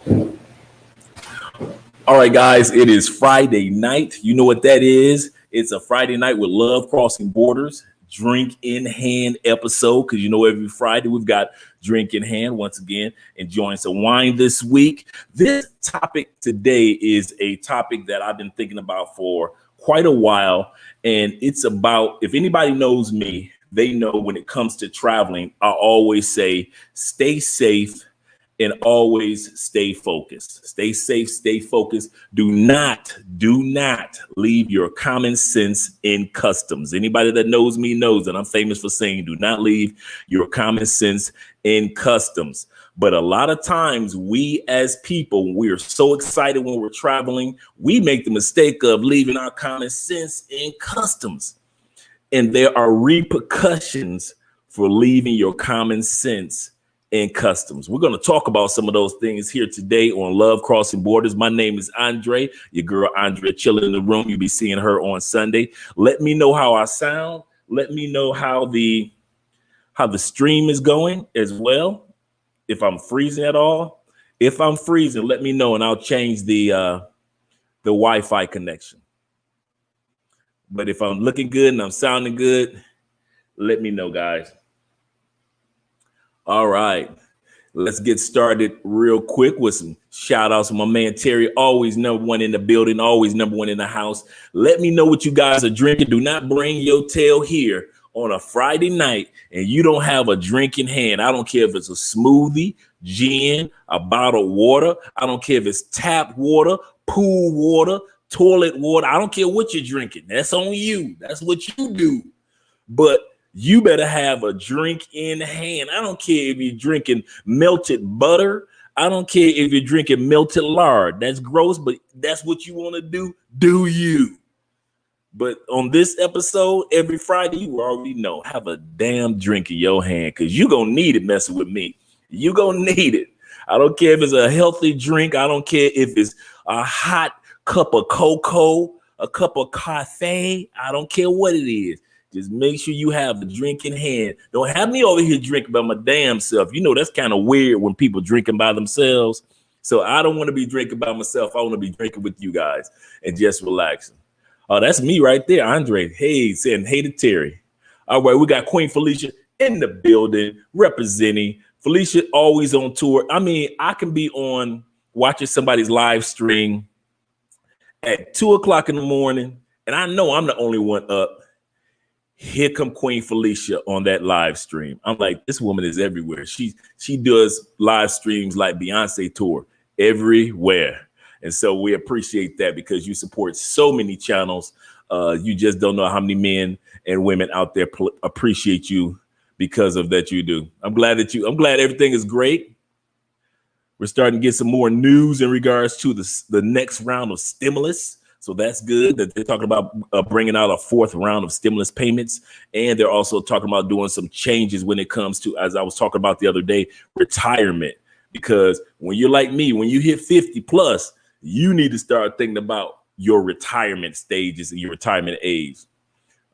All right, guys, it is Friday night. You know what that is. It's a Friday night with Love Crossing Borders, drink in hand episode. Because you know, every Friday we've got drink in hand. Once again, enjoying some wine this week. This topic today is a topic that I've been thinking about for quite a while. And it's about, if anybody knows me, they know when it comes to traveling, I always say, stay safe and always stay focused. Stay safe, stay focused. Do not leave your common sense in customs. Anybody that knows me knows that I'm famous for saying, do not leave your common sense in customs. But a lot of times we as people, we are so excited when we're traveling, we make the mistake of leaving our common sense in customs. And there are repercussions for leaving your common sense in customs. We're going to talk about some of those things here today on Love Crossing Borders. My name is Andre, your girl Andrea chilling in the room. You'll be seeing her on Sunday. Let me know how I sound. Let me know how the stream is going as well. If I'm freezing at all. If I'm freezing, let me know and I'll change the Wi-Fi connection. But if I'm looking good and I'm sounding good, let me know, guys. All right, let's get started real quick with some shout outs to my man Terry, always number one in the building, always number one in the house. Let me know what you guys are drinking. Do not bring your tail here on a Friday night and you don't have a drink in hand. I don't care if it's a smoothie, gin, a bottle of water. I don't care if it's tap water, pool water, toilet water. I don't care what you're drinking. That's on you. That's what you do. But you better have a drink in hand. I don't care if you're drinking melted butter. I don't care if you're drinking melted lard. That's gross, but that's what you want to do. Do you? But on this episode, every Friday, you already know, have a damn drink in your hand because you're going to need it messing with me. You're going to need it. I don't care if it's a healthy drink. I don't care if it's a hot cup of cocoa, a cup of coffee. I don't care what it is. Just make sure you have a drink in hand. Don't have me over here drinking by my damn self. You know, that's kind of weird when people drinking by themselves. So I don't want to be drinking by myself. I want to be drinking with you guys and just relaxing. Oh, that's me right there, Andre. Hey, saying hey to Terry. All right, we got Queen Felicia in the building representing. Felicia always on tour. I mean, I can be on watching somebody's live stream at 2:00 in the morning, and I know I'm the only one up. Here come Queen Felicia on that live stream. I'm like, this woman is everywhere. She does live streams like Beyonce tour everywhere. And so we appreciate that because you support so many channels. You just don't know how many men and women out there appreciate you because of that you do. I'm glad everything is great. We're starting to get some more news in regards to the next round of stimulus. So that's good that they're talking about bringing out a fourth round of stimulus payments. And they're also talking about doing some changes when it comes to, as I was talking about the other day, retirement. Because when you're like me, when you hit 50 plus, you need to start thinking about your retirement stages and your retirement age.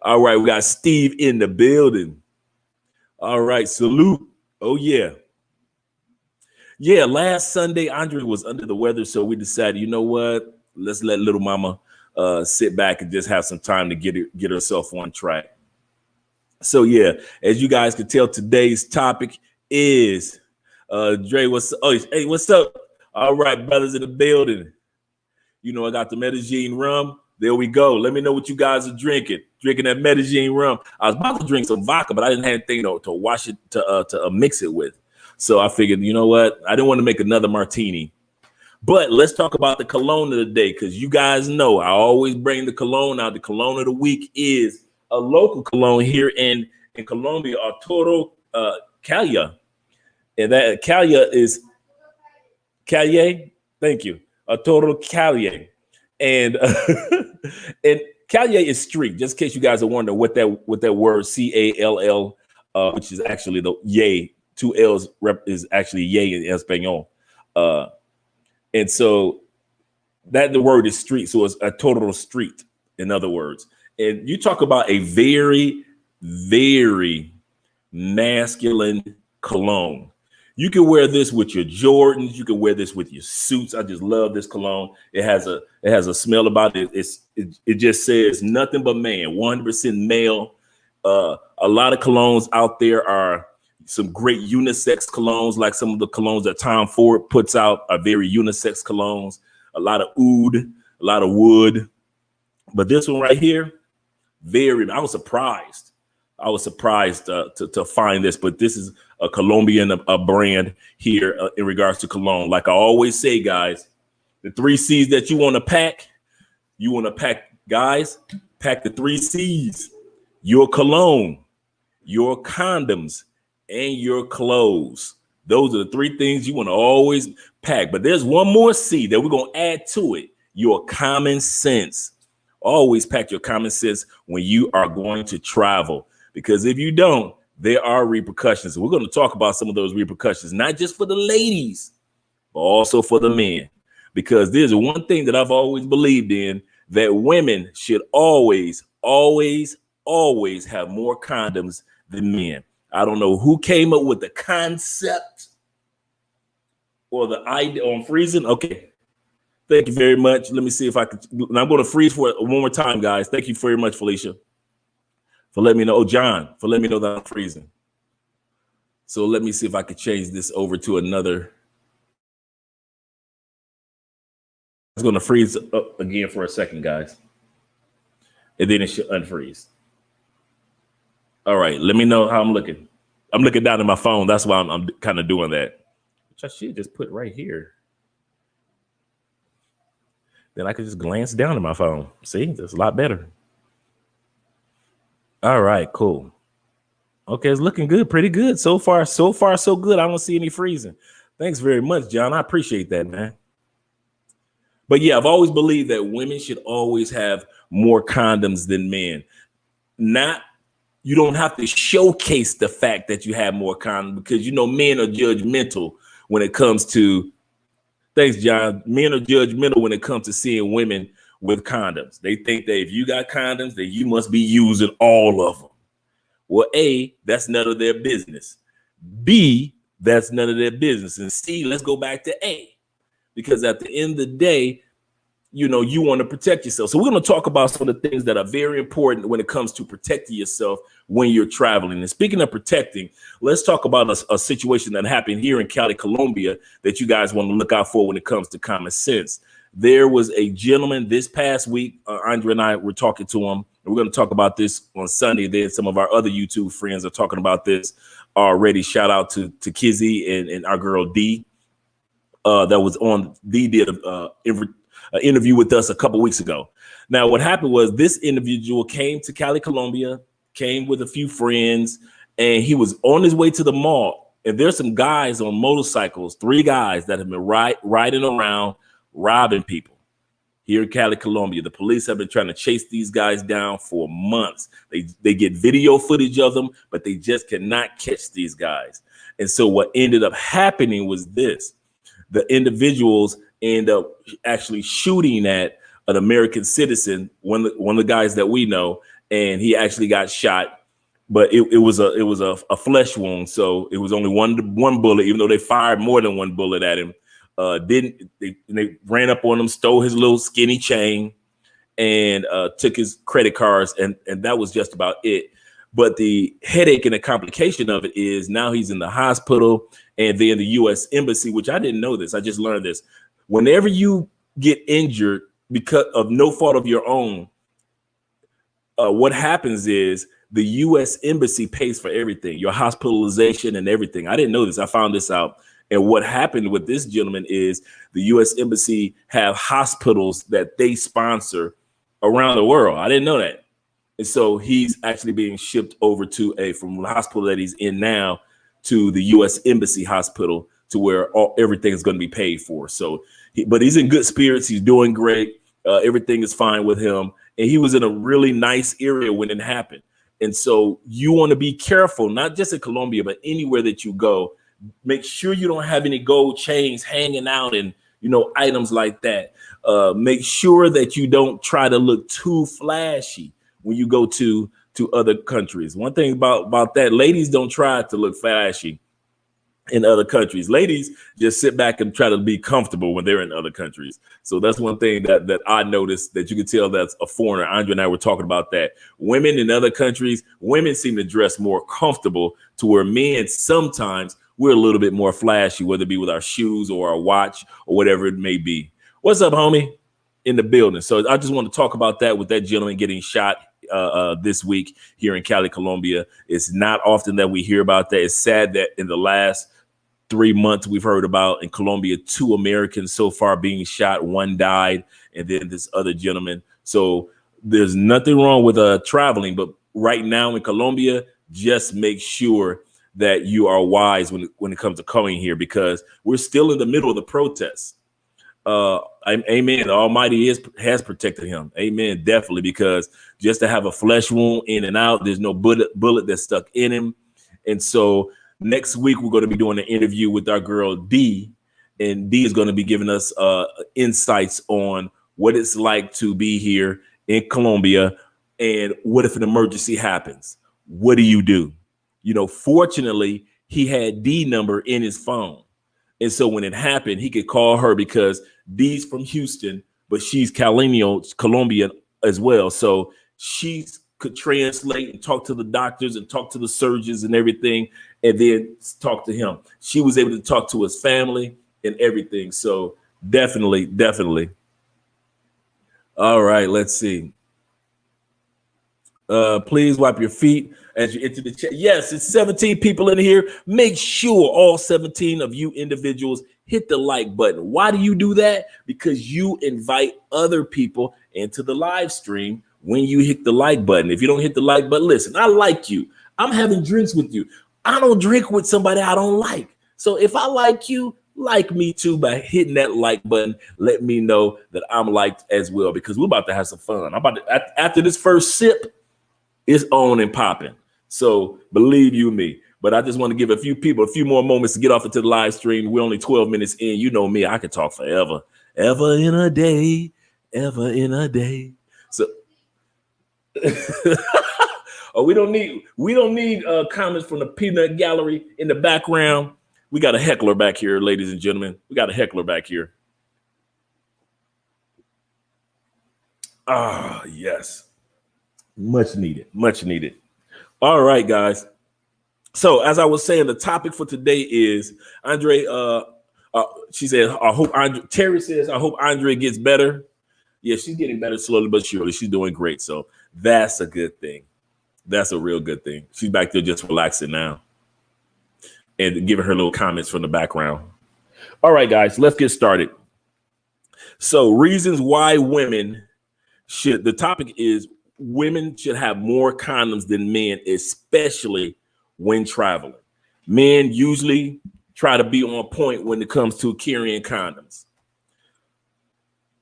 All right, we got Steve in the building. All right, salute. Oh, yeah. Yeah, last Sunday, Andre was under the weather. So we decided, you know what? Let's let little mama sit back and just have some time to get herself on track. So, yeah, as you guys can tell, today's topic is Dre. Hey, what's up? All right, brothers in the building. You know, I got the Medellin rum. There we go. Let me know what you guys are drinking. Drinking that Medellin rum. I was about to drink some vodka, but I didn't have anything to wash it to mix it with. So I figured, you know what? I didn't want to make another martini. But let's talk about the cologne of the day, because you guys know I always bring the cologne out. The cologne of the week is a local cologne here in Colombia, Arturo Calle. And that Calle is Calle. Thank you. Arturo Calle. And and Calle is street, just in case you guys are wondering what that word CALL, which is actually the yay, two L's is actually yay in Espanol. And so that the word is street. So it's a total street, in other words. And you talk about a very, very masculine cologne. You can wear this with your Jordans. You can wear this with your suits. I just love this cologne. It has a smell about it. It just says nothing but man, 100% male. A lot of colognes out there are some great unisex colognes, like some of the colognes that Tom Ford puts out are very unisex colognes. A lot of oud, a lot of wood. But this one right here, I was surprised. I was surprised to find this, but this is a Colombian brand here in regards to cologne. Like I always say, guys, the 3 C's that you want to pack, guys, pack the 3 C's: your cologne, your condoms, and your clothes. Those are the 3 things you want to always pack. But there's one more C that we're going to add to it: your common sense. Always pack your common sense when you are going to travel. Because if you don't, there are repercussions. We're going to talk about some of those repercussions, not just for the ladies, but also for the men. Because there's one thing that I've always believed in, that women should always, always, always have more condoms than men. I don't know who came up with the concept or the idea on freezing. Okay. Thank you very much. Let me see if I could. I'm going to freeze for it one more time, guys. Thank you very much, Felicia, for letting me know. Oh, John, for letting me know that I'm freezing. So let me see if I could change this over to another. It's going to freeze up again for a second, guys. And then it should unfreeze. All right. Let me know how I'm looking. I'm looking down at my phone. That's why I'm kind of doing that. Which I should just put right here. Then I could just glance down at my phone. See, that's a lot better. All right, cool. Okay, it's looking good, pretty good. So far, so good. I don't see any freezing. Thanks very much, John. I appreciate that, man. But yeah, I've always believed that women should always have more condoms than men. You don't have to showcase the fact that you have more condoms, because you know men are judgmental when it comes to. Thanks, John. Men are judgmental when it comes to seeing women with condoms. They think that if you got condoms, that you must be using all of them. Well, A, that's none of their business. B, that's none of their business. And C, let's go back to A. Because at the end of the day, you know, you want to protect yourself. So we're going to talk about some of the things that are very important when it comes to protecting yourself when you're traveling. And speaking of protecting, let's talk about a situation that happened here in Cali, Colombia, that you guys want to look out for when it comes to common sense. There was a gentleman this past week. Andre and I were talking to him. And we're going to talk about this on Sunday. Then some of our other YouTube friends are talking about this already. Shout out to Kizzy and our girl D. That was on. D did an interview with us a couple weeks ago. Now, what happened was this individual came to Cali, Colombia, came with a few friends, and he was on his way to the mall. And there's some guys on motorcycles, 3 guys that have been riding around robbing people here in Cali, Colombia. The police have been trying to chase these guys down for months. They get video footage of them, but they just cannot catch these guys. And so what ended up happening was this. The individuals end up actually shooting at an American citizen, one of the guys that we know, and he actually got shot. But it was a flesh wound, so it was only one bullet, even though they fired more than one bullet at him. They ran up on him, stole his little skinny chain, and took his credit cards, and that was just about it. But the headache and the complication of it is now he's in the hospital, and then the U.S. Embassy, which I didn't know this, I just learned this. Whenever you get injured because of no fault of your own, what happens is the U.S. Embassy pays for everything, your hospitalization and everything. I didn't know this. I found this out. And what happened with this gentleman is the U.S. Embassy have hospitals that they sponsor around the world. I didn't know that. And so he's actually being shipped over from the hospital that he's in now to the U.S. Embassy hospital, to where everything is going to be paid for. So, but he's in good spirits. He's doing great. Everything is fine with him. And he was in a really nice area when it happened. And so you want to be careful, not just in Colombia, but anywhere that you go. Make sure you don't have any gold chains hanging out and, items like that. Make sure that you don't try to look too flashy when you go to other countries. One thing about that, ladies don't try to look flashy. in other countries. Ladies just sit back and try to be comfortable when they're in other countries. So that's one thing that I noticed, that you can tell that's a foreigner. Andre and I were talking about that. Women in other countries, women seem to dress more comfortable, to where men sometimes we're a little bit more flashy, whether it be with our shoes or our watch or whatever it may be. What's up, homie? In the building. So I just want to talk about that, with that gentleman getting shot this week here in Cali, Colombia. It's not often that we hear about that. It's sad that in the last 3 months we've heard about in Colombia 2 Americans so far being shot. 1 died, and then this other gentleman. So there's nothing wrong with traveling, but right now in Colombia, just make sure that you are wise when it comes to coming here, because we're still in the middle of the protests. Amen. The Almighty has protected him. Amen. Definitely, because just to have a flesh wound in and out, there's no bullet that's stuck in him. And so next week we're going to be doing an interview with our girl D, and D is going to be giving us insights on what it's like to be here in Colombia, and what if an emergency happens? What do you do? You know, fortunately, he had D number in his phone. And so when it happened, he could call her, because D's from Houston, but she's Colombian as well. So she could translate and talk to the doctors and talk to the surgeons and everything, and then talk to him. She was able to talk to his family and everything. So definitely. All right, let's see. Please wipe your feet as you enter the chat. Yes, it's 17 people in here. Make sure all 17 of you individuals hit the like button. Why do you do that? Because you invite other people into the live stream when you hit the like button. If you don't hit the like button, listen, I like you. I'm having drinks with you. I don't drink with somebody I don't like. So if I like you, like me too by hitting that like button. Let me know that I'm liked as well, because we're about to have some fun. After this first sip, it's on and popping. So believe you me. But I just want to give a few people a few more moments to get off into the live stream. We're only 12 minutes in. You know me, I could talk forever. Ever in a day. So oh, we don't need comments from the peanut gallery in the background. We got a heckler back here, ladies and gentlemen. We got a heckler back here. Ah, yes. Much needed. All right, guys. So as I was saying, the topic for today is Andre. She said, "I hope Andre." Terry says, "I hope Andre gets better." Yeah, she's getting better slowly but surely. She's doing great, so that's a good thing. That's a real good thing. She's back there just relaxing now and giving her little comments from the background. All right, guys, let's get started. So, reasons why women should. The topic is, women should have more condoms than men, especially when traveling. Men usually try to be on point when it comes to carrying condoms.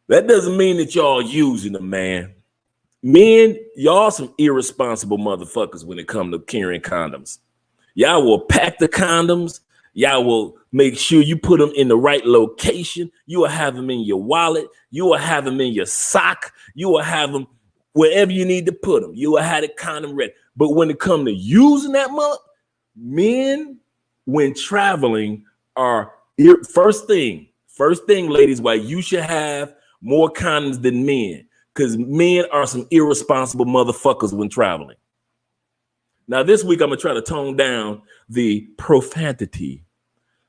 That doesn't mean that y'all using them, man. Men, y'all some irresponsible motherfuckers when it comes to carrying condoms. Y'all will pack the condoms. Y'all will make sure you put them in the right location. You will have them in your wallet. You will have them in your sock. You will have them wherever you need to put them. You will have the condom ready. But when it comes to using that mother, men, when traveling, are first thing, ladies, why you should have more condoms than men, because men are some irresponsible motherfuckers when traveling. Now, this week, I'm going to try to tone down the profanity.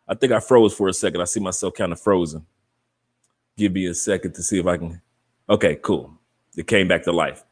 I think I froze for a second. I see myself kind of frozen. Give me a second to see if I can. Okay, cool. It came back to life.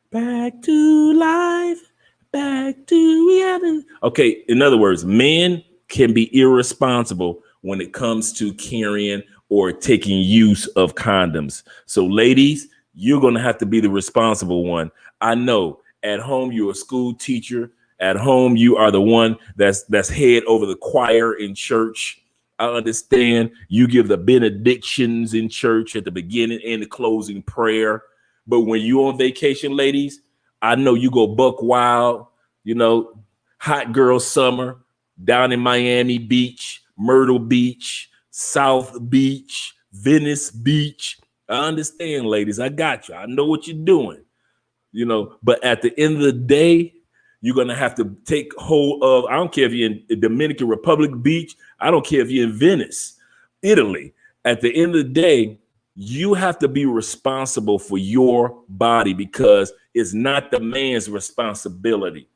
Back to life. Back to reality. Okay, in other words, men can be irresponsible when it comes to carrying or taking use of condoms. So, ladies, you're going to have to be the responsible one. I know at home you're a school teacher. At home you are the one that's head over the choir in church. I understand you give the benedictions in church at the beginning and the closing prayer. But when you're on vacation, ladies, I know you go buck wild, you know, hot girl summer down in Miami Beach, Myrtle Beach, South Beach, Venice Beach. I understand, ladies. I got you. I know what you're doing, you know, but at the end of the day, You're going to have to take hold of, I don't care if you're in the Dominican Republic Beach. I don't care if you're in Venice, Italy. At the end of the day, you have to be responsible for your body because it's not the man's responsibility.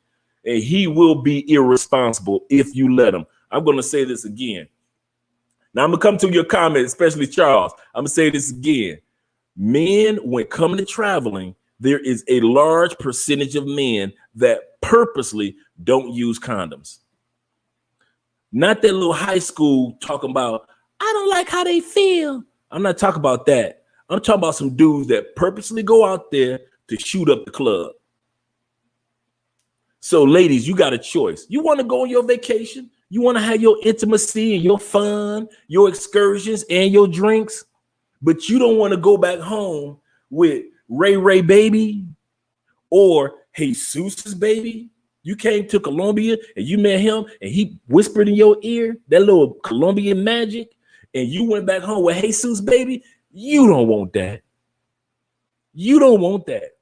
And he will be irresponsible if you let him. I'm going to say this again. Now I'm going to come to your comment, especially Charles. I'm going to say this again. Men, when coming to traveling, there is a large percentage of men that purposely don't use condoms. Not that little high school talking about, I don't like how they feel. I'm not talking about that. I'm talking about some dudes that purposely go out there to shoot up the club. So ladies, you got a choice. You want to go on your vacation? You want to have your intimacy and your fun, your excursions and your drinks, but you don't want to go back home with Ray baby or Jesus's baby. You came to Colombia and you met him and he whispered in your ear that little Colombian magic and you went back home with Jesus baby. You don't want that. You don't want that.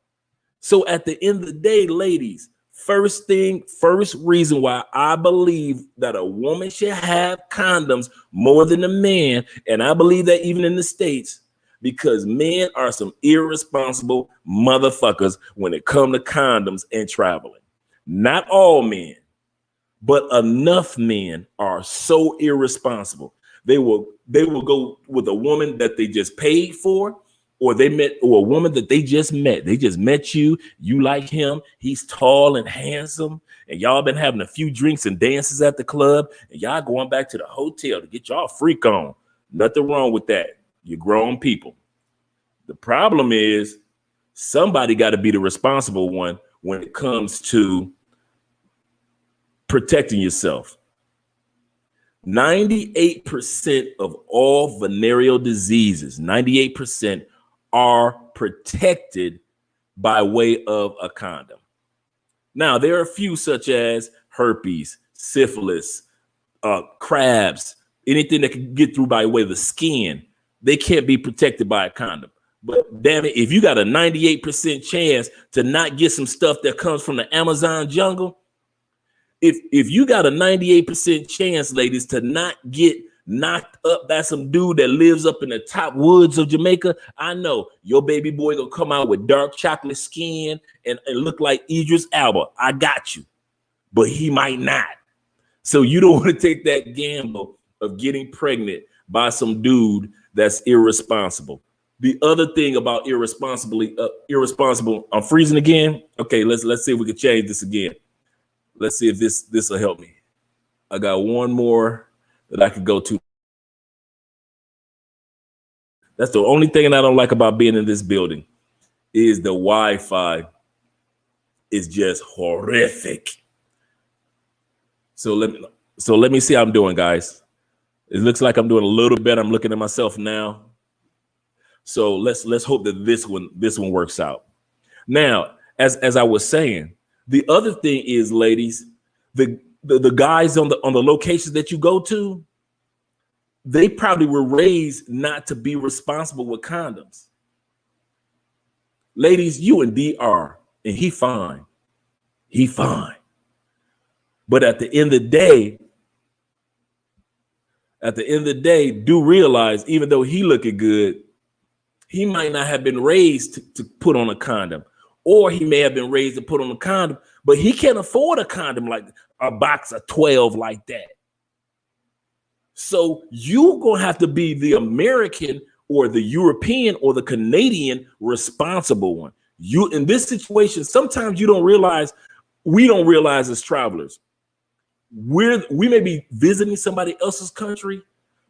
So at the end of the day, ladies, first reason why I believe that a woman should have condoms more than a man, and I believe that even in the States, because men are some irresponsible motherfuckers when it comes to condoms and traveling. Not all men, but enough men are so irresponsible. They will go with a woman that they just paid for, or a woman that they just met. They just met you. You like him. He's tall and handsome, and y'all been having a few drinks and dances at the club, and y'all going back to the hotel to get y'all freak on. Nothing wrong with that. You're grown people. The problem is somebody got to be the responsible one when it comes to protecting yourself. 98% of all venereal diseases, 98% are protected by way of a condom. Now, there are a few such as herpes, syphilis, crabs, anything that can get through by way of the skin. They can't be protected by a condom. But damn it, if you got a 98% chance to not get some stuff that comes from the Amazon jungle, if you got a 98% chance, ladies, to not get knocked up by some dude that lives up in the top woods of Jamaica, I know your baby boy gonna come out with dark chocolate skin and look like Idris Elba. I got you, but he might not. So you don't want to take that gamble of getting pregnant by some dude that's irresponsible. The other thing about irresponsible, I'm freezing again. Okay, let's see if we can change this again. Let's see if this will help me. I got one more that I could go to. That's the only thing I don't like about being in this building is the Wi-Fi is just horrific. So let me see how I'm doing, guys. It looks like I'm doing a little better. I'm looking at myself now. So let's hope that this one works out. Now, as I was saying, the other thing is, ladies, the guys on the locations that you go to, they probably were raised not to be responsible with condoms. Ladies, you and DR, and he fine. He fine. But at the end of the day, do realize, even though he looking good, he might not have been raised to put on a condom. Or he may have been raised to put on a condom, but he can't afford a condom like a box of 12 like that. So you're going to have to be the American or the European or the Canadian responsible one. You in this situation, sometimes we don't realize as travelers, we may be visiting somebody else's country,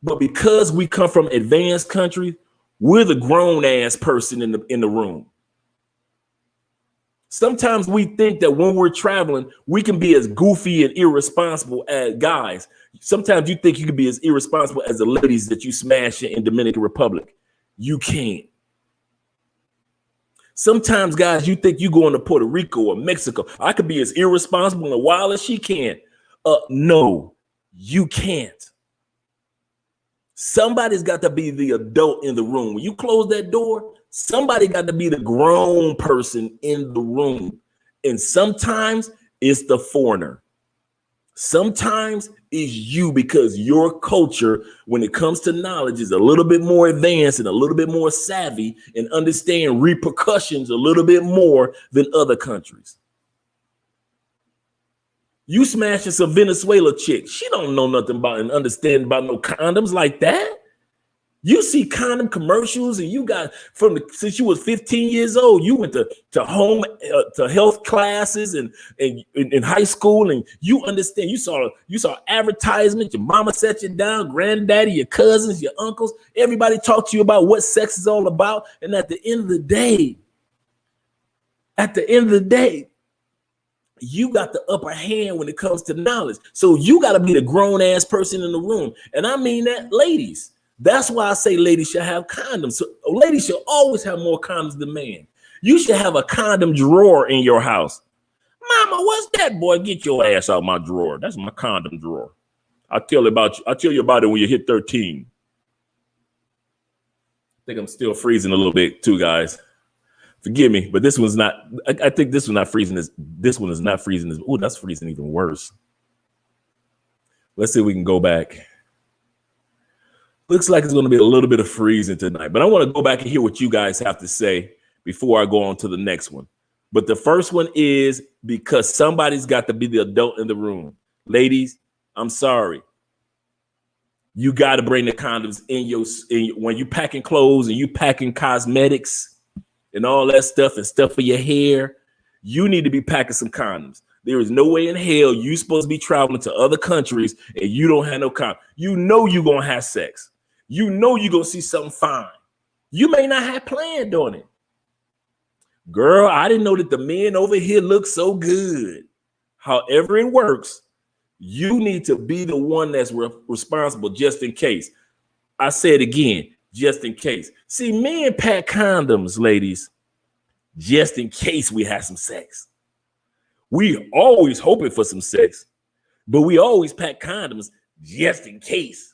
but because we come from advanced countries, we're the grown ass person in the room. Sometimes we think that when we're traveling, we can be as goofy and irresponsible as guys. Sometimes you think you can be as irresponsible as the ladies that you smash in Dominican Republic. You can't. Sometimes, guys, you think you going to Puerto Rico or Mexico. I could be as irresponsible and wild as she can. No, you can't. Somebody's got to be the adult in the room. When you close that door, somebody got to be the grown person in the room. And sometimes it's the foreigner. Sometimes it's you, because your culture, when it comes to knowledge, is a little bit more advanced and a little bit more savvy and understand repercussions a little bit more than other countries. You smashing some Venezuela chick. She don't know nothing about and understand about no condoms like that. You see condom commercials, and you got since you was 15 years old, you went to home to health classes and in high school, and you understand. You saw advertisement. Your mama set you down, granddaddy, your cousins, your uncles, everybody talked to you about what sex is all about. And at the end of the day, you got the upper hand when it comes to knowledge. So you got to be the grown ass person in the room, and I mean that, ladies. That's why I say ladies should have condoms. So ladies should always have more condoms than men. You should have a condom drawer in your house. Mama, what's that, boy? Get your ass out my drawer. That's my condom drawer. I'll tell you about it when you hit 13. I think I'm still freezing a little bit too, guys. Forgive me, but this one's not. I think this one's not freezing. This one is not freezing. Oh, that's freezing even worse. Let's see if we can go back. Looks like it's going to be a little bit of freezing tonight, but I want to go back and hear what you guys have to say before I go on to the next one. But the first one is because somebody's got to be the adult in the room. Ladies, I'm sorry. You got to bring the condoms when you packing clothes and you packing cosmetics and all that stuff and stuff for your hair. You need to be packing some condoms. There is no way in hell you're supposed to be traveling to other countries and you don't have no condom. You know you're going to have sex. You know you're going to see something fine. You may not have planned on it. Girl, I didn't know that the men over here look so good. However it works, you need to be the one that's responsible just in case. I say it again, just in case. See, men pack condoms, ladies, just in case we have some sex. We always hoping for some sex, but we always pack condoms just in case.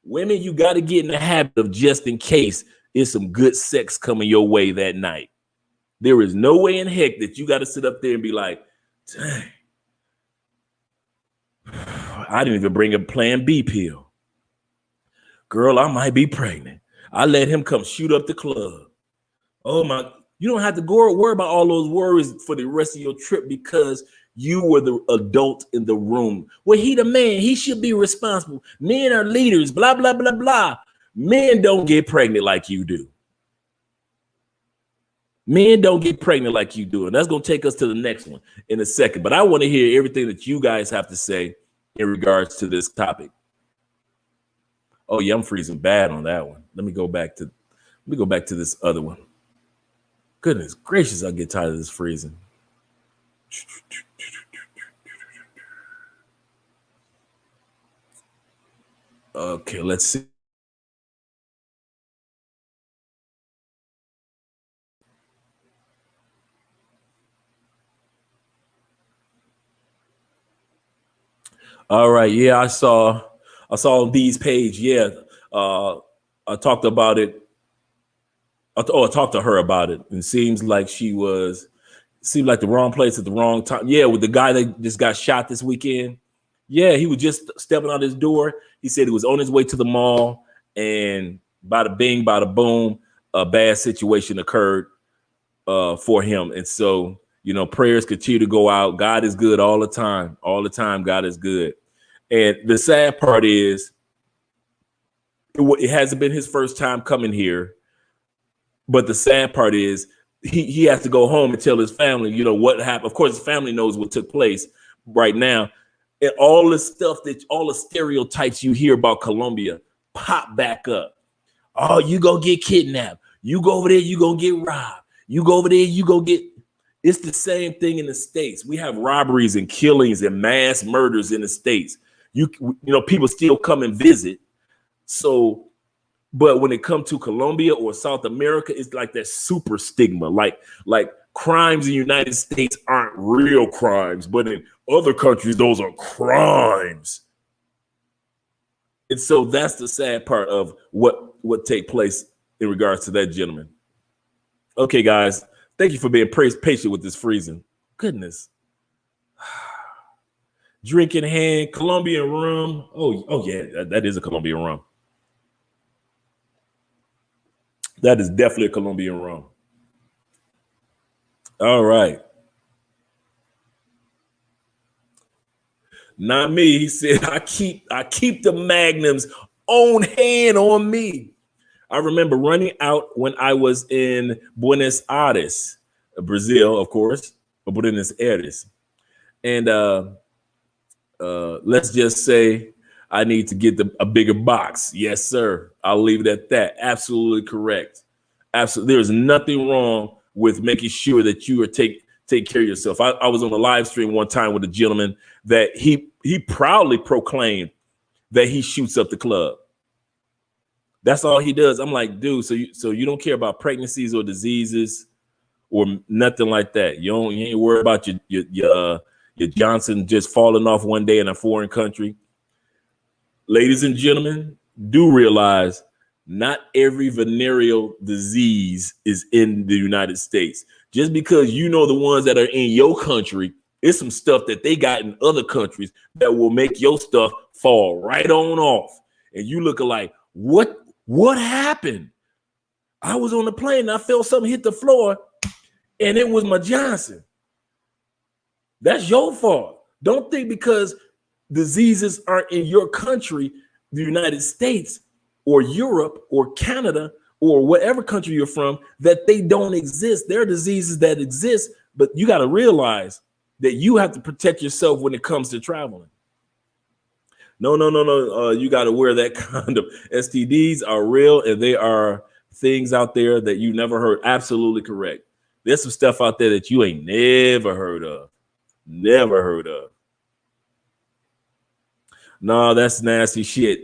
Women, you got to get in the habit of just in case there's some good sex coming your way that night. There is no way in heck that you got to sit up there and be like, dang, I didn't even bring a plan B pill. Girl, I might be pregnant. I let him come shoot up the club. Oh my, you don't have to worry about all those worries for the rest of your trip because you were the adult in the room. Well, he the man. He should be responsible. Men are leaders, blah, blah, blah, blah. Men don't get pregnant like you do. Men don't get pregnant like you do. And that's going to take us to the next one in a second. But I want to hear everything that you guys have to say in regards to this topic. Oh, yeah, I'm freezing bad on that one. Let me go back to this other one. Goodness gracious, I get tired of this freezing. Okay, let's see. All right, yeah, I saw B's page. Yeah, I talked about it. I talked to her about it, and seemed like the wrong place at the wrong time. Yeah, with the guy that just got shot this weekend. Yeah, he was just stepping out his door. He said he was on his way to the mall, and bada bing, bada boom, a bad situation occurred for him. And so, prayers continue to go out. God is good all the time. All the time, God is good. And the sad part is, it hasn't been his first time coming here. But the sad part is he has to go home and tell his family, what happened. Of course, his family knows what took place right now. And all the stereotypes you hear about Colombia pop back up. Oh, you go get kidnapped. You go over there, you gonna get robbed. You go over there, you go get. It's the same thing in the States. We have robberies and killings and mass murders in the States. People still come and visit. So, but when it comes to Colombia or South America, it's like that super stigma. Like crimes in the United States aren't real crimes, but in other countries, those are crimes. And so that's the sad part of what take place in regards to that gentleman. Okay, guys, thank you for being patient with this freezing. Goodness. drink in hand, Colombian rum. Oh yeah, that is a Colombian rum. That is definitely a Colombian rum. All right. Not me. He said, I keep the magnums on hand on me. I remember running out when I was in Buenos Aires, Brazil, of course, Buenos Aires. And let's just say I need to get a bigger box. Yes, sir. I'll leave it at that. Absolutely correct. Absolutely. There's nothing wrong with making sure that you are take care of yourself. I was on a live stream one time with a gentleman that he proudly proclaimed that he shoots up the club. That's all he does. I'm like, dude, so you don't care about pregnancies or diseases or nothing like that. You ain't worried about your Johnson just falling off one day in a foreign country. Ladies and gentlemen, do realize not every venereal disease is in the United States. Just because you know the ones that are in your country, it's some stuff that they got in other countries that will make your stuff fall right on off. And you look like, what happened? I was on the plane and I felt something hit the floor and it was my Johnson. That's your fault. Don't think because diseases aren't in your country, the United States or Europe or Canada or whatever country you're from, that they don't exist. There are diseases that exist, but you got to realize that you have to protect yourself when it comes to traveling. No. You got to wear that condom. STDs are real and they are things out there that you never heard. Absolutely correct. There's some stuff out there that you ain't never heard of. Never heard of. No, that's nasty shit.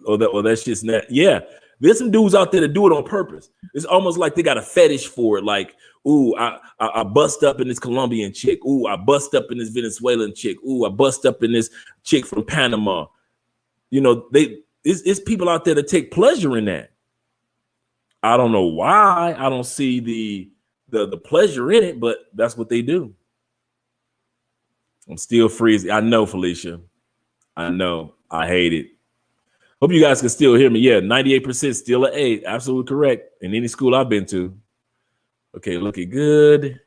Or that shit's nasty. Yeah. There's some dudes out there that do it on purpose. It's almost like they got a fetish for it. Like, ooh, I bust up in this Colombian chick. Ooh, I bust up in this Venezuelan chick. Ooh, I bust up in this chick from Panama. You know, it's people out there that take pleasure in that. I don't know why. I don't see the pleasure in it, but that's what they do. I'm still freezing. I know, Felicia. I know. I hate it. Hope you guys can still hear me. Yeah, 98% still an 8. Absolutely correct. In any school I've been to. Okay, looking good.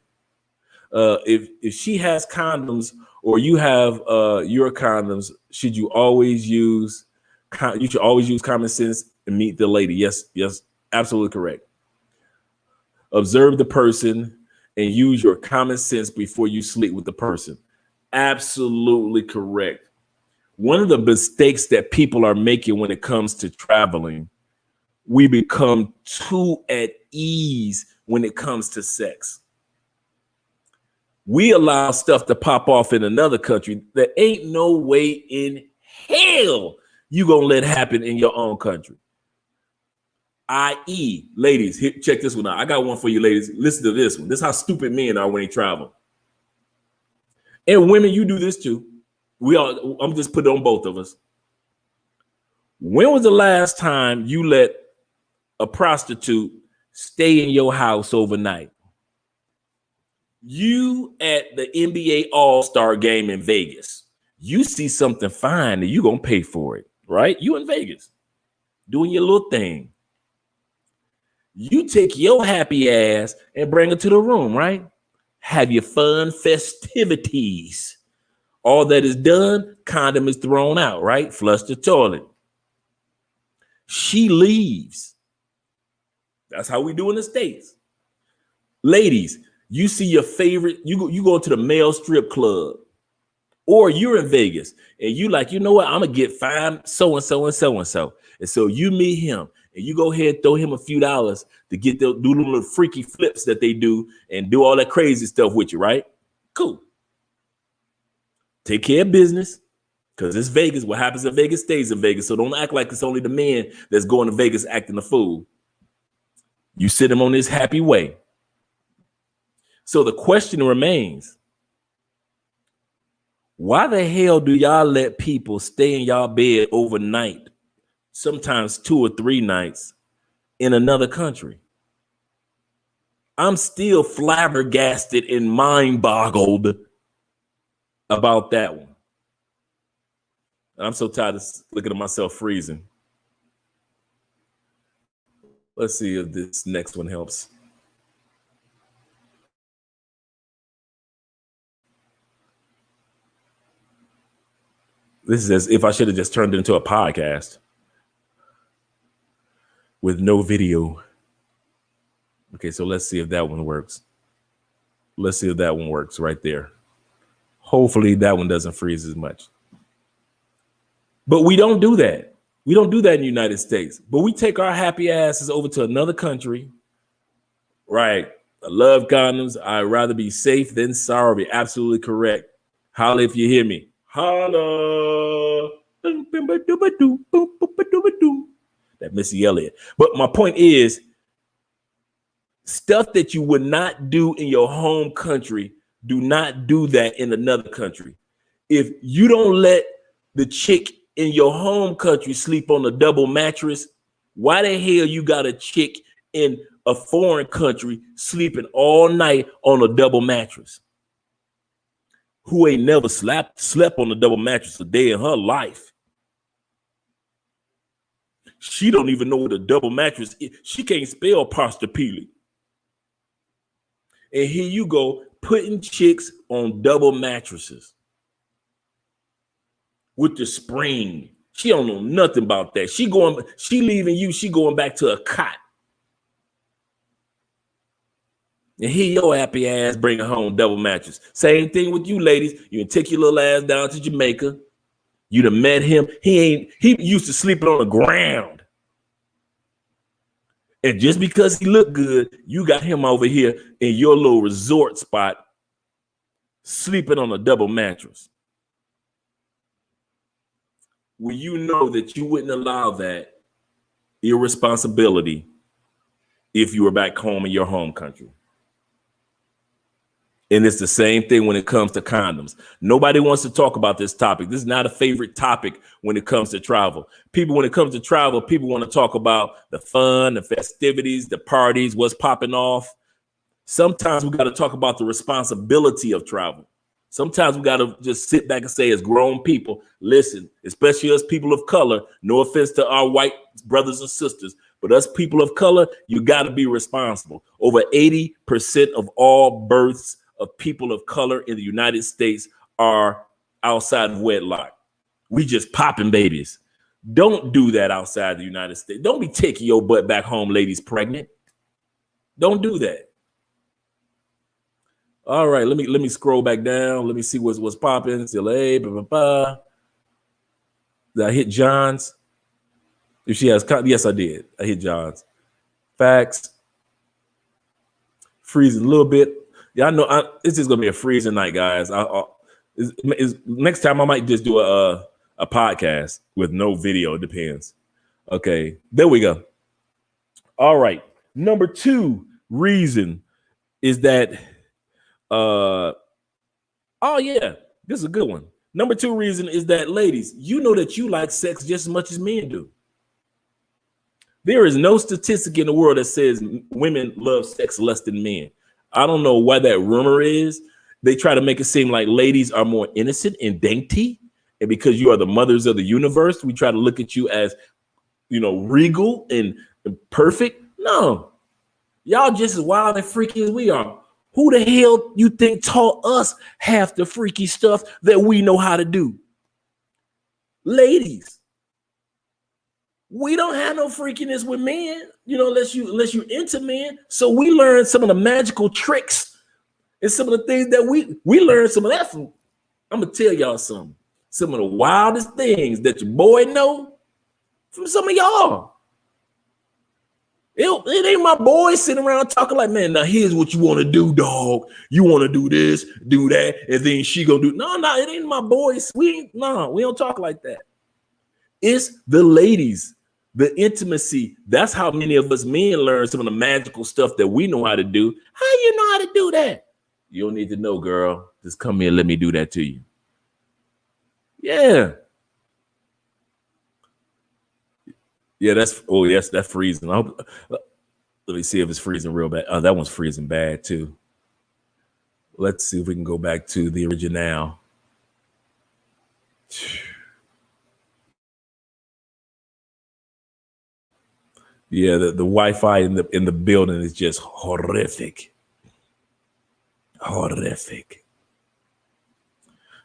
If she has condoms or you have your condoms, you should always use common sense and meet the lady. Yes, absolutely correct. Observe the person and use your common sense before you sleep with the person. Absolutely correct. One of the mistakes that people are making when it comes to traveling, we become too at ease when it comes to sex. We allow stuff to pop off in another country that ain't no way in hell you gonna let happen in your own country. I.e., ladies, check this one out. I got one for you, ladies. Listen to this one. This is how stupid men are when they travel. And women, you do this too. I'm just putting it on both of us. When was the last time you let a prostitute stay in your house overnight? You at the NBA All-Star game in Vegas, you see something fine and you gonna pay for it, right? You in Vegas doing your little thing. You take your happy ass and bring her to the room, right? Have your fun festivities. All that is done, condom is thrown out, right? Flush the toilet. She leaves. That's how we do in the States. Ladies, you see your favorite, you go to the male strip club, or you're in Vegas and you like, you know what? I'm gonna get fine so-and-so and so-and-so. And so you meet him and you go ahead, throw him a few dollars to get do little freaky flips that they do and do all that crazy stuff with you, right? Cool. Take care of business because it's Vegas. What happens in Vegas stays in Vegas. So don't act like it's only the men that's going to Vegas acting a fool. You sit them on this happy way. So the question remains, why the hell do y'all let people stay in y'all bed overnight, sometimes 2 or 3 nights in another country? I'm still flabbergasted and mind boggled about that one. I'm so tired of looking at myself freezing. Let's see if this next one helps. This is as if I should have just turned it into a podcast with no video. Okay, so let's see if that one works. Let's see if that one works right there. Hopefully that one doesn't freeze as much. But we don't do that. We don't do that in the United States. But we take our happy asses over to another country. Right. I love condoms. I'd rather be safe than sorry. Absolutely correct. Holla if you hear me. Holla. That Missy Elliott. But my point is, stuff that you would not do in your home country, do not do that in another country. If you don't let the chick in your home country sleep on a double mattress, why the hell you got a chick in a foreign country sleeping all night on a double mattress? Who ain't never slept on a double mattress a day in her life? She don't even know what a double mattress is. She can't spell apostrophe. And here you go, putting chicks on double mattresses with the spring. She don't know nothing about that. She leaving you, she going back to a cot. And here your happy ass bringing home double mattress. Same thing with you ladies. You can take your little ass down to Jamaica. You done met him. He used to sleeping on the ground. And just because he looked good, you got him over here in your little resort spot sleeping on a double mattress. Well, you know that you wouldn't allow that irresponsibility if you were back home in your home country. And it's the same thing when it comes to condoms. Nobody wants to talk about this topic. This is not a favorite topic when it comes to travel. When it comes to travel, people want to talk about the fun, the festivities, the parties, what's popping off. Sometimes we got to talk about the responsibility of travel. Sometimes we got to just sit back and say, as grown people, listen, especially us people of color, no offense to our white brothers and sisters, but us people of color, you got to be responsible. Over 80% of all births of people of color in the United States are outside of wedlock. We just popping babies. Don't do that outside the United States. Don't be taking your butt back home, ladies pregnant. Don't do that. All right, let me scroll back down. Let me see what's popping. Did I hit John's? If she has, yes, I did. I hit John's. Facts. Freezing a little bit. Yeah, I know. This is gonna be a freezing night, guys. Next time I might just do a podcast with no video. It depends. Okay, there we go. All right. Number 2 reason is that. Oh yeah, this is a good one. Number 2 reason is that, ladies, you know that you like sex just as much as men do. There is no statistic in the world that says women love sex less than men. I don't know why that rumor is. They try to make it seem like ladies are more innocent and dainty. And because you are the mothers of the universe, we try to look at you as, regal and perfect. No, y'all just as wild and freaky as we are. Who the hell you think taught us half the freaky stuff that we know how to do? Ladies, we don't have no freakiness with men, unless you're into men. So we learned some of the magical tricks and some of the things that we learned some of that from. I'm gonna tell y'all something. Some of the wildest things that your boy know from some of y'all. It ain't my boy sitting around talking like, man, now here's what you want to do, dog. You want to do this, do that, and then she gonna do. No, it ain't my boys. We don't talk like that. It's the ladies. The intimacy, that's how many of us men learn some of the magical stuff that we know how to do. How you know how to do that? You don't need to know, girl. Just come here and let me do that to you. Yeah. Yeah, that's freezing. Let me see if it's freezing real bad. Oh, that one's freezing bad too. Let's see if we can go back to the original. Yeah, the Wi-Fi in the building is just horrific. Horrific.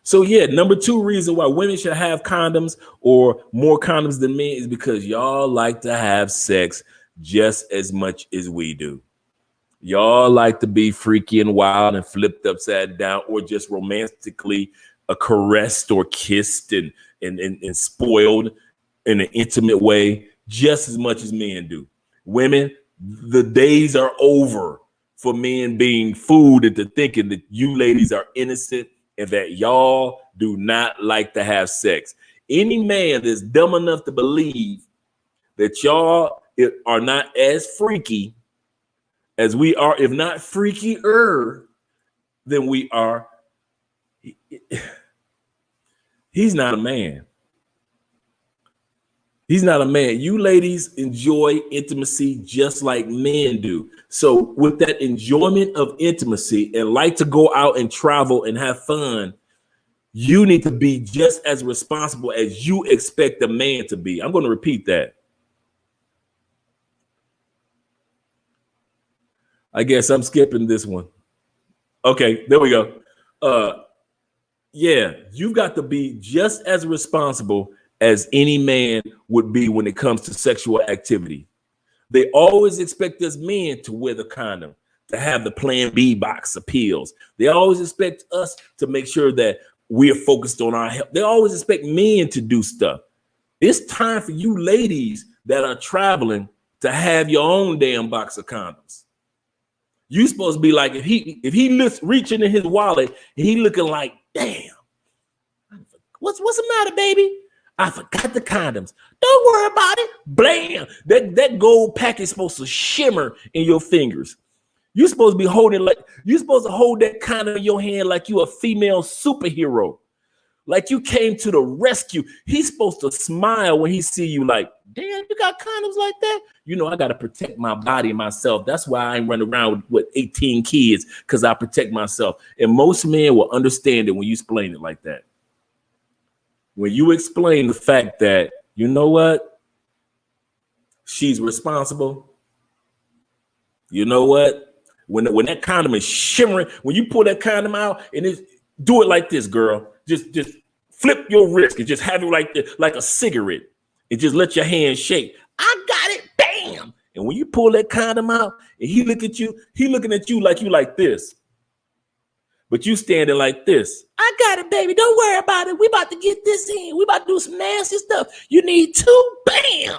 So yeah, number 2 reason why women should have condoms or more condoms than men is because y'all like to have sex just as much as we do. Y'all like to be freaky and wild and flipped upside down, or just romantically caressed or kissed and spoiled in an intimate way just as much as men do. Women, the days are over for men being fooled into thinking that you ladies are innocent and that y'all do not like to have sex. Any man that's dumb enough to believe that y'all are not as freaky as we are, if not freakier than we are, he's not a man. He's not a man. You ladies enjoy intimacy just like men do. So with that enjoyment of intimacy and like to go out and travel and have fun, you need to be just as responsible as you expect a man to be. I'm going to repeat that. I guess I'm skipping this one. Okay, there we go. Yeah, you've got to be just as responsible as any man would be when it comes to sexual activity. They always expect us men to wear the condom, to have the Plan B box of pills. They always expect us to make sure that we're focused on our health. They always expect men to do stuff. It's time for you ladies that are traveling to have your own damn box of condoms. You supposed to be like, if he looks reaching in his wallet and he looking like, damn, what's the matter, baby? I forgot the condoms. Don't worry about it. Blam. That gold pack is supposed to shimmer in your fingers. You're supposed to be you're supposed to hold that condom in your hand like you a female superhero. Like you came to the rescue. He's supposed to smile when he see you like, damn, you got condoms like that? You know, I got to protect my body and myself. That's why I ain't running around with 18 kids, because I protect myself. And most men will understand it when you explain it like that. When you explain the fact that, you know what? She's responsible. You know what? When that condom is shimmering, when you pull that condom out and do it like this, girl. Just flip your wrist and just have it like this, like a cigarette, and just let your hand shake. I got it, bam. And when you pull that condom out and he looking at you like this. But you standing like this. I got it, baby. Don't worry about it. We about to get this in. We about to do some nasty stuff. You need 2, bam.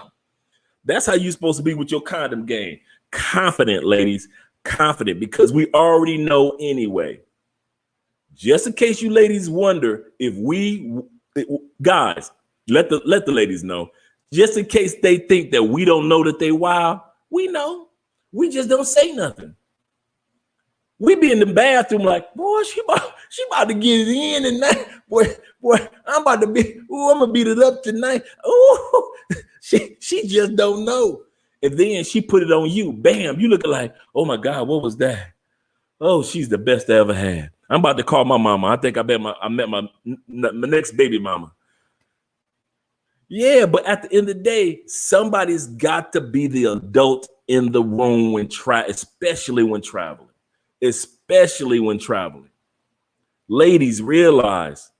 That's how you're supposed to be with your condom game. Confident, ladies. Confident, because we already know anyway. Just in case you ladies wonder if guys, let the ladies know. Just in case they think that we don't know that they wild, we know. We just don't say nothing. We be in the bathroom like, boy, she about to get it in tonight. Boy, I'm gonna beat it up tonight. Oh, she just don't know. And then she put it on you. Bam, you looking like, oh my God, what was that? Oh, she's the best I ever had. I'm about to call my mama. I think I met my next baby mama. Yeah, but at the end of the day, somebody's got to be the adult in the room especially when traveling. Especially when traveling. Ladies, realize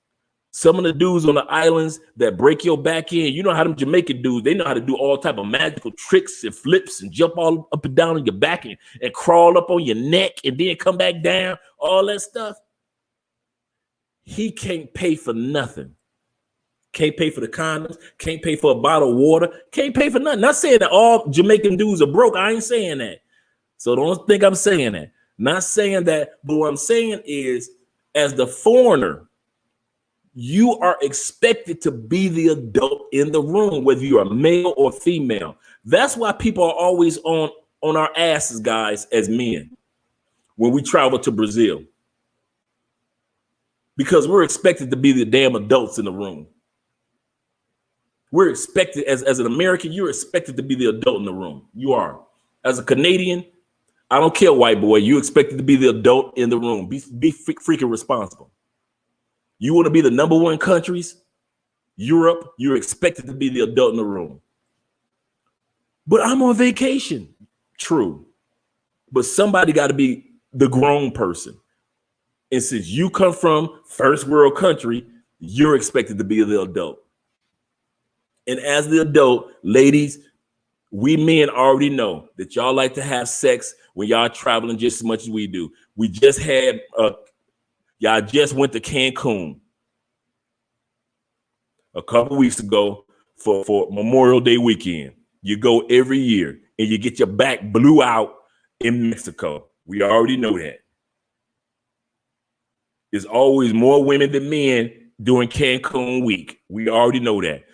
some of the dudes on the islands that break your back in, you know how them Jamaican dudes, they know how to do all type of magical tricks and flips and jump all up and down on your back and crawl up on your neck and then come back down, all that stuff. He can't pay for nothing. Can't pay for the condoms, can't pay for a bottle of water, can't pay for nothing. Not saying that all Jamaican dudes are broke. I ain't saying that. So don't think I'm saying that. Not saying that, but what I'm saying is, as the foreigner, you are expected to be the adult in the room, whether you are male or female. That's why people are always on our asses, guys, as men, when we travel to Brazil. Because we're expected to be the damn adults in the room. We're expected, as an American, you're expected to be the adult in the room. You are. As a Canadian, I don't care, white boy, you expected to be the adult in the room. Be freaking responsible. You want to be the number one countries, Europe, you're expected to be the adult in the room. But I'm on vacation. True. But somebody got to be the grown person. And since you come from first world country, you're expected to be the adult. And as the adult, ladies, we men already know that y'all like to have sex when y'all traveling just as much as we do. We just had, y'all just went to Cancun a couple weeks ago for Memorial Day weekend. You go every year and you get your back blew out in Mexico. We already know that. There's always more women than men during Cancun week. We already know that.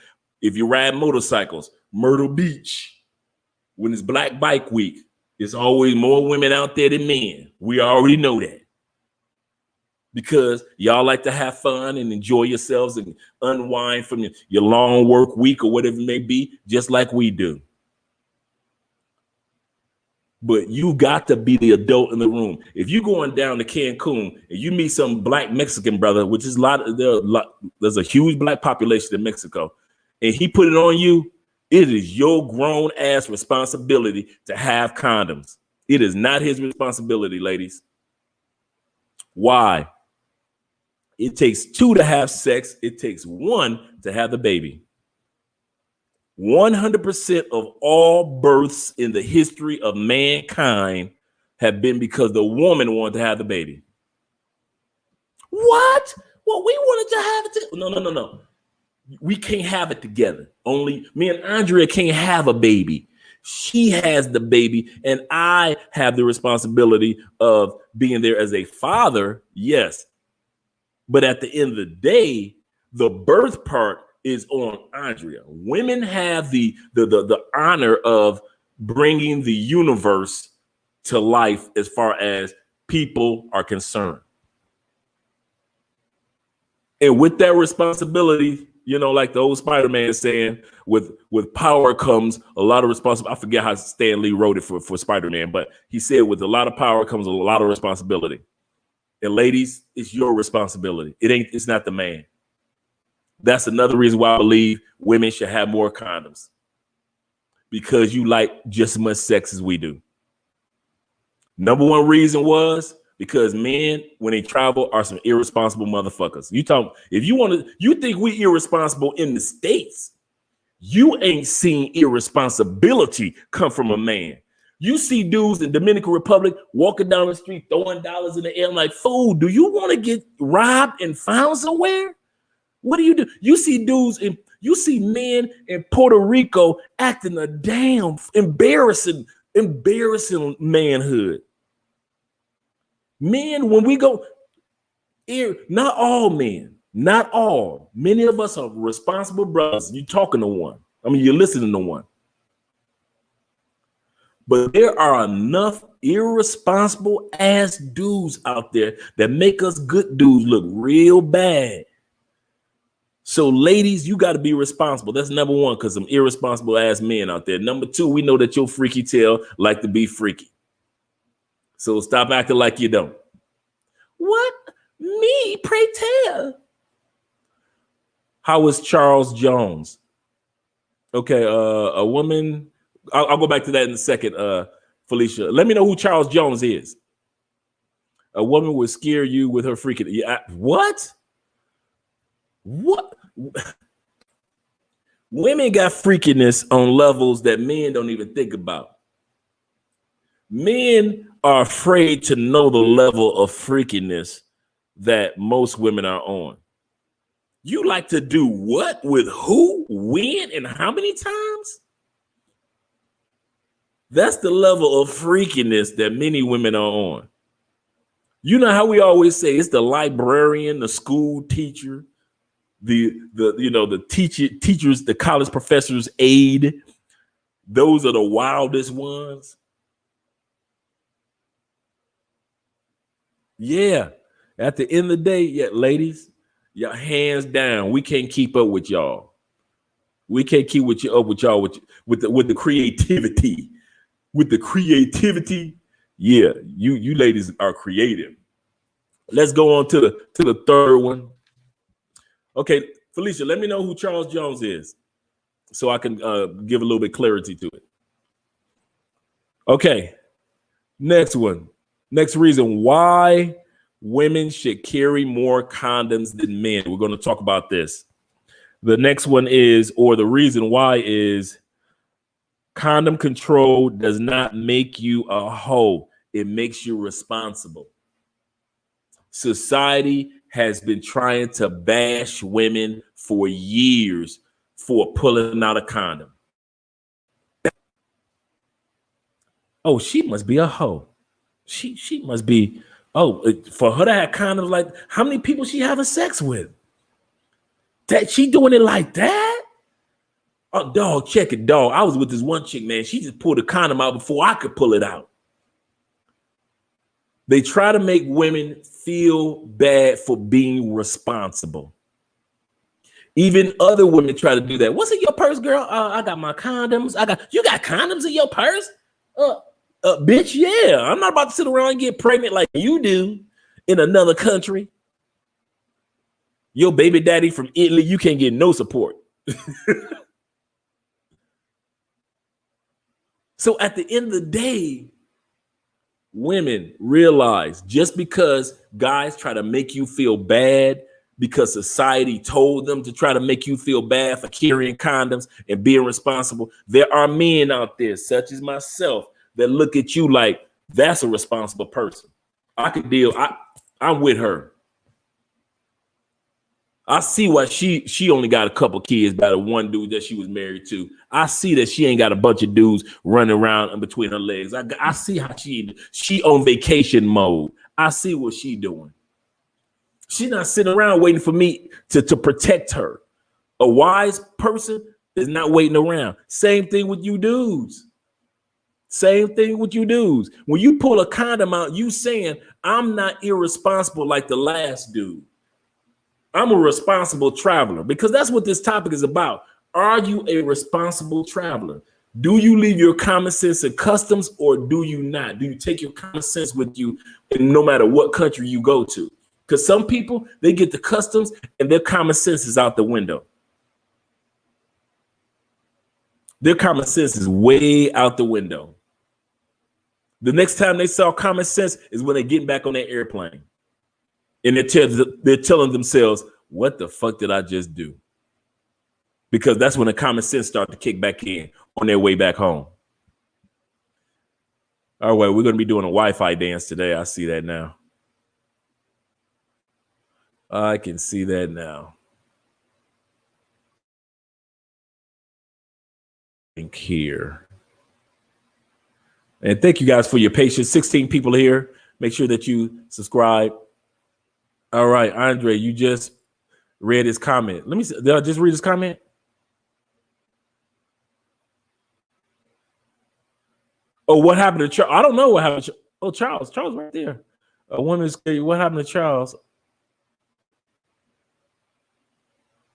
If you ride motorcycles, Myrtle Beach, when it's Black Bike Week, there's always more women out there than men. We already know that. Because y'all like to have fun and enjoy yourselves and unwind from your long work week or whatever it may be, just like we do. But you got to be the adult in the room. If you're going down to Cancun and you meet some black Mexican brother, which is there's a huge black population in Mexico, and he put it on you, it is your grown ass responsibility to have condoms. It is not his responsibility, ladies. Why? It takes two to have sex. It takes one to have the baby. 100% of all births in the history of mankind have been because the woman wanted to have the baby. What? Well, we wanted to have it. No. We can't have it together. Only me and Andrea can't have a baby. She has the baby, and I have the responsibility of being there as a father. Yes. But at the end of the day, the birth part is on Andrea. Women have the honor of bringing the universe to life as far as people are concerned. And with that responsibility, you know, like the old Spider-Man is saying, with power comes a lot of responsibility. I forget how Stan Lee wrote it for Spider-Man, but he said with a lot of power comes a lot of responsibility. And ladies, it's your responsibility. It's not the man. That's another reason why I believe women should have more condoms, because you like just as much sex as we do. Number one reason was because men, when they travel, are some irresponsible motherfuckers. You think we irresponsible in the States? You ain't seen irresponsibility come from a man. You see dudes in Dominican Republic walking down the street, throwing dollars in the air. I'm like, fool, do you want to get robbed and found somewhere? What do? You see men in Puerto Rico acting a damn embarrassing manhood. Men, when we go here, not all men, not all. Many of us are responsible brothers. You're talking to one. I mean, you're listening to one. But there are enough irresponsible ass dudes out there that make us good dudes look real bad. So ladies, you got to be responsible. That's number one, because some irresponsible ass men out there. Number two, we know that your freaky tail like to be freaky. So stop acting like you don't. What? Me? Pray tell. How was Charles Jones? Okay, a woman. I'll go back to that in a second, Felicia. Let me know who Charles Jones is. A woman would scare you with her freaking. Yeah, what? What? Women got freakiness on levels that men don't even think about. Men are afraid to know the level of freakiness that most women are on. You like to do what with who, when, and how many times? That's the level of freakiness that many women are on. You know how we always say it's the librarian, the school teacher, the teachers, the college professor's aide. Those are the wildest ones. Yeah. At the end of the day, yeah, ladies, y'all hands down, we can't keep up with y'all. We can't keep with y'all with the creativity. With the creativity, yeah, you ladies are creative. Let's go on to the third one. Okay, Felicia, let me know who Charles Jones is so I can give a little bit clarity to it. Okay. Next one. Next reason why women should carry more condoms than men. We're going to talk about this. The next one is, or the reason why is, condom control does not make you a hoe. It makes you responsible. Society has been trying to bash women for years for pulling out a condom. Oh, she must be a hoe. She must be. Oh, for her to have condoms, like how many people she having sex with? That she doing it like that? Oh, dog, check it, dog. I was with this one chick, man. She just pulled a condom out before I could pull it out. They try to make women feel bad for being responsible. Even other women try to do that. What's in your purse, girl? I got my condoms. You got condoms in your purse? Bitch, yeah. I'm not about to sit around and get pregnant like you do in another country. Your baby daddy from Italy, you can't get no support. So at the end of the day, women realize just because guys try to make you feel bad because society told them to try to make you feel bad for carrying condoms and being responsible, there are men out there, such as myself, that look at you like that's a responsible person. I could deal. I'm with her. I see why she only got a couple kids by the one dude that she was married to. I see that she ain't got a bunch of dudes running around in between her legs. I see how she on vacation mode. I see what she doing. She's not sitting around waiting for me to protect her. A wise person is not waiting around. Same thing with you dudes. Same thing with you dudes. When you pull a condom out, you saying, I'm not irresponsible like the last dude. I'm a responsible traveler, because that's what this topic is about. Are you a responsible traveler? Do you leave your common sense in customs, or do you not? Do you take your common sense with you in no matter what country you go to? Because some people, they get the customs and their common sense is out the window. Their common sense is way out the window. The next time they saw common sense is when they're getting back on that airplane. And they're telling themselves, what the fuck did I just do? Because that's when the common sense starts to kick back in on their way back home. All right, we're going to be doing a Wi-Fi dance today. I see that now. I can see that now. Link here. And thank you guys for your patience. 16 people here. Make sure that you subscribe. All right, Andre, you just read his comment. Let me see. Did I just read his comment? Oh, what happened to Charles? I don't know what happened. Oh, Charles right there. A woman is scared. What happened to Charles?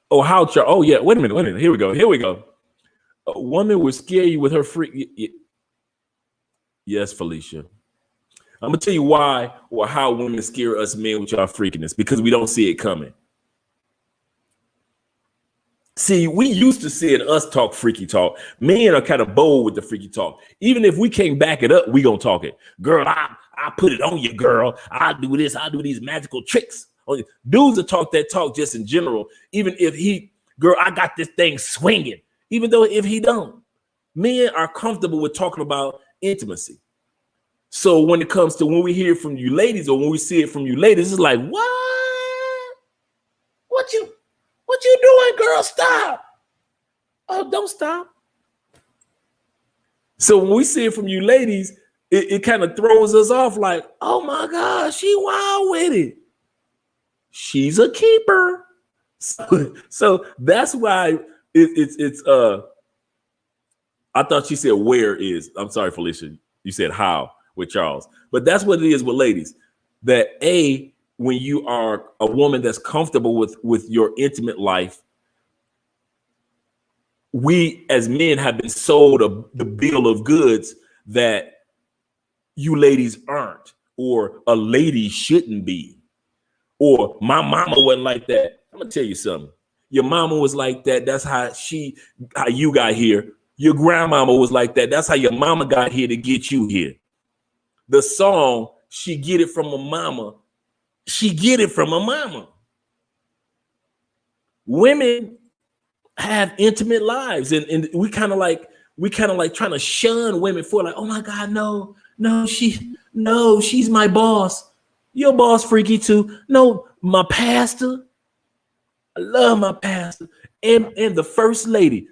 Oh, how Charles? Oh, yeah. Wait a minute. Here we go. A woman will scare you with her freak. Yes, Felicia. I'm gonna tell you why or how women scare us men with y'all freakiness, because we don't see it coming. See, we used to see it us talk freaky talk. Men are kind of bold with the freaky talk. Even if we can't back it up, we gonna talk it. Girl, I put it on you, girl. I do this. I do these magical tricks. Dudes that talk that talk just in general. Even if girl, I got this thing swinging. Even though if he don't, men are comfortable with talking about intimacy. So when it comes to when we hear from you ladies, or when we see it from you ladies, it's like, what you doing, girl? Stop. Oh, don't stop. So when we see it from you ladies, it kind of throws us off like, oh my God, she wild with it. She's a keeper. So that's why it's I thought she said where is. I'm sorry, Felicia. You said how with Charles. But that's what it is with ladies. That when you are a woman that's comfortable with your intimate life, we as men have been sold the bill of goods that you ladies aren't, or a lady shouldn't be, or my mama wasn't like that. I'm gonna tell you something. Your mama was like that. That's how you got here. Your grandmama was like that. That's how your mama got here to get you here. The song, she get it from a mama. She get it from a mama. Women have intimate lives, and we kind of like trying to shun women for like, oh my God, no, she's my boss. Your boss freaky too. No, my pastor. I love my pastor. And the first lady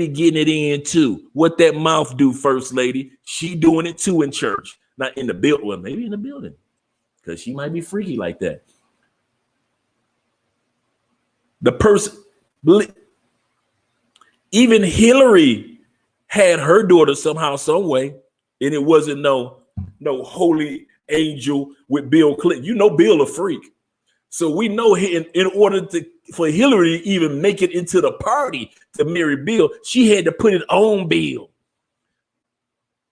getting it in too. What that mouth do, first lady? She doing it too in church. Not in the building, well, maybe in the building. Because she might be freaky like that. The person, even Hillary had her daughter somehow, some way, and it wasn't no holy angel with Bill Clinton. You know Bill a freak. So we know in order for Hillary to even make it into the party to marry Bill, she had to put it on Bill.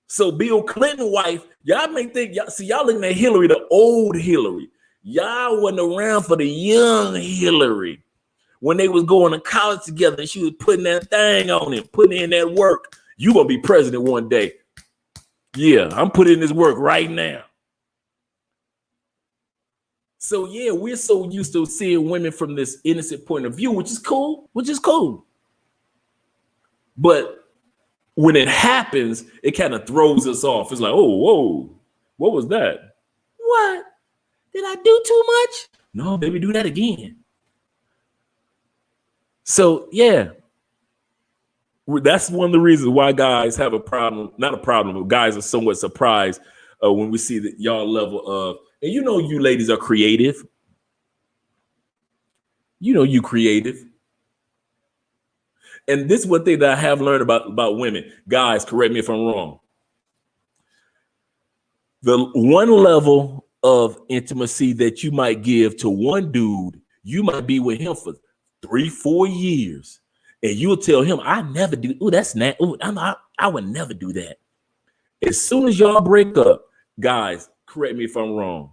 So Bill Clinton's wife, y'all may think, y'all looking at Hillary, the old Hillary. Y'all wasn't around for the young Hillary when they was going to college together and she was putting that thing on him, putting in that work. You gonna be president one day. Yeah, I'm putting in this work right now. So yeah, we're so used to seeing women from this innocent point of view, which is cool. But when it happens, it kind of throws us off. It's like, oh, whoa, what was that? What? Did I do too much? No, baby, do that again. So yeah, that's one of the reasons why guys have a problem. Not a problem, but guys are somewhat surprised when we see that y'all level of, and you know you ladies are creative. You know you creative. And this is one thing that I have learned about women. Guys, correct me if I'm wrong. The one level of intimacy that you might give to one dude, you might be with him for 3-4 years. And you'll tell him, I never do. Oh, that's not. Ooh, I would never do that. As soon as y'all break up, guys, correct me if I'm wrong.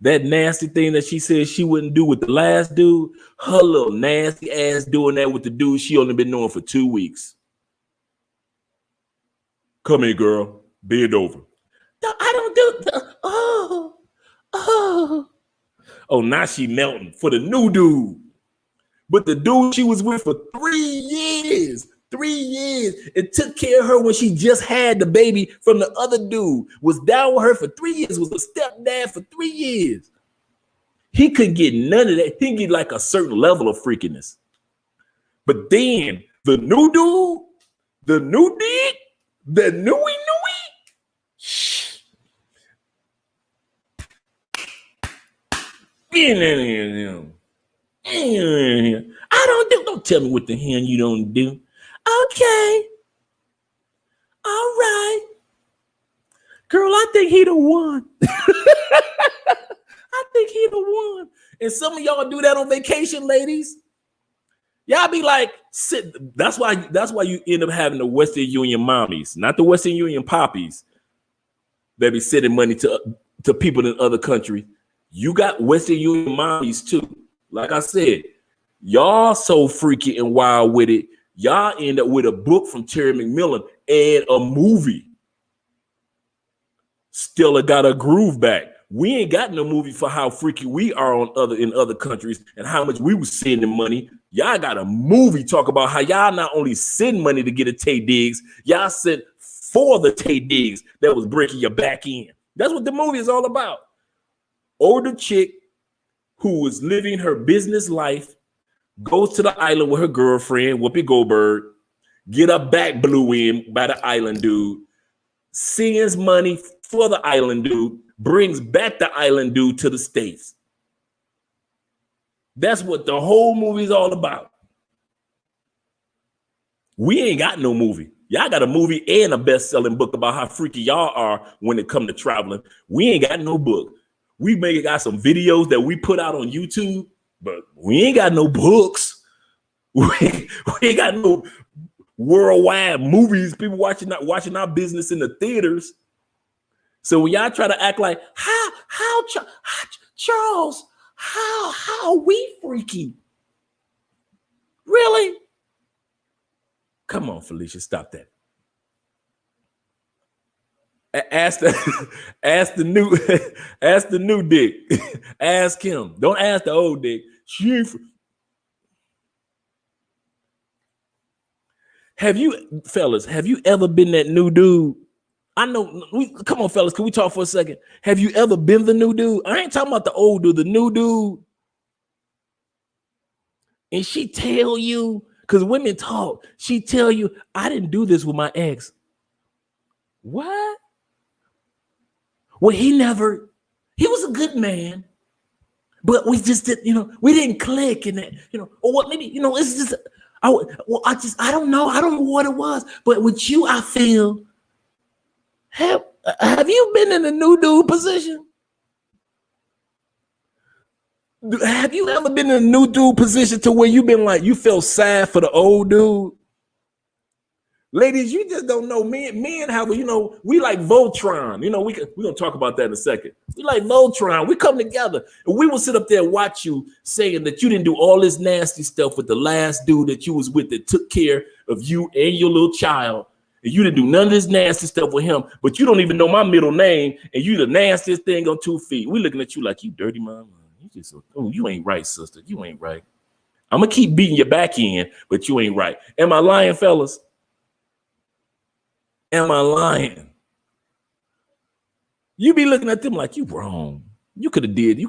That nasty thing that she said she wouldn't do with the last dude, her little nasty ass doing that with the dude she only been knowing for 2 weeks. Come here, girl. Bend over. No, I don't do the, oh, now she melting for the new dude. But the dude she was with for 3 years. 3 years. It took care of her when she just had the baby from the other dude. Was down with her for 3 years. Was a stepdad for 3 years. He couldn't get none of that. He could get like a certain level of freakiness. But then the new dude, the new dick, the newy. Shh. Don't tell me what the hell you don't do. Okay. All right. Girl, I think he the one. I think he the one. And some of y'all do that on vacation, ladies. Y'all be like, sit. That's why you end up having the Western Union mommies, not the Western Union poppies that be sending money to people in other countries. You got Western Union mommies too. Like I said, y'all so freaky and wild with it. Y'all end up with a book from Terry McMillan and a movie. Still got a groove back. We ain't got no movie for how freaky we are in other countries and how much we was sending money. Y'all got a movie talk about how y'all not only send money to get a Tay Diggs, y'all sent for the Tay Diggs that was breaking your back end. That's what the movie is all about. Older chick who was living her business life goes to the island with her girlfriend, Whoopi Goldberg, get her back blew in by the island dude, sends money for the island dude, brings back the island dude to the States. That's what the whole movie is all about. We ain't got no movie. Y'all got a movie and a best-selling book about how freaky y'all are when it comes to traveling. We ain't got no book. We may got some videos that we put out on YouTube, but we ain't got no books. We ain't got no worldwide movies. People watching our business in the theaters. So when y'all try to act like how Charles, how are we freaky? Really? Come on, Felicia, stop that. Ask the ask the new ask the new dick. Ask him. Don't ask the old dick. Have you, fellas, have you ever been that new dude? I know. Come on, fellas, can we talk for a second? Have you ever been the new dude? I ain't talking about the old dude, the new dude. And she tell you, because women talk, she tell you, I didn't do this with my ex. What? Well, he was a good man, but we just did, we didn't click in that, or what, maybe, it's just, I don't know. I don't know what it was, but with you, I feel, have you been in a new dude position? Have you ever been in a new dude position to where you've been like, you felt sad for the old dude? Ladies, you just don't know. Men have, we like Voltron. We're going to talk about that in a second. We like Voltron. We come together and we will sit up there and watch you saying that you didn't do all this nasty stuff with the last dude that you was with that took care of you and your little child. And you didn't do none of this nasty stuff with him, but you don't even know my middle name and you the nastiest thing on 2 feet. We looking at you like, you dirty mama. You ain't right, sister. You ain't right. I'm going to keep beating your back end, but you ain't right. Am I lying, fellas? Am I lying? You be looking at them like you wrong. You could have did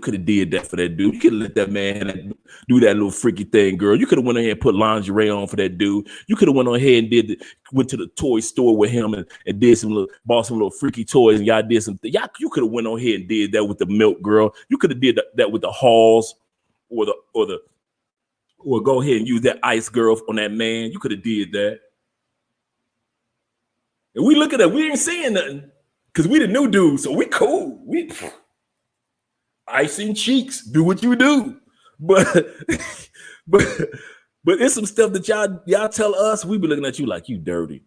that for that dude. You could have let that man do that little freaky thing, girl. You could have went ahead and put lingerie on for that dude. You could have went on ahead and went to the toy store with him and did bought some little freaky toys and y'all did something. You could have went on ahead and did that with the milk girl. You could have did that with the Halls or go ahead and use that ice girl on that man. You could have did that. And we look at that, we ain't saying nothing because we the new dude, so we cool. We icing cheeks, do what you do. But it's some stuff that y'all tell us, we be looking at you like you dirty.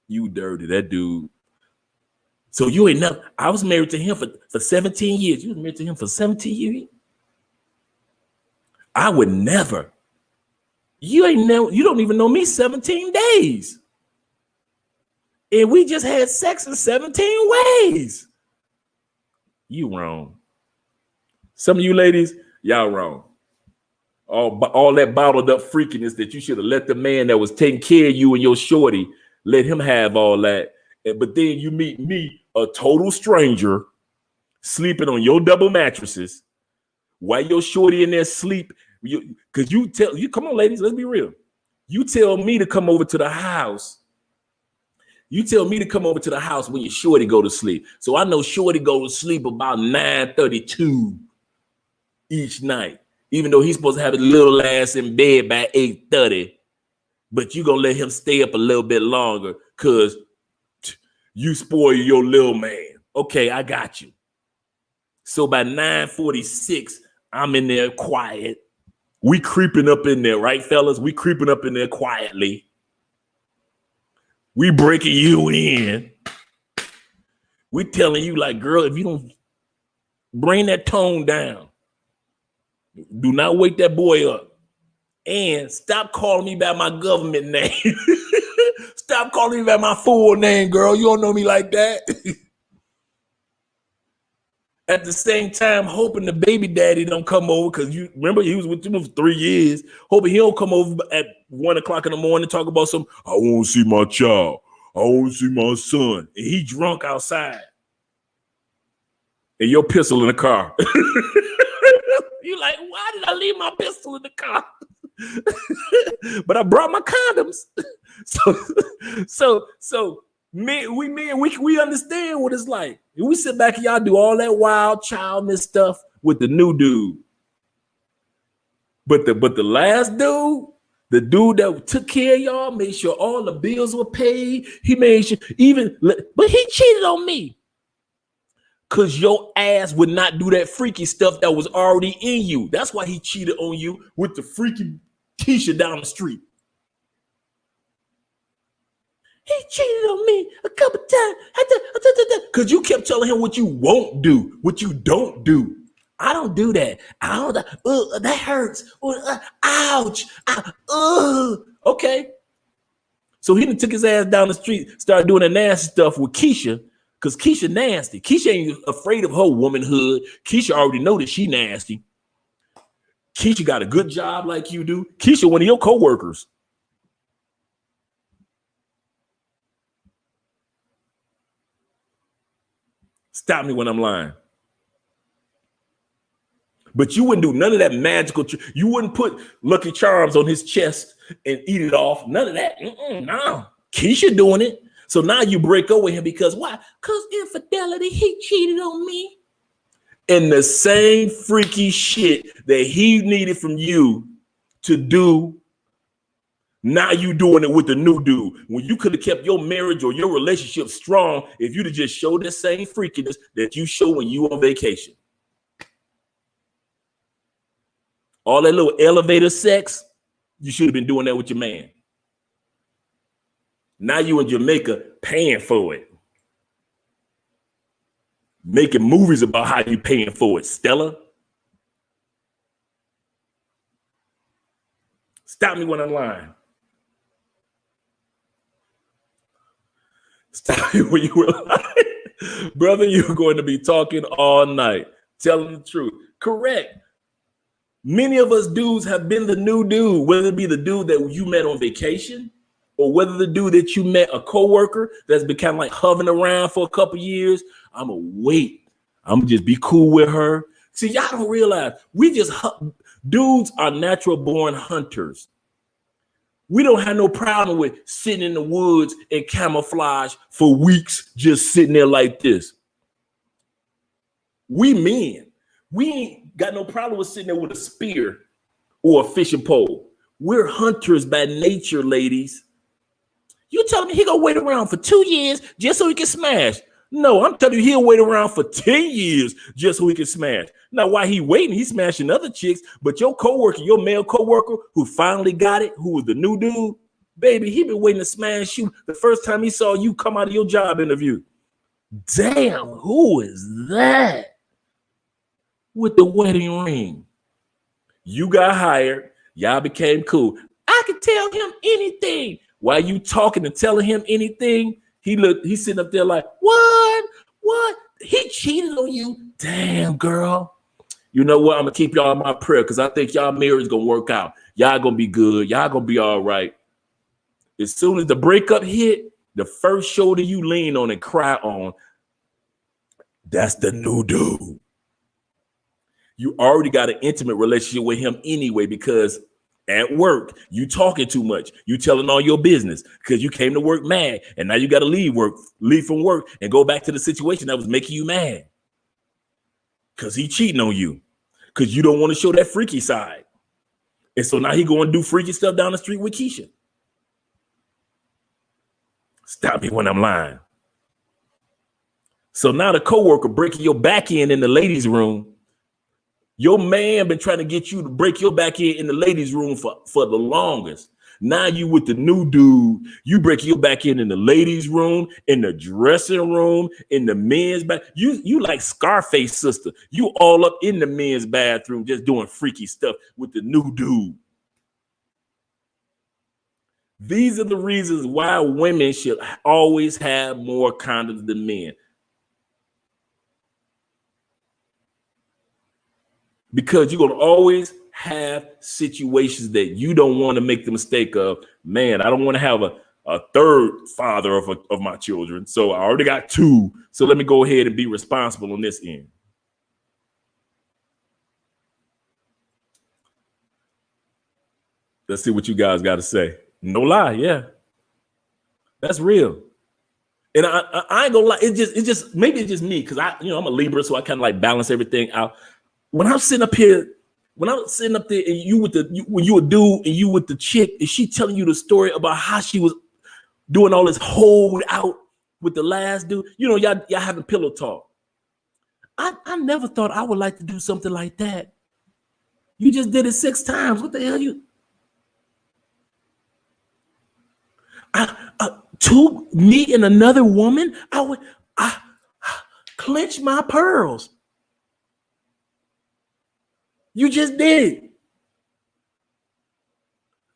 You dirty, that dude. So you ain't never, I was married to him for 17 years. You was married to him for 17 years? I would never. You don't even know me 17 days. And we just had sex in 17 ways. You wrong. Some of you ladies, y'all wrong. All that bottled up freakiness that you should have let the man that was taking care of you and your shorty, let him have all that. But then you meet me, a total stranger, sleeping on your double mattresses while your shorty in there sleep. Because you come on, ladies, let's be real. You tell me to come over to the house. You tell me to come over to the house when your shorty go to sleep. So I know shorty go to sleep about 9:32 each night, even though he's supposed to have his little ass in bed by 8:30. But you gonna let him stay up a little bit longer because you spoil your little man. Okay, I got you. So by 9:46, I'm in there quiet. We creeping up in there, right, fellas? We creeping up in there quietly. We breaking you in. We telling you like, girl, if you don't bring that tone down, do not wake that boy up. And stop calling me by my government name. Stop calling me by my full name, girl. You don't know me like that. At the same time, hoping the baby daddy don't come over, because you remember he was with you for 3 years, hoping he don't come over at 1 o'clock in the morning and talk about some, I want to see my child. I want to see my son. And he drunk outside. And your pistol in the car. You like, why did I leave my pistol in the car? But I brought my condoms. So we understand what it's like. And we sit back and y'all do all that wild childless stuff with the new dude. But the last dude, the dude that took care of y'all, made sure all the bills were paid. He made sure but he cheated on me. Because your ass would not do that freaky stuff that was already in you. That's why he cheated on you with the freaky Keisha down the street. He cheated on me a couple times. Because you kept telling him what you won't do, what you don't do. I don't do that. I don't. That hurts. Ouch. Okay. So he took his ass down the street, started doing the nasty stuff with Keisha, because Keisha nasty. Keisha ain't afraid of her womanhood. Keisha already know that she nasty. Keisha got a good job like you do. Keisha, one of your co-workers. Stop me when I'm lying. But you wouldn't do none of that magical. You wouldn't put Lucky Charms on his chest and eat it off. None of that. No. Keisha doing it. So now you break up with him because why? Because infidelity. He cheated on me. And the same freaky shit that he needed from you to do, now you doing it with the new dude. When you could have kept your marriage or your relationship strong if you'd have just showed the same freakiness that you show when you on vacation. All that little elevator sex, you should have been doing that with your man. Now you in Jamaica paying for it. Making movies about how you paying for it, Stella. Stop me when I'm lying. Stop me when you were lying. Brother, you're going to be talking all night, telling the truth. Correct. Many of us dudes have been the new dude, whether it be the dude that you met on vacation or whether the dude that you met, a coworker that's been kind of like hovering around for a couple years. I'm going to wait. I'm going to just be cool with her. See, y'all don't realize dudes are natural born hunters. We don't have no problem with sitting in the woods in camouflage for weeks, just sitting there like this. We men, we ain't got no problem with sitting there with a spear or a fishing pole. We're hunters by nature, ladies. You telling me he gonna wait around for 2 years just so he can smash? No, I'm telling you, he'll wait around for 10 years just so he can smash. Now, while he waiting, he's smashing other chicks, but your coworker, your male coworker who finally got it, who was the new dude, baby, he been waiting to smash you the first time he saw you come out of your job interview. Damn, who is that with the wedding ring? You got hired. Y'all became cool. I could tell him anything. While you talking and telling him anything, he's sitting up there like, what? He cheated on you? Damn, girl. You know what? I'm going to keep y'all in my prayer because I think y'all marriage going to work out. Y'all going to be good. Y'all going to be all right. As soon as the breakup hit, the first shoulder you lean on and cry on, that's the new dude. You already got an intimate relationship with him anyway because at work, you talking too much. You telling all your business because you came to work mad and now you got to leave from work and go back to the situation that was making you mad because he cheating on you because you don't want to show that freaky side. And so now he going to do freaky stuff down the street with Keisha. Stop me when I'm lying. So now the coworker breaking your back end in the ladies' room. Your man been trying to get you to break your back in the ladies' room for the longest. Now you with the new dude, you break your back in the ladies' room, in the dressing room, in the men's bath. You like Scarface sister. You all up in the men's bathroom just doing freaky stuff with the new dude. These are the reasons why women should always have more condoms than men. Because you're going to always have situations that you don't want to make the mistake of, man, I don't want to have a third father of my children. So I already got 2. So let me go ahead and be responsible on this end. Let's see what you guys got to say. No lie. Yeah, that's real. And I ain't gonna lie. Maybe it's just me. Cause I'm a Libra. So I kind of like balance everything out. When I'm sitting up there and when you a dude and you with the chick, is she telling you the story about how she was doing all this hold out with the last dude? Y'all having pillow talk. I never thought I would like to do something like that. You just did it 6 times. What the hell to me and another woman, I clench my pearls. You just did.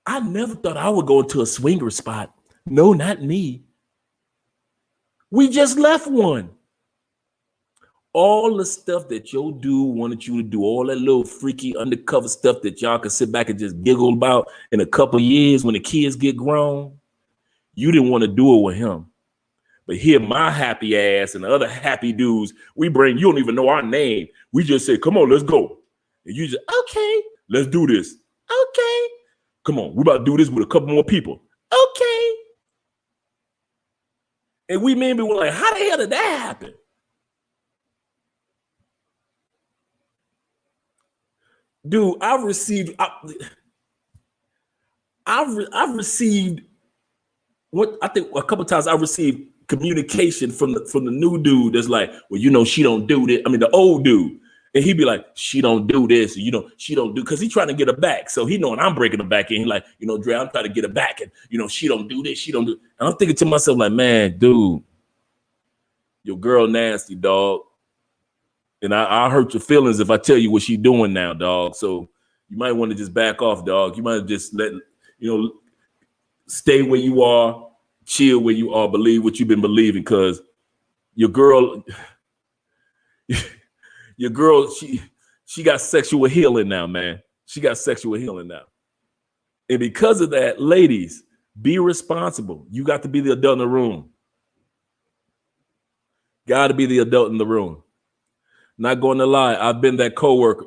I never thought I would go into a swinger spot No, not me. We just left one. All the stuff that your dude wanted you to do, all that little freaky undercover stuff that y'all can sit back and just giggle about in a couple of years when the kids get grown, you didn't want to do it with him. But here, my happy ass and the other happy dudes, you don't even know our name. We just say, come on, let's go. And you just, okay, let's do this. Okay. Come on, we're about to do this with a couple more people. Okay. And we maybe were like, how the hell did that happen? Dude, I've received what I think a couple of times I received communication from the new dude that's like, well, she don't do this. I mean, the old dude. And he'd be like, she don't do this, she don't do, because he's trying to get her back. So he knowing I'm breaking her back. And he's like, Dre, I'm trying to get her back. And, she don't do this, she don't do. And I'm thinking to myself, like, man, dude, your girl nasty, dog. And I'll hurt your feelings if I tell you what she's doing now, dog. So you might want to just back off, dog. You might just stay where you are, chill where you are, believe what you've been believing, because your girl, she got sexual healing now, man. She got sexual healing now. And because of that, ladies, be responsible. You got to be the adult in the room. Got to be the adult in the room. Not going to lie, I've been that coworker.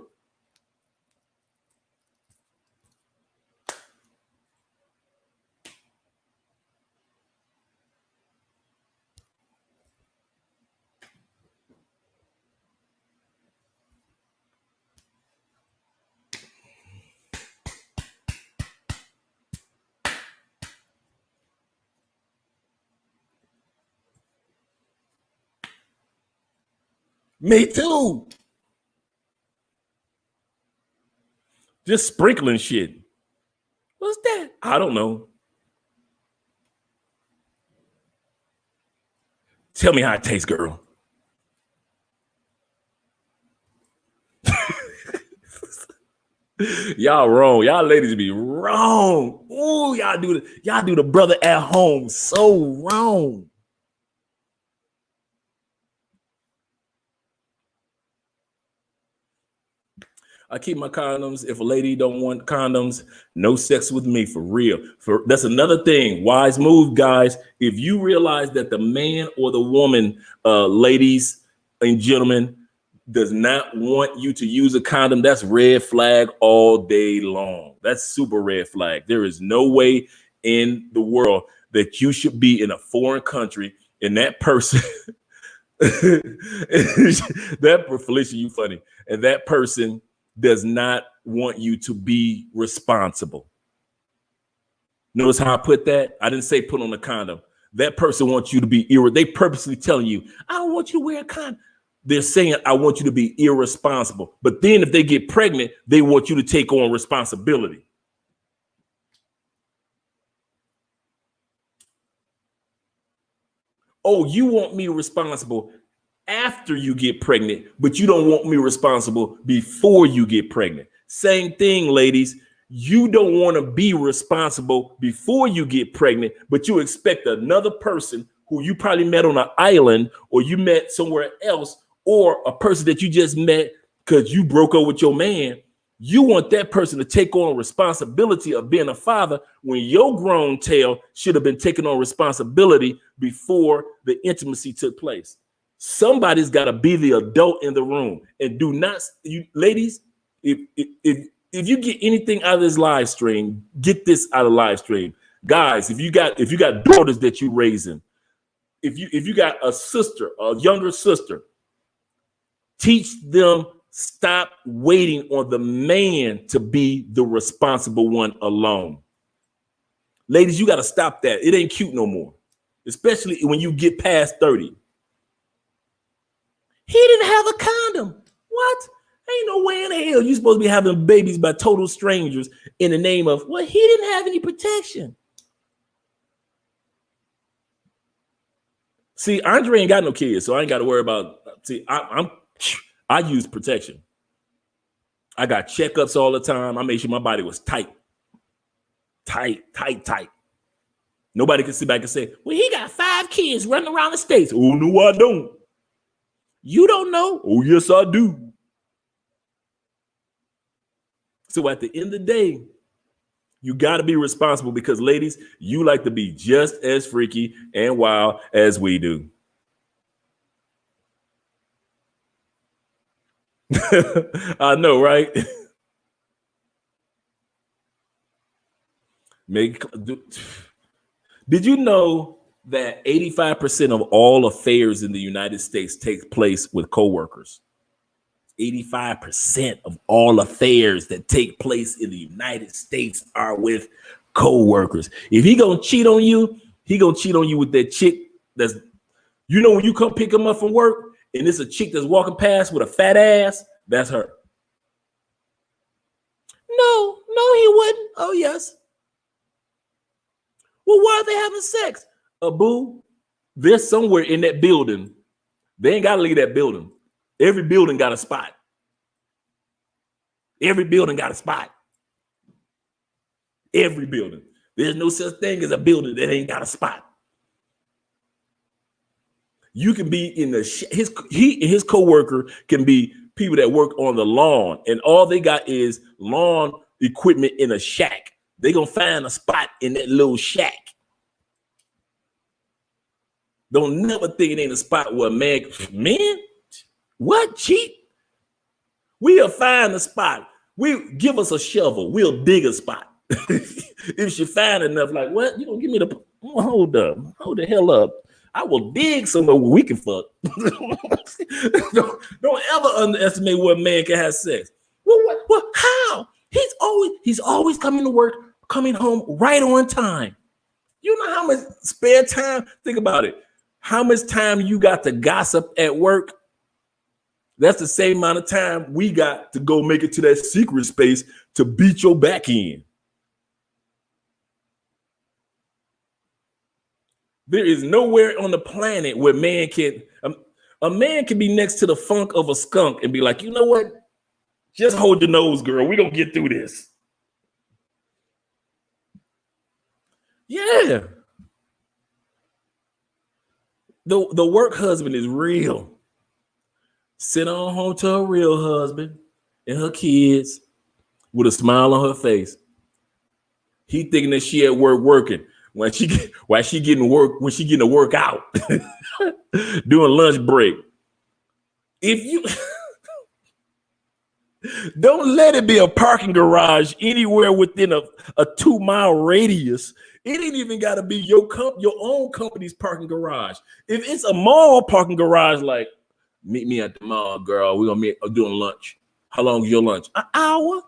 Me too. Just sprinkling shit. What's that? I don't know. Tell me how it tastes, girl. Y'all wrong. Y'all ladies be wrong. Ooh, y'all do the brother at home so wrong. I keep my condoms. If a lady don't want condoms, no sex with me, for real. That's another thing. Wise move, guys. If you realize that the man or the woman, ladies and gentlemen, does not want you to use a condom, that's red flag all day long. That's super red flag. There is no way in the world that you should be in a foreign country and that person, Felicia, you funny, and that person does not want you to be responsible. Notice how I put that? I didn't say put on a condom. That person wants you to be they purposely telling you, I don't want you to wear a condom. They're saying, I want you to be irresponsible. But then if they get pregnant, they want you to take on responsibility. Oh, you want me responsible after you get pregnant, but you don't want me responsible before you get pregnant. Same thing, ladies. You don't want to be responsible before you get pregnant, but you expect another person who you probably met on an island or you met somewhere else, or a person that you just met because you broke up with your man. You want that person to take on responsibility of being a father when your grown tail should have been taking on responsibility before the intimacy took place. Somebody's got to be the adult in the room. And do not, you ladies, if you get anything out of this live stream, get this out of live stream. Guys, if you got daughters that you raising, if you got a sister, a younger sister, teach them, stop waiting on the man to be the responsible one alone. Ladies, you got to stop that. It ain't cute no more, especially when you get past 30. He didn't have a condom. What? Ain't no way in the hell you supposed to be having babies by total strangers in the name of, well, he didn't have any protection. See, Andre ain't got no kids, so I ain't got to worry about. See, I use protection. I got checkups all the time. I made sure my body was tight. Nobody can sit back and say, well, he got 5 kids running around the states. Oh, no, I don't. You don't know? Oh, yes, I do. So at the end of the day, you got to be responsible because, ladies, you like to be just as freaky and wild as we do. I know, right? Did you know that 85% of all affairs in the United States take place with coworkers? 85% of all affairs that take place in the United States are with co-workers. If he gonna cheat on you, he gonna cheat on you with that chick that's, you know, when you come pick him up from work and it's a chick that's walking past with a fat ass, that's her. No, he wouldn't. Oh, yes. Well, why are they having sex? Boo, they're somewhere in that building. They ain't gotta leave that building. Every building got a spot. Every building got a spot. Every building. There's no such thing as a building that ain't got a spot. You can be in the he and his coworker can be people that work on the lawn, and all they got is lawn equipment in a shack. They gonna find a spot in that little shack. Don't never think it ain't a spot where man, what, cheat? We'll find a spot. We give us a shovel. We'll dig a spot. If she find enough, like, what? You gonna give me the, hold up, hold the hell up. I will dig somewhere where we can fuck. don't ever underestimate what a man can have sex. Well, how? He's always coming to work, coming home right on time. You know how much spare time? Think about it. How much time you got to gossip at work? That's the same amount of time we got to go make it to that secret space to beat your back in. There is nowhere on the planet where man can, a man can be next to the funk of a skunk and be like, you know what? Just hold your nose, girl. We're going to get through this. Yeah. The work husband is real. Sit on home to a real husband and her kids with a smile on her face. He thinking that she at work working. When she getting to work out doing lunch break. If you don't let it be a parking garage anywhere within a 2-mile radius. It ain't even got to be your own company's parking garage. If it's a mall parking garage, like, meet me at the mall, girl. We're gonna meet doing lunch. How long is your lunch? An hour.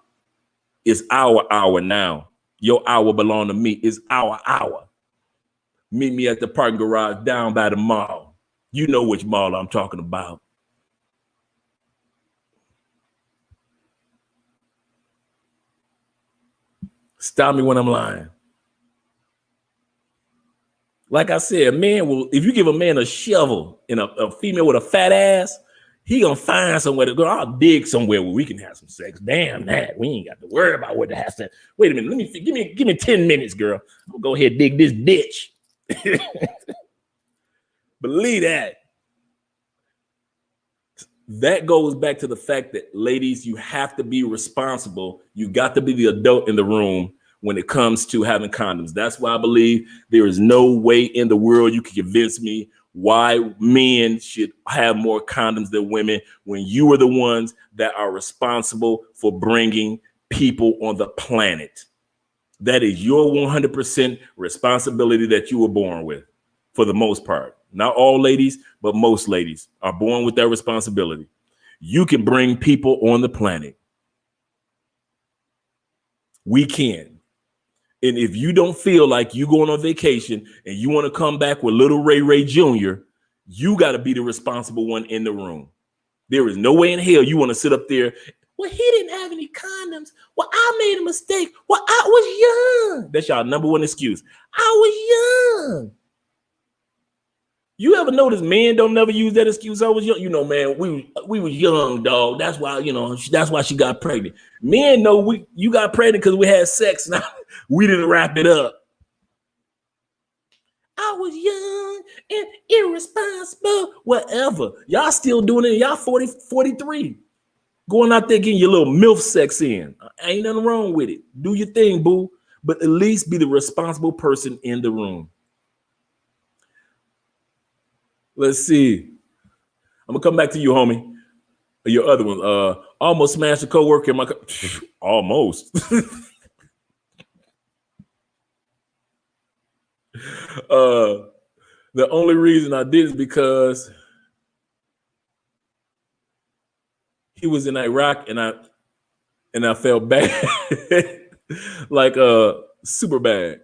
It's our hour now. Your hour belong to me. It's our hour. Meet me at the parking garage down by the mall. You know which mall I'm talking about. Stop me when I'm lying. Like I said, a man will, if you give a man a shovel and a female with a fat ass, he gonna find somewhere to go. I'll dig somewhere where we can have some sex. Damn that. We ain't got to worry about what to have sex. Wait a minute. Give me 10 minutes, girl. I'm gonna go ahead and dig this ditch. Believe that. That goes back to the fact that, ladies, you have to be responsible. You got to be the adult in the room when it comes to having condoms. That's why I believe there is no way in the world you can convince me why men should have more condoms than women when you are the ones that are responsible for bringing people on the planet. That is your 100% responsibility that you were born with, for the most part. Not all ladies, but most ladies are born with that responsibility. You can bring people on the planet. We can. And if you don't feel like you going on vacation and you want to come back with little Ray Jr., you got to be the responsible one in the room. There is no way in hell you want to sit up there. Well, he didn't have any condoms. Well, I made a mistake. Well, I was young. That's y'all number one excuse. I was young. You ever notice men don't never use that excuse? I was young. You know, man, we was young, dog. That's why, that's why she got pregnant. Men know you got pregnant because we had sex. Now we didn't wrap it up. I was young and irresponsible, whatever. Y'all still doing it. Y'all 40, 43. Going out there getting your little MILF sex in. Ain't nothing wrong with it. Do your thing, boo. But at least be the responsible person in the room. Let's see. I'm gonna come back to you, homie. Your other one. Almost smashed a coworker in my almost. The only reason I did is because he was in Iraq and I felt bad. Like super bad.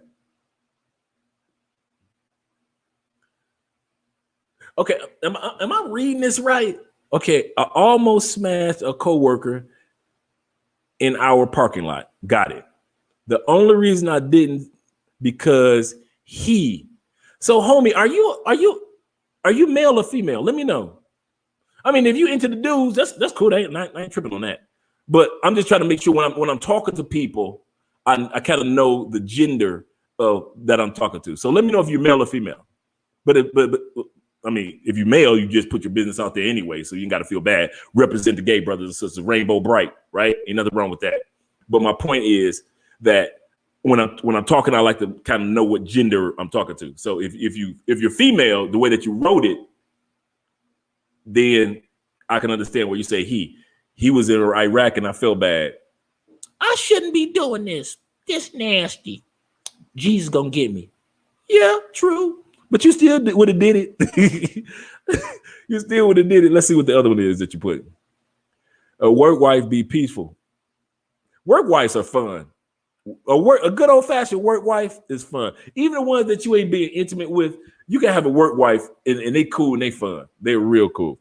Okay, am I reading this right? Okay, I almost smashed a coworker in our parking lot. Got it. The only reason I didn't because he. So, homie, are you male or female? Let me know. I mean, if you into the dudes, that's cool. I ain't tripping on that. But I'm just trying to make sure when I'm talking to people, I kind of know the gender of that I'm talking to. So let me know if you're male or female. But I mean, if you're male, you just put your business out there anyway, so you ain't got to feel bad. Represent the gay brothers and sisters, rainbow bright, right? Ain't nothing wrong with that. But my point is that when I'm talking, I like to kind of know what gender I'm talking to. So if you're female, the way that you wrote it, then I can understand where you say he was in Iraq and I felt bad. I shouldn't be doing this. This nasty. Jesus gonna get me. Yeah, true. But you still would have did it. You still would have did it. Let's see what the other one is that you put. A work wife be peaceful. Work wives are fun. A good old fashioned work wife is fun. Even the ones that you ain't being intimate with, you can have a work wife and they cool and they fun. They're real cool.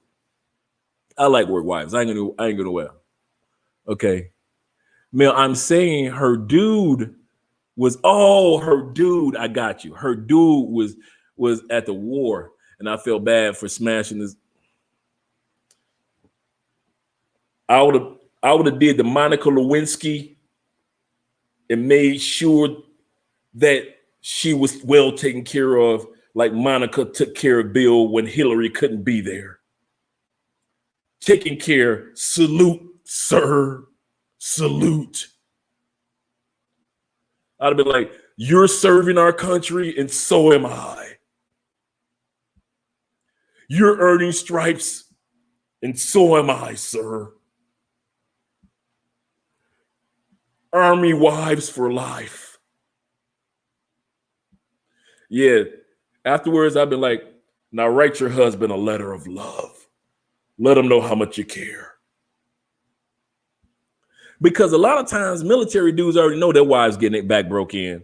I like work wives. I ain't gonna well. Okay. Mel, I'm saying her dude was her dude. I got you. Her dude was at the war, and I felt bad for smashing this. I would have did the Monica Lewinsky and made sure that she was well taken care of, like Monica took care of Bill when Hillary couldn't be there. Taking care, salute, sir, salute. I'd have been like, you're serving our country and so am I. You're earning stripes and so am I, sir. Army wives for life. Yeah. Afterwards, I've been like, now write your husband a letter of love. Let him know how much you care. Because a lot of times military dudes already know their wives getting it back broke in.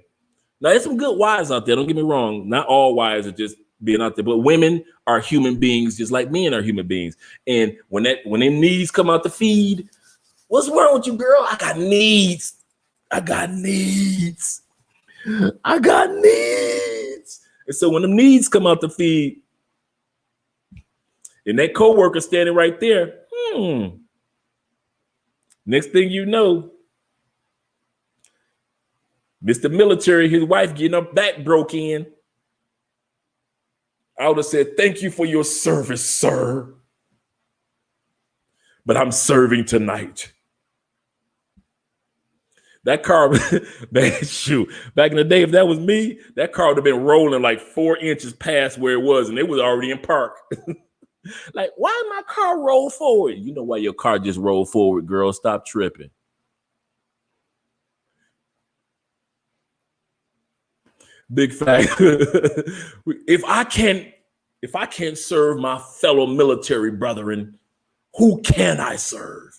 Now, there's some good wives out there. Don't get me wrong. Not all wives are just being out there, but women are human beings just like men are human beings. And when their needs come out the feed, what's wrong with you, girl? I got needs. I got needs. I got needs. And so when the needs come out the feed, and that coworker standing right there, next thing you know, Mr. Military, his wife getting her back broke in. I would have said, thank you for your service, sir. But I'm serving tonight. That car, man, shoot. Back in the day, if that was me, that car would have been rolling like 4 inches past where it was, and it was already in park. Like, why my car roll forward? You know why your car just rolled forward, girl. Stop tripping. Big fact. If I can't serve my fellow military brethren, who can I serve?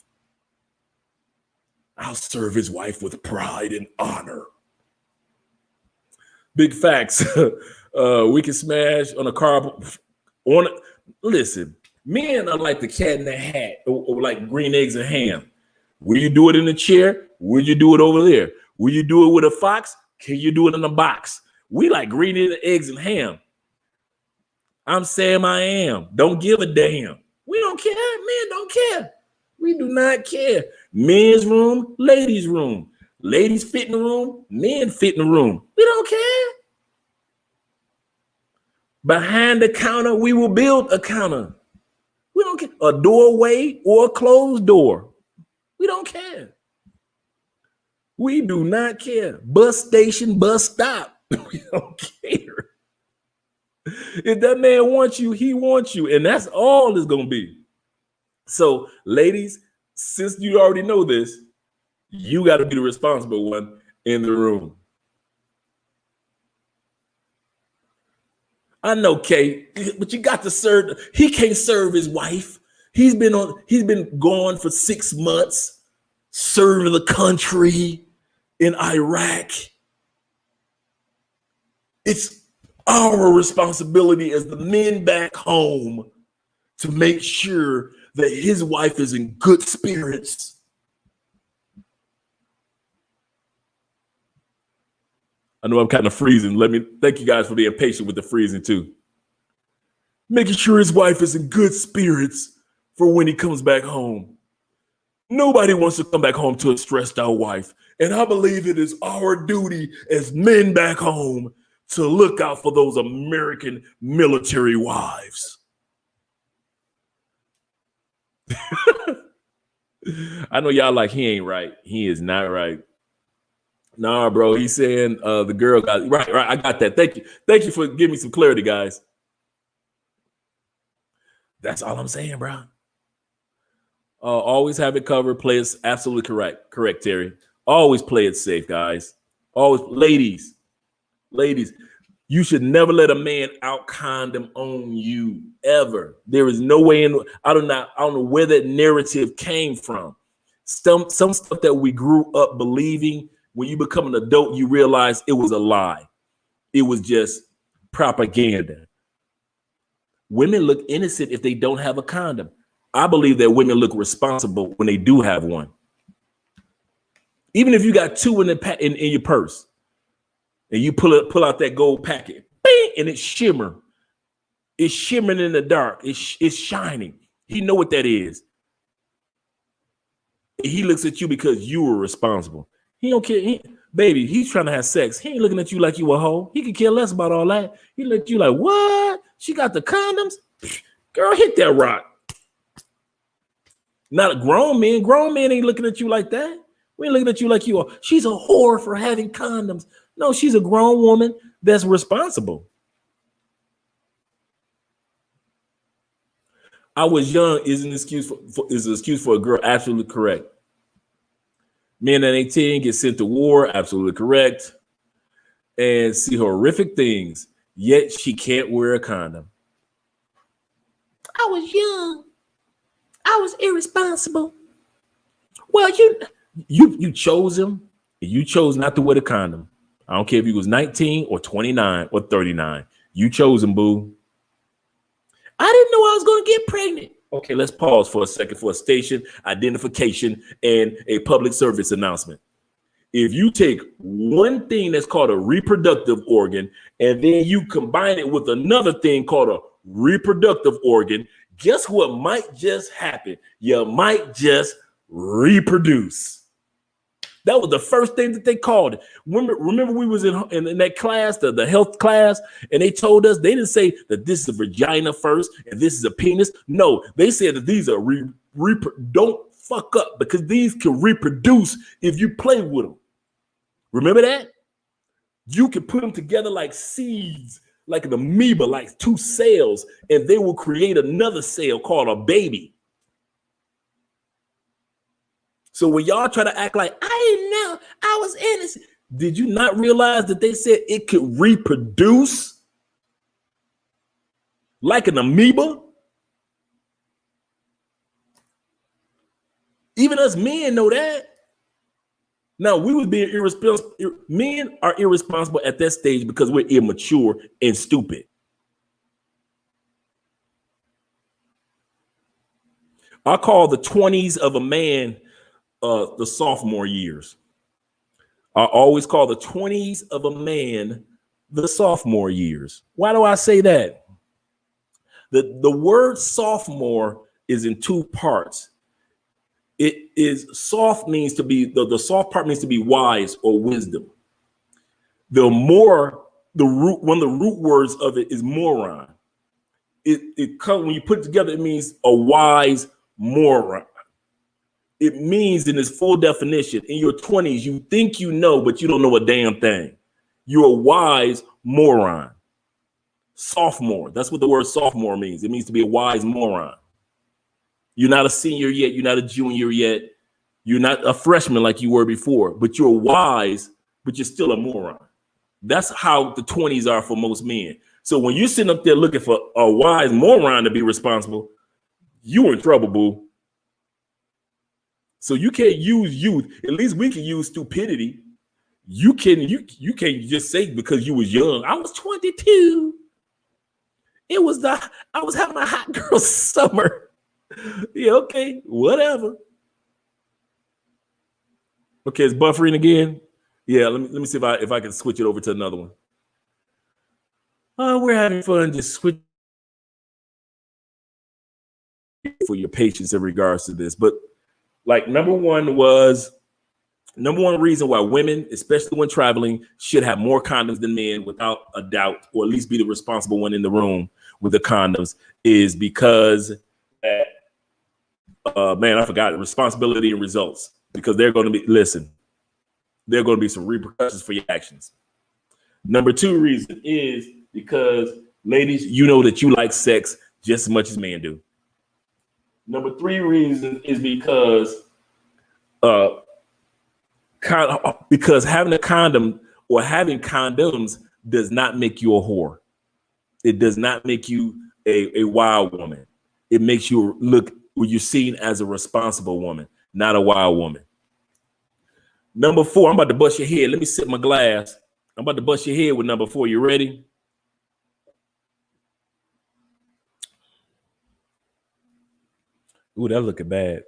I'll serve his wife with pride and honor. Big facts. We can smash on a car. Listen, men are like the cat in the hat, or like green eggs and ham. Will you do it in a chair? Will you do it over there? Will you do it with a fox? Can you do it in a box? We like green eggs and ham. I'm Sam I am. Don't give a damn. We don't care. Men don't care. We do not care. Men's room, ladies' room. Ladies fit in the room, men fit in the room. We don't care. Behind the counter, we will build a counter. We don't care. A doorway or a closed door. We don't care. We do not care. Bus station, bus stop. We don't care. If that man wants you, he wants you. And that's all it's going to be. So, ladies, since you already know this, you got to be the responsible one in the room. I know, Kay, but you got to serve. He can't serve his wife. He's been gone for 6 months, serving the country in Iraq. It's our responsibility as the men back home to make sure that his wife is in good spirits. I know I'm kind of freezing. Thank you guys for being patient with the freezing too. Making sure his wife is in good spirits for when he comes back home. Nobody wants to come back home to a stressed out wife. And I believe it is our duty as men back home to look out for those American military wives. I know y'all like, he ain't right. He is not right. Nah, bro. He's saying the girl got right. I got that. Thank you for giving me some clarity, guys. That's all I'm saying, bro. Always have it covered. Play it absolutely correct, Terry. Always play it safe, guys. Always, ladies, you should never let a man out condom on you ever. There is no way in. I don't know where that narrative came from. Some stuff that we grew up believing. When you become an adult, you realize it was a lie. It was just propaganda. Women look innocent if they don't have a condom. I believe that women look responsible when they do have one. Even if you got two in your purse and you pull out that gold packet, bang, and it's shimmering in the dark. It's shining. He know what that is. He looks at you because you were responsible. He don't care. Baby, he's trying to have sex. He ain't looking at you like you a hoe. He could care less about all that. He look at you like, what? She got the condoms? Girl, hit that rock. Not a grown man. Grown men ain't looking at you like that. We ain't looking at you like you are. She's a whore for having condoms. No, she's a grown woman that's responsible. I was young is an excuse for a girl. Absolutely correct. Men at 18 get sent to war. Absolutely correct. And see horrific things. Yet she can't wear a condom. I was young. I was irresponsible. Well, you chose him. And you chose not to wear the condom. I don't care if he was 19 or 29 or 39. You chose him, boo. I didn't know I was going to get pregnant. Okay, let's pause for a second for a station identification and a public service announcement. If you take one thing that's called a reproductive organ and then you combine it with another thing called a reproductive organ, guess what might just happen? You might just reproduce. That was the first thing that they called it. Remember we was in that class, the health class, and they told us, they didn't say that this is a vagina first and this is a penis. No, they said that these are don't fuck up because these can reproduce if you play with them. Remember that? You can put them together like seeds, like an amoeba, like two cells, and they will create another cell called a baby. So when y'all try to act like, I didn't know, I was innocent. Did you not realize that they said it could reproduce like an amoeba? Even us men know that. Now, we was being irresponsible. Men are irresponsible at that stage because we're immature and stupid. I call the 20s of a man the sophomore years. I always call the 20s of a man the sophomore years. Why do I say that? The word sophomore is in two parts. It is soft means to be the soft part means to be wise or wisdom. The more one of the root words of it is moron. It comes when you put it together, it means a wise moron. It means in its full definition, in your 20s, you think you know, but you don't know a damn thing. You're a wise moron. Sophomore. That's what the word sophomore means. It means to be a wise moron. You're not a senior yet. You're not a junior yet. You're not a freshman like you were before, but you're wise, but you're still a moron. That's how the 20s are for most men. So when you're sitting up there looking for a wise moron to be responsible, you're in trouble, boo. So you can't use youth. At least we can use stupidity. You can't just say because you was young. I was 22. I was having a hot girl summer. Yeah, okay, whatever. Okay, it's buffering again. Yeah, let me see if I can switch it over to another one. Oh, we're having fun. Just switch for your patience in regards to this. But like number one reason why women, especially when traveling, should have more condoms than men without a doubt, or at least be the responsible one in the room with the condoms, is because that, man, I forgot responsibility and results, because there are going to be some repercussions for your actions. Number two reason is because, ladies, you know that you like sex just as much as men do. Number three reason is because having a condom or having condoms does not make you a whore. It does not make you a wild woman. It makes you look, you're seen as a responsible woman, not a wild woman. Number four, I'm about to bust your head. Let me sip my glass. I'm about to bust your head with number four. You ready? Ooh, that looking bad.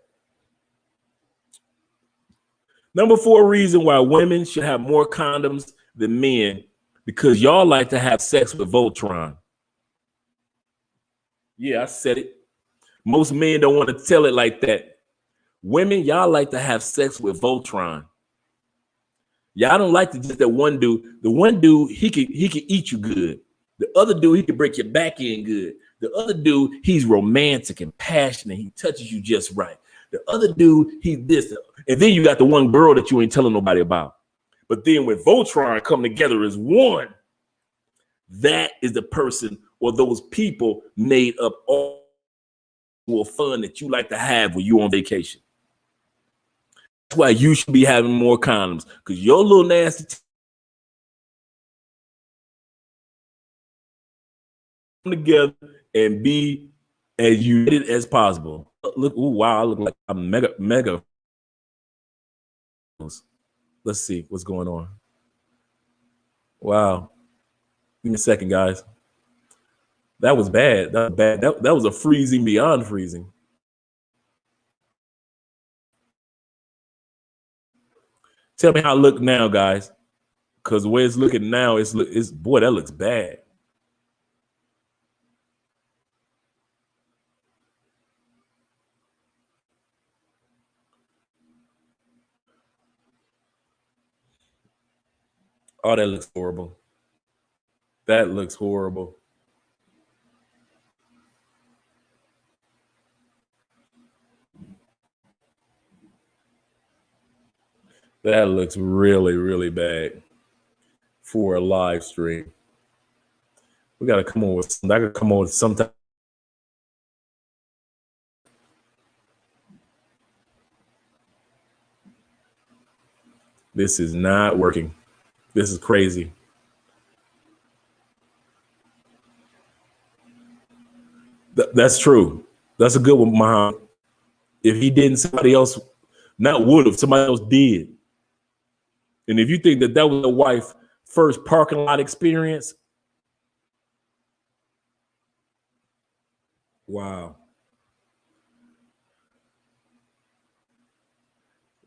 Number four reason why women should have more condoms than men, because y'all like to have sex with Voltron. Yeah, I said it. Most men don't want to tell it like that. Women, y'all like to have sex with Voltron. Y'all don't like to just that one dude. The one dude, he can eat you good. The other dude, he can break your back in good. The other dude, he's romantic and passionate. He touches you just right. The other dude, he's this. And then you got the one girl that you ain't telling nobody about. But then when Voltron come together as one, that is the person or those people made up all fun that you like to have when you on vacation. That's why you should be having more condoms, because your little nasty come together and be as united as possible. Look, ooh, wow, I look like a mega. Let's see what's going on. Wow. Give me a second, guys. That was bad. That was bad. That was a freezing beyond freezing. Tell me how it look now, guys. Because the way it's looking now, it's boy, that looks bad. Oh, that looks horrible. That looks horrible. That looks really, really bad for a live stream. We gotta come on with some. I could come on with sometime. This is not working. This is crazy. That's true. That's a good one, Mom. If he didn't, somebody else not would have. Somebody else did. And if you think that was a wife first parking lot experience, wow.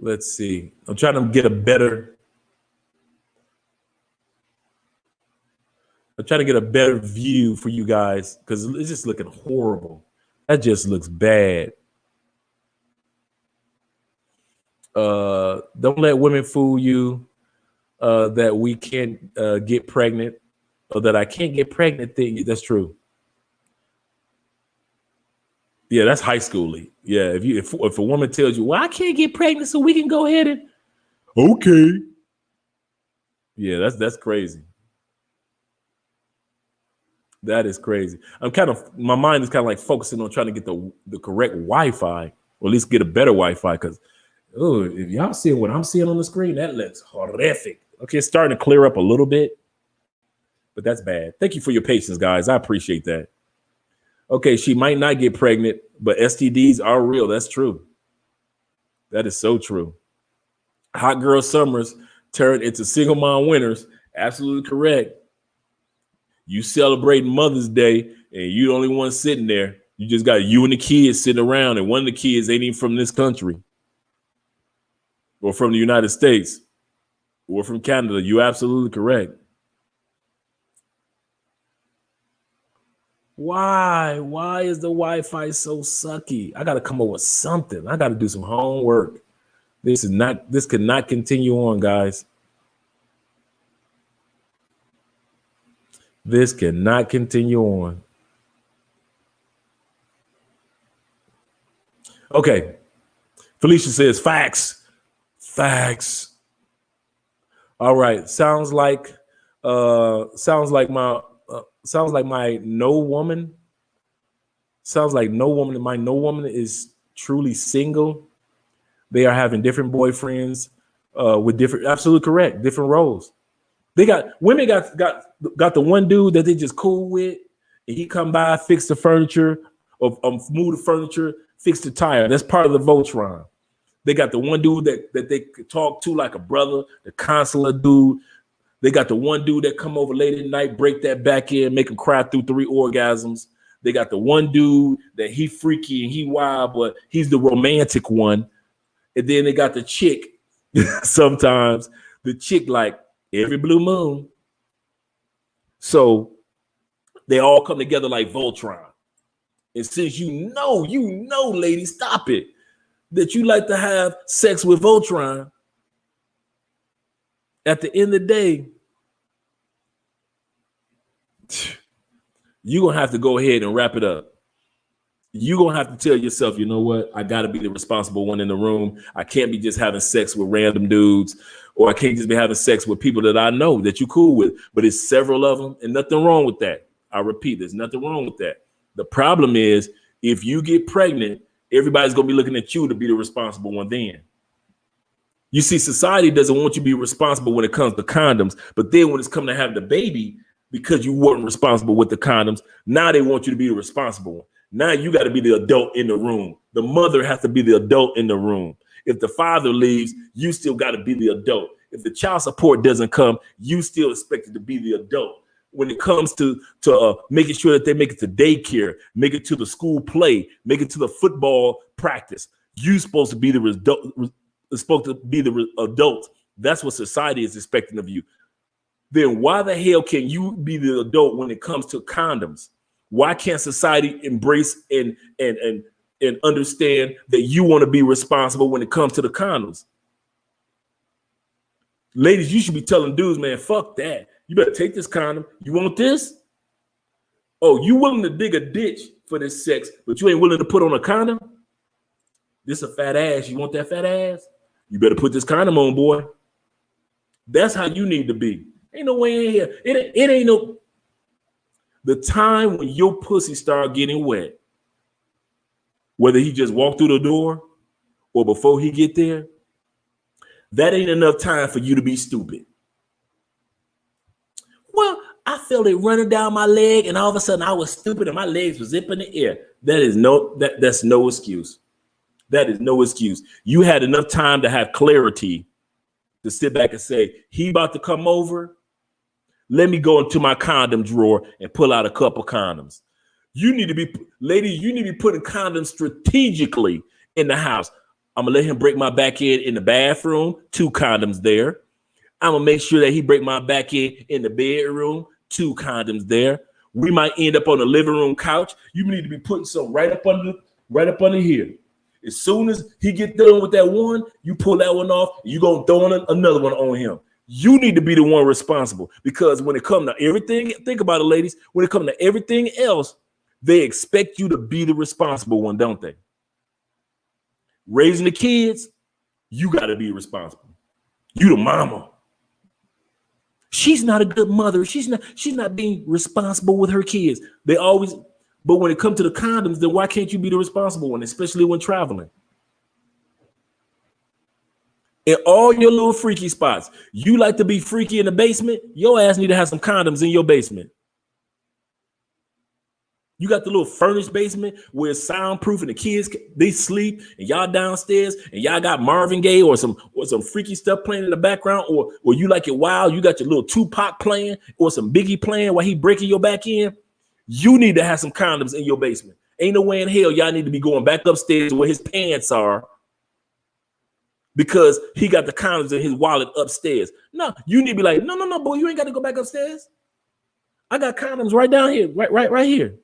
Let's see. I'm trying to get a better. I'm trying to get a better view for you guys because it's just looking horrible. That just looks bad. Don't let women fool you that we can't get pregnant. or that I can't get pregnant thing. That's true. Yeah, that's high schooly. Yeah, if a woman tells you, well, I can't get pregnant, so we can go ahead and okay. Yeah, that's crazy. That is crazy. My mind is kind of like focusing on trying to get the correct Wi-Fi, or at least get a better Wi-Fi. Because if y'all see what I'm seeing on the screen, that looks horrific. Okay, it's starting to clear up a little bit, but that's bad. Thank you for your patience, guys. I appreciate that. Okay, she might not get pregnant, but STDs are real. That's true. That is so true. Hot girl summers turn into single mom winters. Absolutely correct. You celebrating Mother's Day and you the only one sitting there. You just got you and the kids sitting around, and one of the kids ain't even from this country or from the United States or from Canada. You're absolutely correct. Why? Why is the Wi-Fi so sucky? I got to come up with something. I got to do some homework. This cannot continue on, guys. This cannot continue on. Okay. Felicia says facts. Facts. All right. Sounds like my no woman. Sounds like no woman. My no woman is truly single. They are having different boyfriends with different, absolutely correct, different roles. Women got the one dude that they just cool with, and he come by, fix the furniture, or move the furniture, fix the tire. That's part of the Voltron. They got the one dude that they could talk to like a brother, the consular dude. They got the one dude that come over late at night, break that back in, make him cry through 3 orgasms. They got the one dude that he freaky and he wild, but he's the romantic one. And then they got the chick. Sometimes the chick like every blue moon. So they all come together like Voltron. And since you know, ladies, stop it, that you like to have sex with Voltron, at the end of the day, you're going to have to go ahead and wrap it up. You're going to have to tell yourself, you know what? I got to be the responsible one in the room. I can't be just having sex with random dudes, or I can't just be having sex with people that I know that you're cool with. But it's several of them, and nothing wrong with that. I repeat, there's nothing wrong with that. The problem is if you get pregnant, everybody's going to be looking at you to be the responsible one then. You see, society doesn't want you to be responsible when it comes to condoms, but then when it's coming to have the baby, because you weren't responsible with the condoms, now they want you to be the responsible one. Now you got to be the adult in the room. The mother has to be the adult in the room. If the father leaves, you still got to be the adult. If the child support doesn't come, you still expected to be the adult. When it comes to making sure that they make it to daycare, make it to the school play, make it to the football practice, you supposed to be the adult. That's what society is expecting of you. Then why the hell can you be the adult when it comes to condoms? Why can't society embrace and understand that you want to be responsible when it comes to the condoms? Ladies, you should be telling dudes, man, fuck that. You better take this condom. You want this? Oh, you willing to dig a ditch for this sex, but you ain't willing to put on a condom? This a fat ass. You want that fat ass? You better put this condom on, boy. That's how you need to be. Ain't no way in here. It ain't no. The time when your pussy start getting wet, whether he just walked through the door or before he get there, that ain't enough time for you to be stupid. Well, I felt it running down my leg, and all of a sudden I was stupid and my legs was up in the air. That's no excuse. That is no excuse. You had enough time to have clarity to sit back and say, he about to come over. Let me go into my condom drawer and pull out a couple condoms. You need to be, ladies, you need to be putting condoms strategically in the house. I'm going to let him break my back end in the bathroom, 2 condoms there. I'm going to make sure that he break my back end in the bedroom, 2 condoms there. We might end up on the living room couch. You need to be putting some right up under here. As soon as he get done with that one, you pull that one off, you going to throw another one on him. You need to be the one responsible, because when it comes to everything, think about it, ladies, when it comes to everything else, they expect you to be the responsible one, don't they? Raising the kids, you got to be responsible. You the mama. She's not a good mother. She's not being responsible with her kids. They always, but when it comes to the condoms, then why can't you be the responsible one, especially when traveling? In all your little freaky spots, you like to be freaky in the basement, your ass need to have some condoms in your basement. You got the little furnished basement where it's soundproof and the kids, they sleep and y'all downstairs and y'all got Marvin Gaye or some freaky stuff playing in the background, or you like it wild, you got your little Tupac playing or some Biggie playing while he breaking your back in. You need to have some condoms in your basement. Ain't no way in hell y'all need to be going back upstairs where his pants are because he got the condoms in his wallet upstairs. No, you need to be like, no, boy, you ain't got to go back upstairs. I got condoms right down here, right here.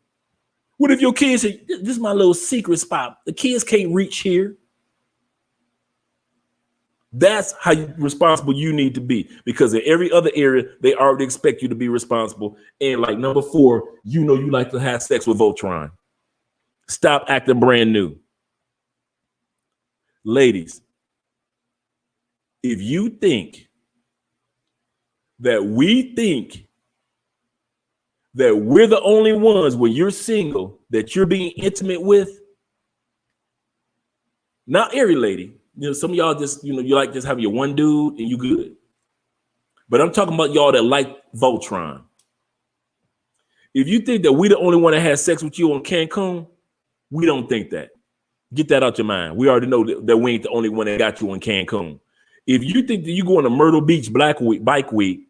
What if your kids say, this is my little secret spot? The kids can't reach here. That's how responsible you need to be, because in every other area, they already expect you to be responsible. And like number 4, you know you like to have sex with Voltron. Stop acting brand new. Ladies, if you think that we think that we're the only ones when you're single that you're being intimate with, not every lady, you know, some of y'all just, you know, you like just have your one dude and you good. But I'm talking about y'all that like Voltron. If you think that we the only one that has sex with you on Cancun, we don't think that. Get that out your mind. We already know that we ain't the only one that got you on Cancun. If you think that you go on to Myrtle Beach Bike Week,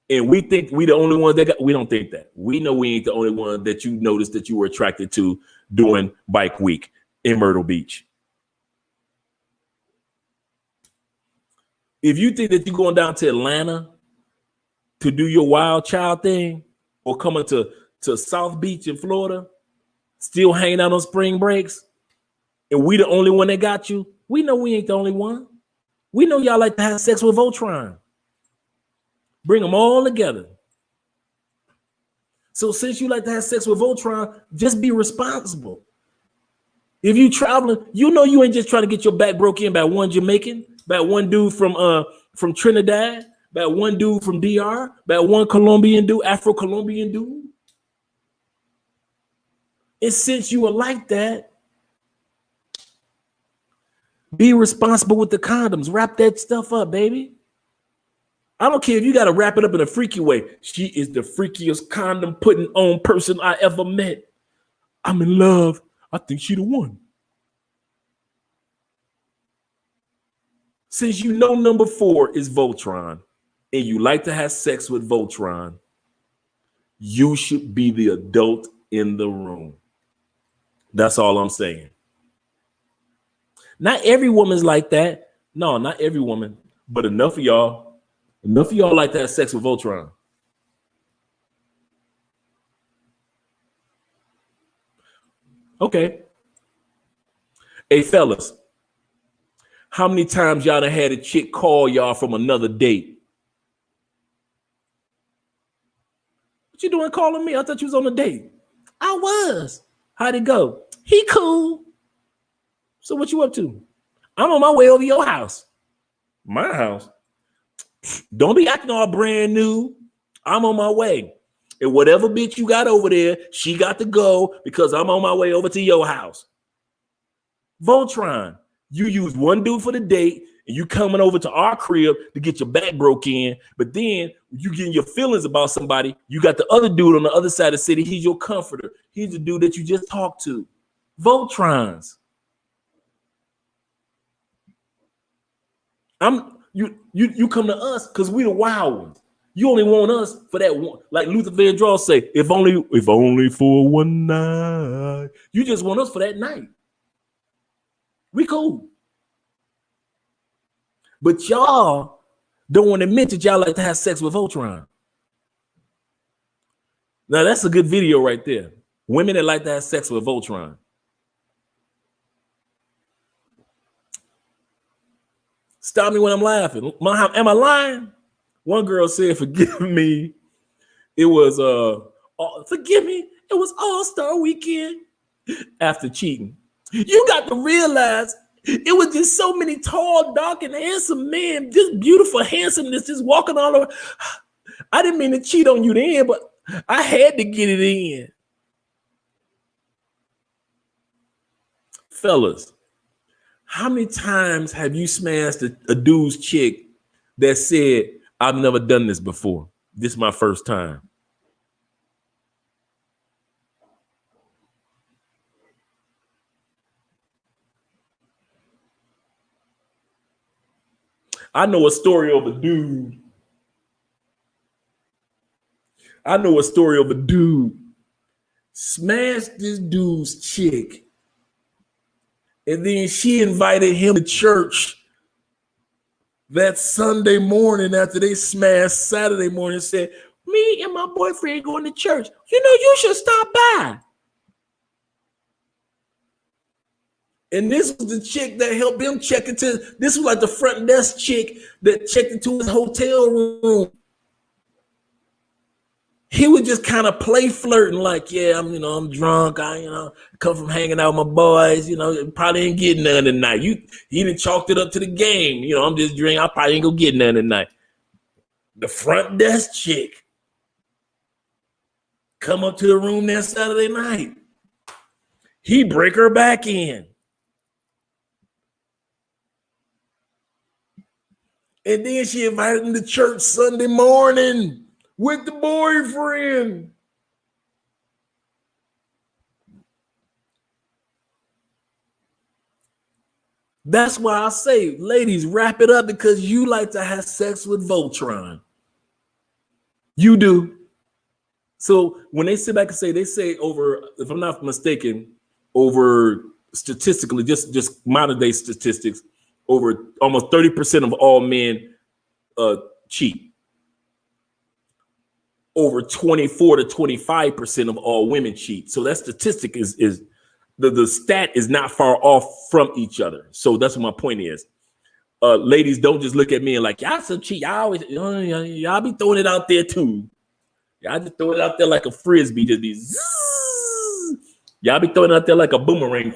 and we think we the only one that got, we don't think that. We know we ain't the only one that you noticed that you were attracted to during Bike Week in Myrtle Beach. If you think that you're going down to Atlanta to do your wild child thing, or coming to South Beach in Florida, still hanging out on spring breaks, and we the only one that got you, we know we ain't the only one. We know y'all like to have sex with Voltron. Bring them all together. So since you like to have sex with Voltron, just be responsible. If you traveling, you know you ain't just trying to get your back broke in by one Jamaican, by one dude from Trinidad, by one dude from DR, by one Colombian dude, Afro-Colombian dude. And since you are like that, be responsible with the condoms. Wrap that stuff up, baby. I don't care if you got to wrap it up in a freaky way. She is the freakiest condom putting on person I ever met. I'm in love. I think she the one. Since you know number 4 is Voltron and you like to have sex with Voltron, you should be the adult in the room. That's all I'm saying. Not every woman's like that. No, not every woman, but enough of y'all like to have sex with Voltron. Okay. Hey, fellas, how many times y'all done had a chick call y'all from another date? What you doing calling me? I thought you was on a date. I was. How'd it go? He cool. So what you up to? I'm on my way over your house. My house? Don't be acting all brand new. I'm on my way. And whatever bitch you got over there, she got to go because I'm on my way over to your house. Voltron, you use one dude for the date and you coming over to our crib to get your back broke in. But then you getting your feelings about somebody. You got the other dude on the other side of the city. He's your comforter. He's the dude that you just talked to. Voltrons. You come to us because we the wild ones. You only want us for that one, like Luther Vandross say, if only for one night. You just want us for that night. We cool. But y'all don't want to admit that y'all like to have sex with Voltron. Now that's a good video right there. Women that like to have sex with Voltron. Stop me when I'm laughing. Am I lying? One girl said, "Forgive me." It was forgive me. It was All-Star Weekend after cheating. You got to realize it was just so many tall, dark, and handsome men, just beautiful handsomeness, just walking all over. I didn't mean to cheat on you then, but I had to get it in. Fellas, how many times have you smashed a dude's chick that said, "I've never done this before. This is my first time"? I know a story of a dude. Smashed this dude's chick, and then she invited him to church that Sunday morning after they smashed Saturday morning and said, "Me and my boyfriend going to church. You know, you should stop by." And this was the chick that helped him check into, this was like the front desk chick that checked into his hotel room. He would just kind of play flirting, like, "Yeah, I'm drunk. I come from hanging out with my boys. Probably ain't getting none tonight." He done chalked it up to the game. I'm just drinking. I probably ain't gonna get none tonight. The front desk chick come up to the room that Saturday night. He break her back in. And then she invited him to church Sunday morning with the boyfriend. That's why I say, ladies, wrap it up, because you like to have sex with Voltron. You do. So when they sit back and they say over, if I'm not mistaken, over statistically, just modern day statistics, over almost 30% of all men cheat. Over 24 to 25% of all women cheat. So that statistic is the stat is not far off from each other. So that's what my point is. Ladies, don't just look at me and like, "Y'all some cheat. Y'all be throwing it out there too. Y'all just throw it out there like a frisbee, just be zzz. Y'all be throwing it out there like a boomerang.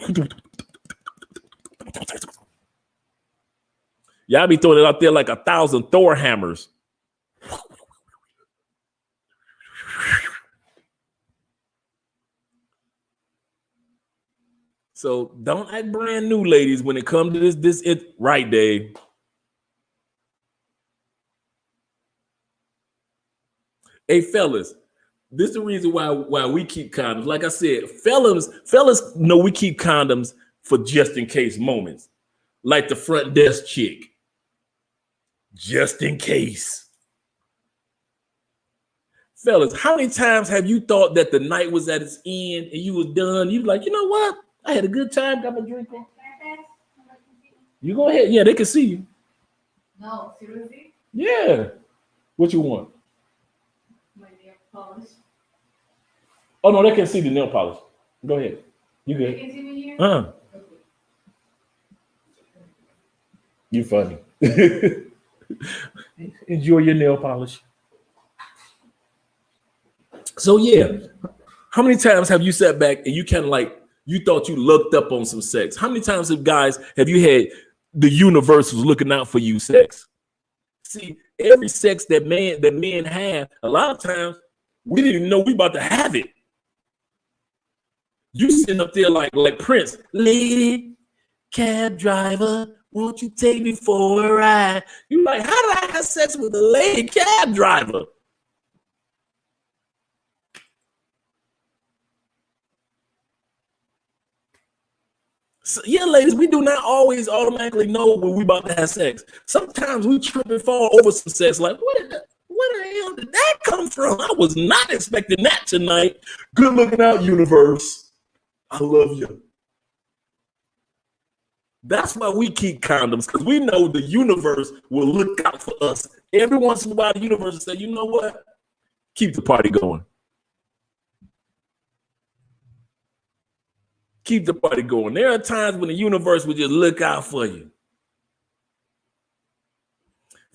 Y'all be throwing it out there like 1,000 Thor hammers." So don't act brand new, ladies, when it comes to this right, Dave. Hey, fellas, this is the reason why we keep condoms. Like I said, fellas know we keep condoms for just in case moments, like the front desk chick. Just in case. Fellas, how many times have you thought that the night was at its end and you was done? You like, "You know what? I had a good time, got my drink on." You go ahead. Yeah, they can see you. No, seriously? Yeah. What you want? My nail polish. Oh no, they can see the nail polish. Go ahead. You good? They can see me here? Okay. You funny. Enjoy your nail polish. So yeah, how many times have you sat back and you kind of like, you thought you looked up on some sex? How many times have you had the universe was looking out for you sex? See, every sex that men have, a lot of times we didn't even know we about to have it. You sitting up there like Prince, "Lady, cab driver, won't you take me for a ride?" You like, how did I have sex with a lady cab driver? So, yeah, ladies, we do not always automatically know when we about to have sex. Sometimes we trip and fall over some sex. Like, where the hell did that come from? I was not expecting that tonight. Good looking out, universe. I love you. That's why we keep condoms, because we know the universe will look out for us. Every once in a while, the universe will say, "You know what? Keep the party going. Keep the party going." There are times when the universe will just look out for you.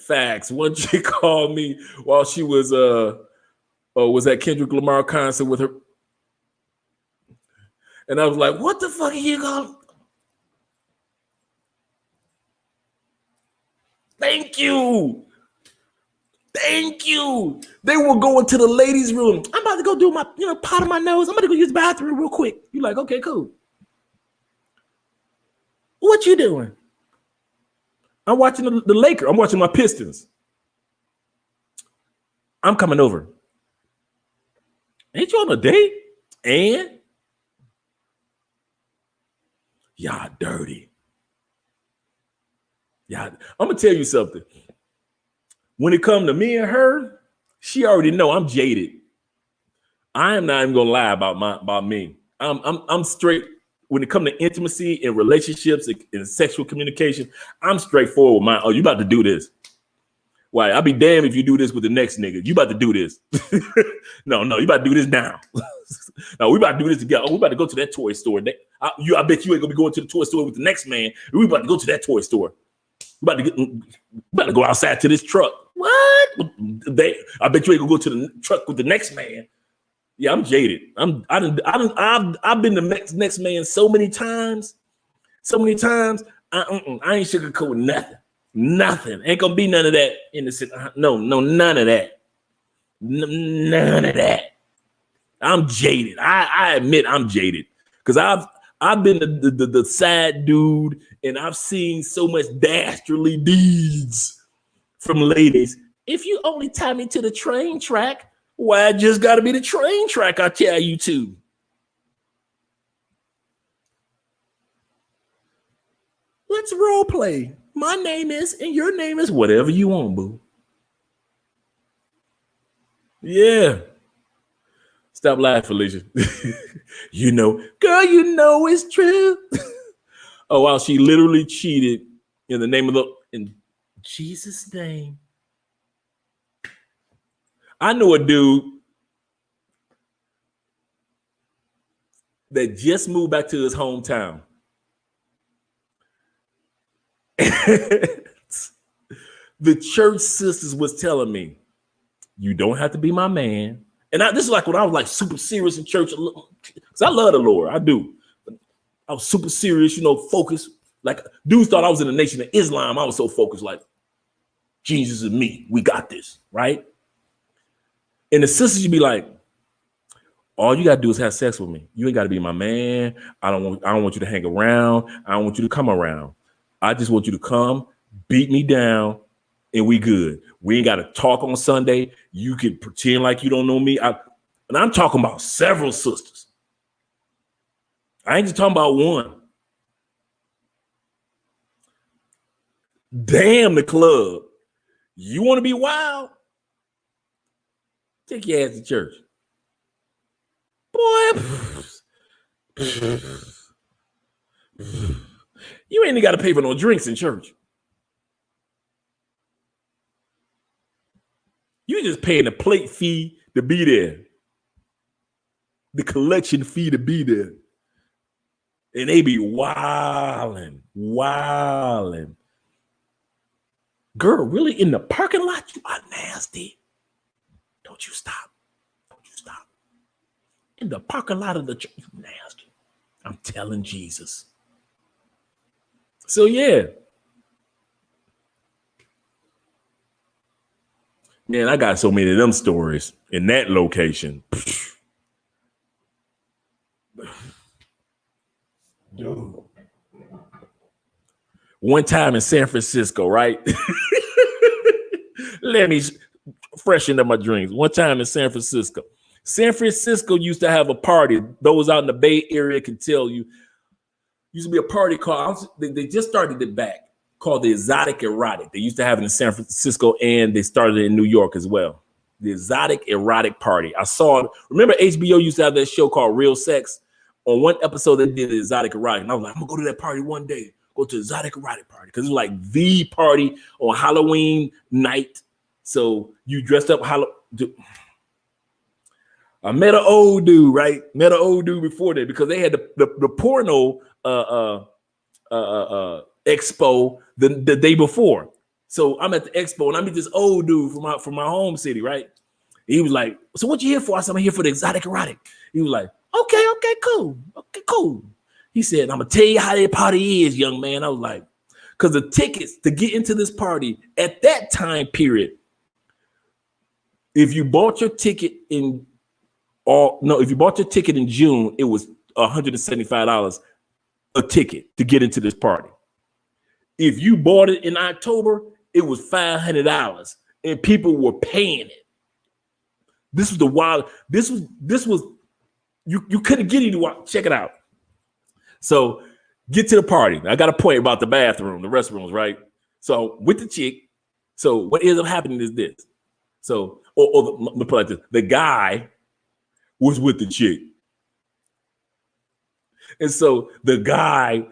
Facts. One chick called me while she was at Kendrick Lamar concert with her. And I was like, what the fuck are you going? Thank you. Thank you. They were going to the ladies' room. I'm about to go do my, pot of my nose. I'm about to go use the bathroom real quick. You're like, okay, cool. What you doing? I'm watching the Lakers. I'm watching my Pistons. I'm coming over. Ain't you on a date? And y'all dirty. Yeah, I'm gonna tell you something. When it comes to me and her, she already know I'm jaded. I am not even gonna lie about me. I'm straight when it comes to intimacy and relationships and sexual communication. I'm straightforward with you about to do this. Why? I'll be damned if you do this with the next nigga. You about to do this. No, you about to do this now. No, we about to do this together. We about to go to that toy store. I bet you ain't gonna be going to the toy store with the next man. We about to go to that toy store. We about to go outside to this truck. What? I bet you ain't gonna go to the truck with the next man. Yeah, I'm jaded. I've been the next man so many times. I ain't sugarcoating nothing. Nothing. Ain't gonna be none of that in the no, none of that. None of that. I'm jaded. I admit I'm jaded because I've been the sad dude, and I've seen so much dastardly deeds from ladies. If you only tie me to the train track, why it just got to be the train track? I tell you to. Let's role play. My name is, and your name is whatever you want, boo. Yeah. Stop laughing, Felicia. Girl, it's true. Oh, wow. She literally cheated in Jesus' name. I know a dude that just moved back to his hometown. The church sisters was telling me, you don't have to be my man. And this is like when I was like super serious in church, because I love the Lord. I do. I was super serious, focused. Like dudes thought I was in the Nation of Islam. I was so focused, like Jesus and me. We got this, right? And the sisters would be like, all you gotta do is have sex with me. You ain't gotta be my man. I don't want you to hang around. I don't want you to come around. I just want you to come, beat me down, and we good. We ain't got to talk on Sunday. You can pretend like you don't know me. And I'm talking about several sisters. I ain't just talking about one. Damn the club. You want to be wild? Take your ass to church. Boy. You ain't got to pay for no drinks in church. You just paying the plate fee to be there. The collection fee to be there. And they be wilding. Girl, really in the parking lot? You are nasty. Don't you stop. In the parking lot of the church, you nasty. I'm telling Jesus. So yeah. Man, I got so many of them stories in that location. Dude. One time in San Francisco, right? Let me freshen up my drinks. One time in San Francisco. San Francisco used to have a party. Those out in the Bay Area can tell you. Used to be a party called, they just started it back, called the Exotic Erotic. They used to have it in San Francisco, and they started it in New York as well. The Exotic Erotic Party. I saw it. Remember HBO used to have that show called Real Sex? On one episode, they did the Exotic Erotic. And I was like, I'm going to go to that party one day. Go to the Exotic Erotic Party. Because it was like the party on Halloween night. So you dressed up I met an old dude, right? Met an old dude before that because they had the porno expo the day before. So I'm at the expo and I meet this old dude from my home city, right? He was like, so what you here for? I said, I'm here for the exotic erotic. He was like, okay, cool. He said, I'm gonna tell you how that party is, young man. I was like, because the tickets to get into this party at that time period, if you bought your ticket in June, it was $175 a ticket to get into this party. If you bought it in October, it was $500, and people were paying it. This was the wild. This was you couldn't get anywhere. Check it out. So get to the party. I got a point about the bathroom, the restrooms, right? So with the chick. So what ends up happening is this. So let me put it like this: the guy was with the chick, and so the guy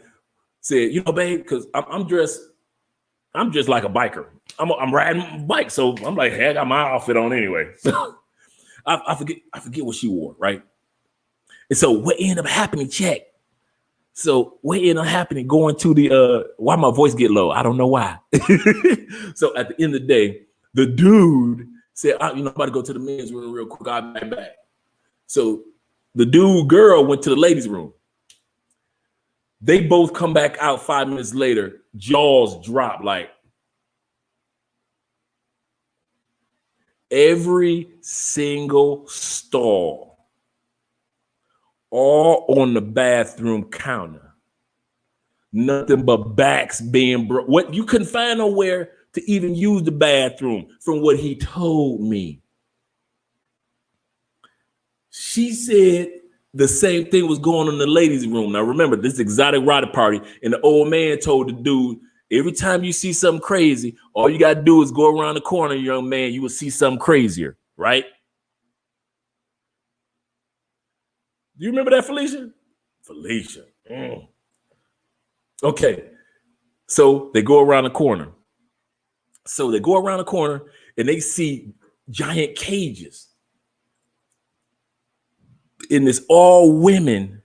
said, babe, because I'm dressed like a biker. I'm riding a bike, so I'm like, hey, I got my outfit on anyway. So I forget what she wore, right? And so what ended up happening, check. So what ended up happening, going to the why my voice get low? I don't know why. So at the end of the day, the dude said, I'm about to go to the men's room real quick. I'll be right back. So the girl went to the ladies' room. They both come back out 5 minutes later, jaws drop, like every single stall, all on the bathroom counter. Nothing but backs being broke. What you couldn't find nowhere to even use the bathroom, from what he told me. She said the same thing was going on in the ladies' room. Now remember, this exotic erotic party, and the old man told the dude, every time you see something crazy, all you got to do is go around the corner, young man, you will see something crazier, right? Do you remember that, Felicia? Felicia. Okay. So they go around the corner. And they see giant cages. And it's all women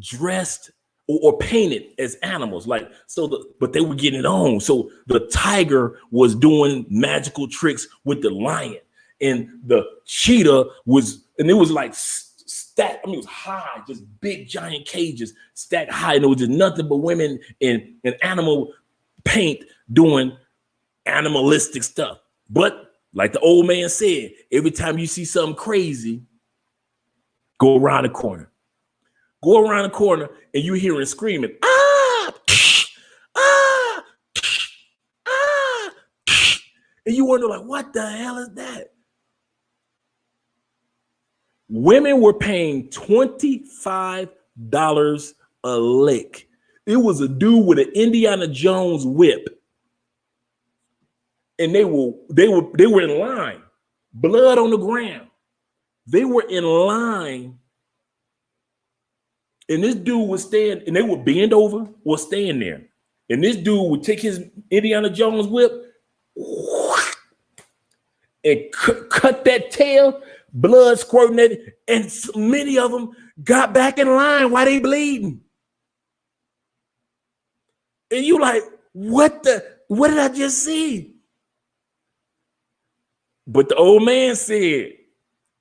dressed or painted as animals, but they were getting it on. So the tiger was doing magical tricks with the lion, and the cheetah was like stacked. It was high, just big giant cages stacked high, and it was just nothing but women in animal paint doing animalistic stuff. But like the old man said, every time you see something crazy, go around the corner. Go around the corner and you hearing screaming, ah, ah, ah. And you wonder, like, what the hell is that? Women were paying $25 a lick. It was a dude with an Indiana Jones whip. And they were in line, blood on the ground. They were in line. And this dude would stand, and they would bend over or stand there. And this dude would take his Indiana Jones whip and cut that tail, blood squirting it, and many of them got back in line while they bleeding. And you like, what did I just see? But the old man said,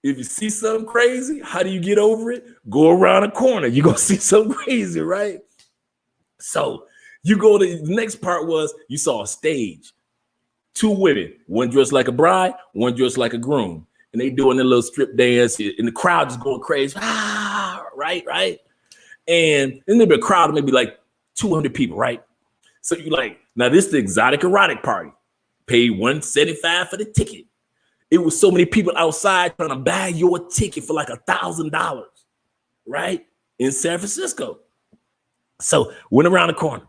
if you see something crazy, how do you get over it? Go around a corner. You're going to see something crazy, right? So you go to the next part was you saw a stage. 2 women, one dressed like a bride, one dressed like a groom. And they doing their little strip dance, and the crowd just going crazy. Ah, right. And then there'd be a crowd of maybe like 200 people, right? So you like, now this is the exotic erotic party. Pay $175 for the ticket. It was so many people outside trying to buy your ticket for like $1,000, right? In San Francisco. So went around the corner.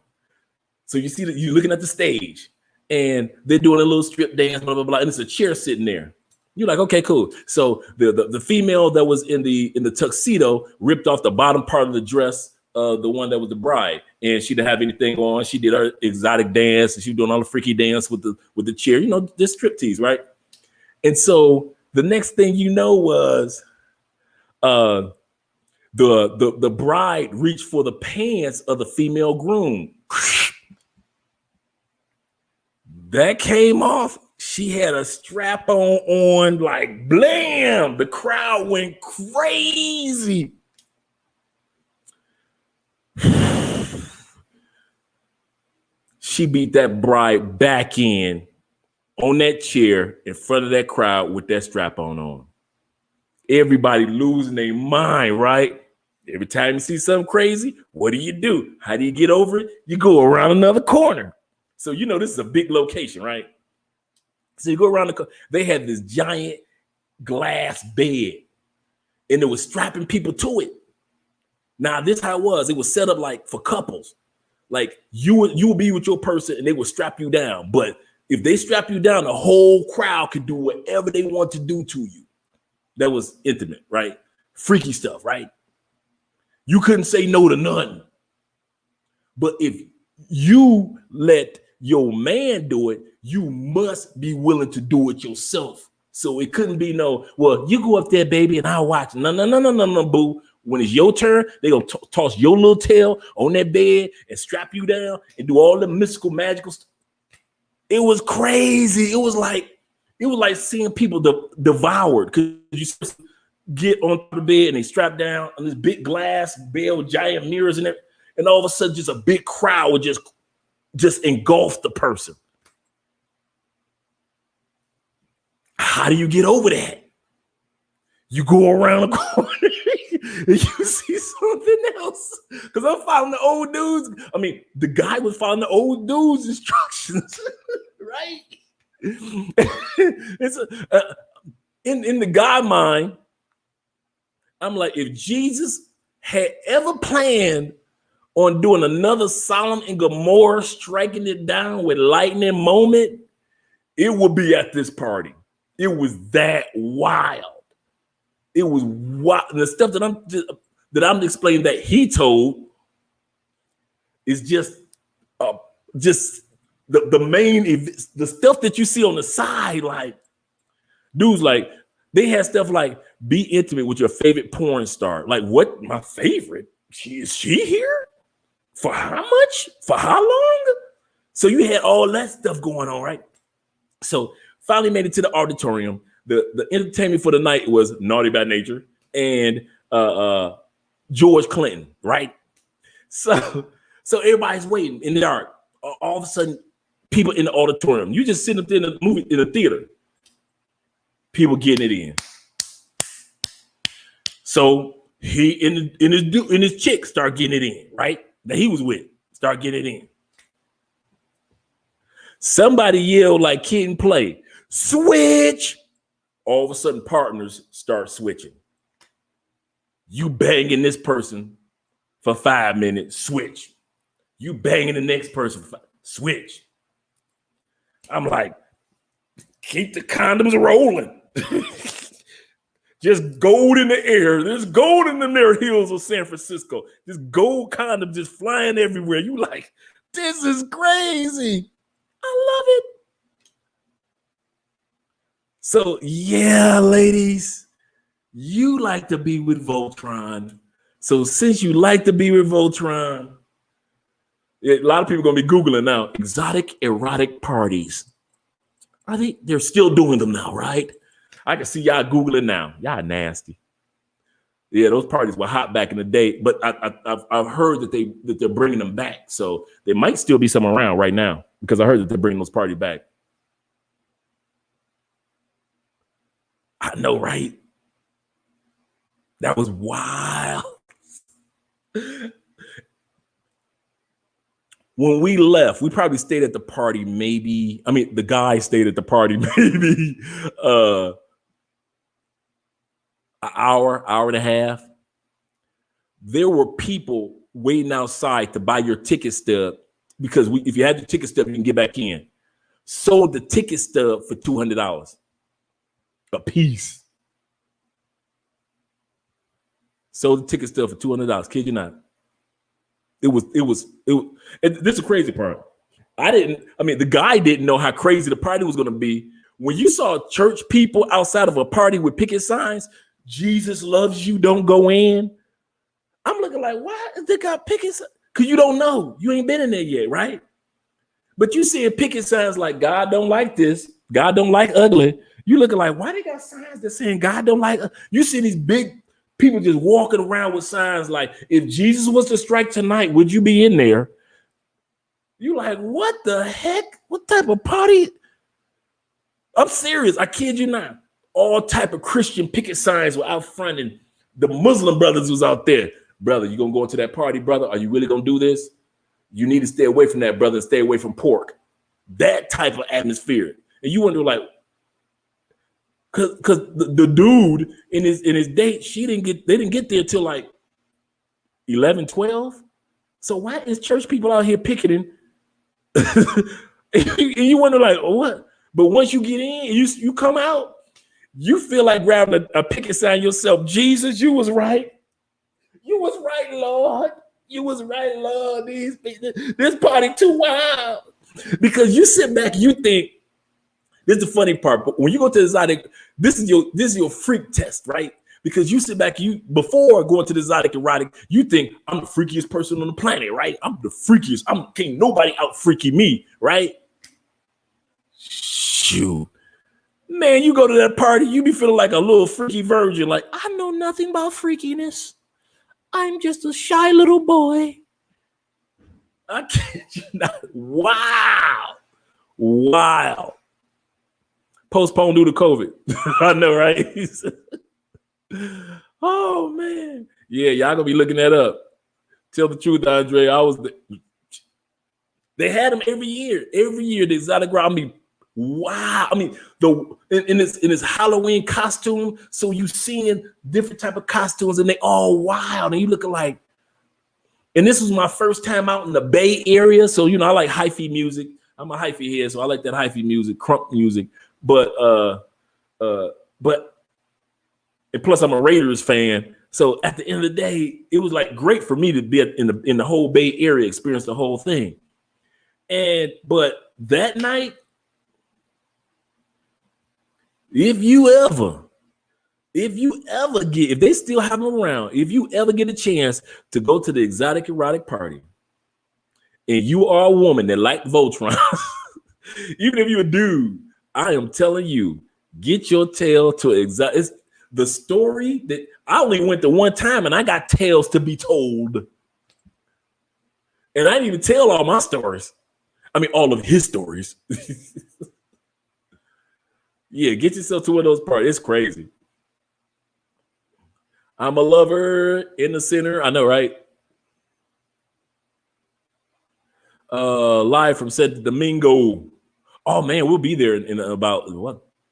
So you see that you're looking at the stage and they're doing a little strip dance, blah, blah, blah. And it's a chair sitting there. You're like, okay, cool. So the female that was in the tuxedo ripped off the bottom part of the dress, the one that was the bride, and she didn't have anything on. She did her exotic dance, and she was doing all the freaky dance with the chair, this striptease, right? And so the next thing you know was the bride reached for the pants of the female groom. That came off. She had a strap on, like blam. The crowd went crazy. She beat that bride back in on that chair in front of that crowd with that strap on. Everybody losing their mind, right? Every time you see something crazy, what do? How do you get over it? You go around another corner. So, you know, this is a big location, right? So you go around the corner. They had this giant glass bed and it was strapping people to it. Now, this how it was. It was set up like for couples. Like you would be with your person and they would strap you down. But if they strap you down, the whole crowd could do whatever they want to do to you. That was intimate, right? Freaky stuff, right? You couldn't say no to none. But if you let your man do it, you must be willing to do it yourself. So it couldn't be no, well, you go up there, baby, and I'll watch. No, boo. When it's your turn, they gonna toss your little tail on that bed and strap you down and do all the mystical, magical stuff. It was crazy. It was like seeing people devoured because you get on the bed and they strap down on this big glass bed with giant mirrors and everything, and all of a sudden, just a big crowd would just engulf the person. How do you get over that? You go around the corner and you see something else. Because I'm following the old dudes. I mean, the guy was following the old dude's instructions, right? It's in the guy mind, I'm like, if Jesus had ever planned on doing another Sodom and Gomorrah, striking it down with lightning moment, it would be at this party. It was that wild. It was wild. The stuff that I'm explaining that he told is just the main, the stuff that you see on the side. Like dudes, like they had stuff like be intimate with your favorite porn star. Like what? My favorite? Is she here? For how much? For how long? So you had all that stuff going on, right? So finally made it to the auditorium. The entertainment for the night was Naughty by Nature and George Clinton, right? So everybody's waiting in the dark. All of a sudden, people in the auditorium. You just sitting up there in the theater. People getting it in. So he and his chick start getting it in, right? That he was with, start getting it in. Somebody yelled like Kid and Play, switch. All of a sudden, partners start switching. You banging this person for 5 minutes, switch. You banging the next person, switch. I'm like, keep the condoms rolling. Just gold in the air. There's gold in the mirror hills of San Francisco. This gold condom just flying everywhere. You like, this is crazy. I love it. So yeah, ladies, you like to be with Voltron. So since you like to be with Voltron, a lot of people are going to be Googling now, exotic erotic parties. They're still doing them now, right? I can see y'all Googling now. Y'all nasty. Yeah, those parties were hot back in the day, but I've heard that they're bringing them back. So there might still be some around right now because I heard that they're bringing those parties back. I know, right? That was wild. When we left, we probably stayed at the party the guy stayed at the party maybe an hour and a half. There were people waiting outside to buy your ticket stub because if you had the ticket stub, you can get back in. Sold the ticket stub for $200 a piece. Sold the ticket stub for $200. Kid you not. It was. And this is the crazy part. The guy didn't know how crazy the party was going to be. When you saw church people outside of a party with picket signs, Jesus loves you, don't go in. I'm looking like, why they got picket signs? Because you don't know. You ain't been in there yet, right? But you seeing picket signs like God don't like this, God don't like ugly. You looking like, why they got signs that saying God don't like? You see these big people just walking around with signs like, if Jesus was to strike tonight, would you be in there? You like, what the heck? What type of party? I'm serious. I kid you not. All type of Christian picket signs were out front, and the Muslim brothers was out there. Brother, you gonna go into that party, brother? Are you really gonna do this? You need to stay away from that, brother, and stay away from pork. That type of atmosphere. And you wonder, like, because the dude in his date, they didn't get there till like 11, 12. So why is church people out here picketing? And you wonder, like, oh, what? But once you get in, you come out, you feel like grabbing a picket sign yourself. Jesus, you was right. You was right, Lord. You was right, Lord. This party too wild. Because you sit back, you think, this is the funny part. But when you go to the exotic, this is your freak test, right? Because you sit back, you before going to the exotic erotic, you think I'm the freakiest person on the planet, right? I'm the freakiest. Can't nobody out freaky me, right? Shoot. Man, you go to that party, you be feeling like a little freaky virgin, like, I know nothing about freakiness. I'm just a shy little boy. I kid you not. Wow. Wow. Postponed due to COVID. I know, right? Oh, man. Yeah, y'all gonna be looking that up. Tell the truth, Andre. They had them every year. Every year, the exotic ground. I mean, wow. I mean, in this Halloween costume. So you seeing different type of costumes, and they all wild. And you looking like. And this was my first time out in the Bay Area, so I like hyphy music. I'm a hyphy head, so I like that hyphy music, crunk music. But and plus I'm a Raiders fan. So at the end of the day, it was like great for me to be in the whole Bay Area, experience the whole thing. But that night, if they still have them around, if you ever get a chance to go to the exotic erotic party, and you are a woman that like Voltron, even if you're a dude, I am telling you, get your tail to exotic. The story that I only went to one time, and I got tales to be told, and I didn't even tell all my stories. I mean, all of his stories. Yeah, get yourself to one of those parties. It's crazy. I'm a lover in the center. I know, right? Live from Santo Domingo. Oh man, we'll be there in about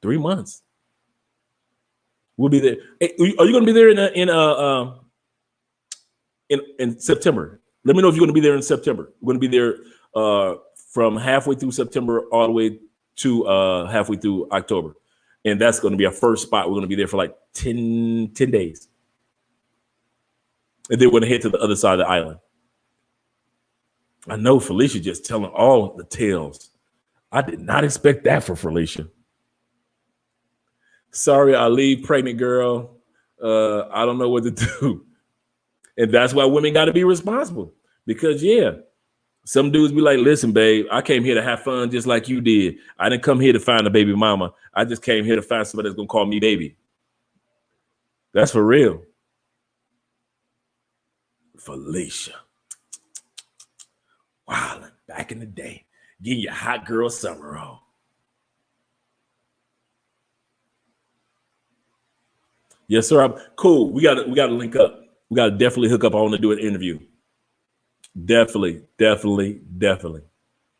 3 months. We'll be there. Hey, are you going to be there in September? Let me know if you're going to be there in September. We're going to be there from halfway through September all the way to halfway through October, and that's going to be our first spot. We're going to be there for like 10 days. And then we're going to head to the other side of the island. I know Felicia just telling all the tales. I did not expect that for Felicia. Sorry, I leave pregnant girl. I don't know what to do. And that's why women got to be responsible. Because, yeah, some dudes be like, listen, babe, I came here to have fun just like you did. I didn't come here to find a baby mama. I just came here to find somebody that's going to call me baby. That's for real. Felicia. Wow, back in the day, getting your hot girl summer on. Yes, sir. Cool. We got to link up. We got to definitely hook up. I want to do an interview. Definitely. I'm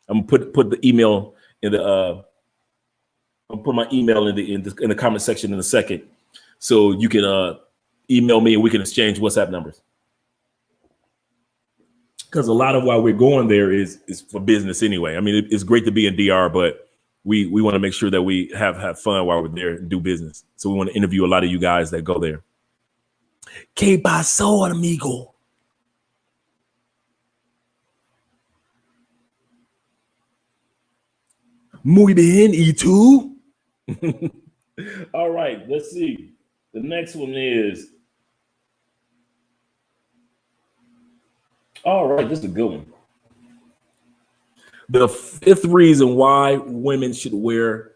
gonna put the email in the. I'll put my email in the comment section in a second, so you can email me and we can exchange WhatsApp numbers. Because a lot of why we're going there is for business anyway. I mean, it's great to be in DR, but we want to make sure that we have fun while we're there and do business. So we want to interview a lot of you guys that go there. ¿Qué pasó, amigo? Muy bien, ¿y tú? All right, let's see. The next one is. All right, this is a good one. The fifth reason why women should wear,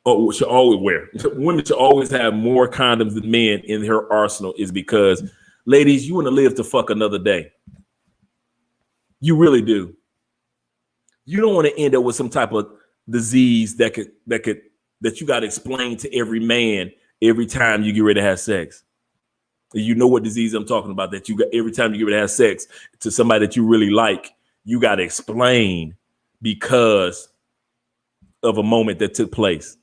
or should always wear, women should always have more condoms than men in their arsenal is because, ladies, you want to live to fuck another day. You really do. You don't want to end up with some type of disease that you got to explain to every man every time you get ready to have sex. You know what disease I'm talking about, that you got every time you get ready to have sex to somebody that you really like, you got to explain because of a moment that took place,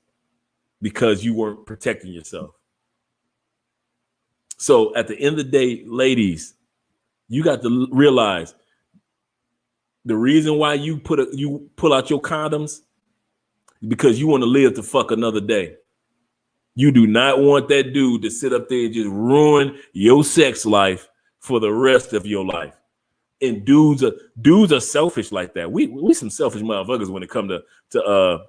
because you weren't protecting yourself. So at the end of the day, ladies, you got to realize the reason why you pull out your condoms is because you want to live to fuck another day. You do not want that dude to sit up there and just ruin your sex life for the rest of your life. And dudes are selfish like that. We some selfish motherfuckers when it comes to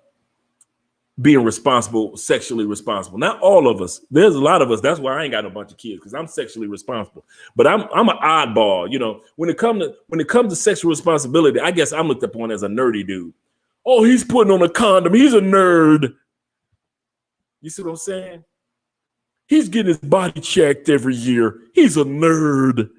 being responsible, sexually responsible. Not all of us. There's a lot of us. That's why I ain't got a bunch of kids, because I'm sexually responsible. But I'm an oddball. You know, when it comes to sexual responsibility, I guess I'm looked upon as a nerdy dude. Oh, he's putting on a condom. He's a nerd. You see what I'm saying? He's getting his body checked every year. He's a nerd.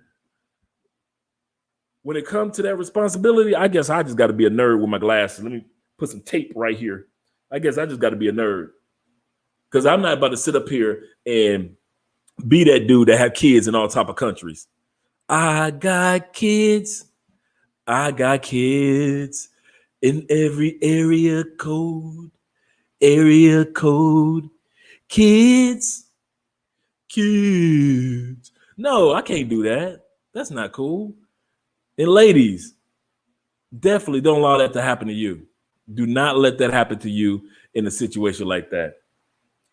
When it comes to that responsibility, I guess I just got to be a nerd with my glasses. Let me put some tape right here. I guess I just got to be a nerd, because I'm not about to sit up here and be that dude that have kids in all type of countries. I got kids. I got kids in every area code. Area code. Kids. No, I can't do that. That's not cool. And ladies, definitely don't allow that to happen to you. Do not let that happen to you in a situation like that.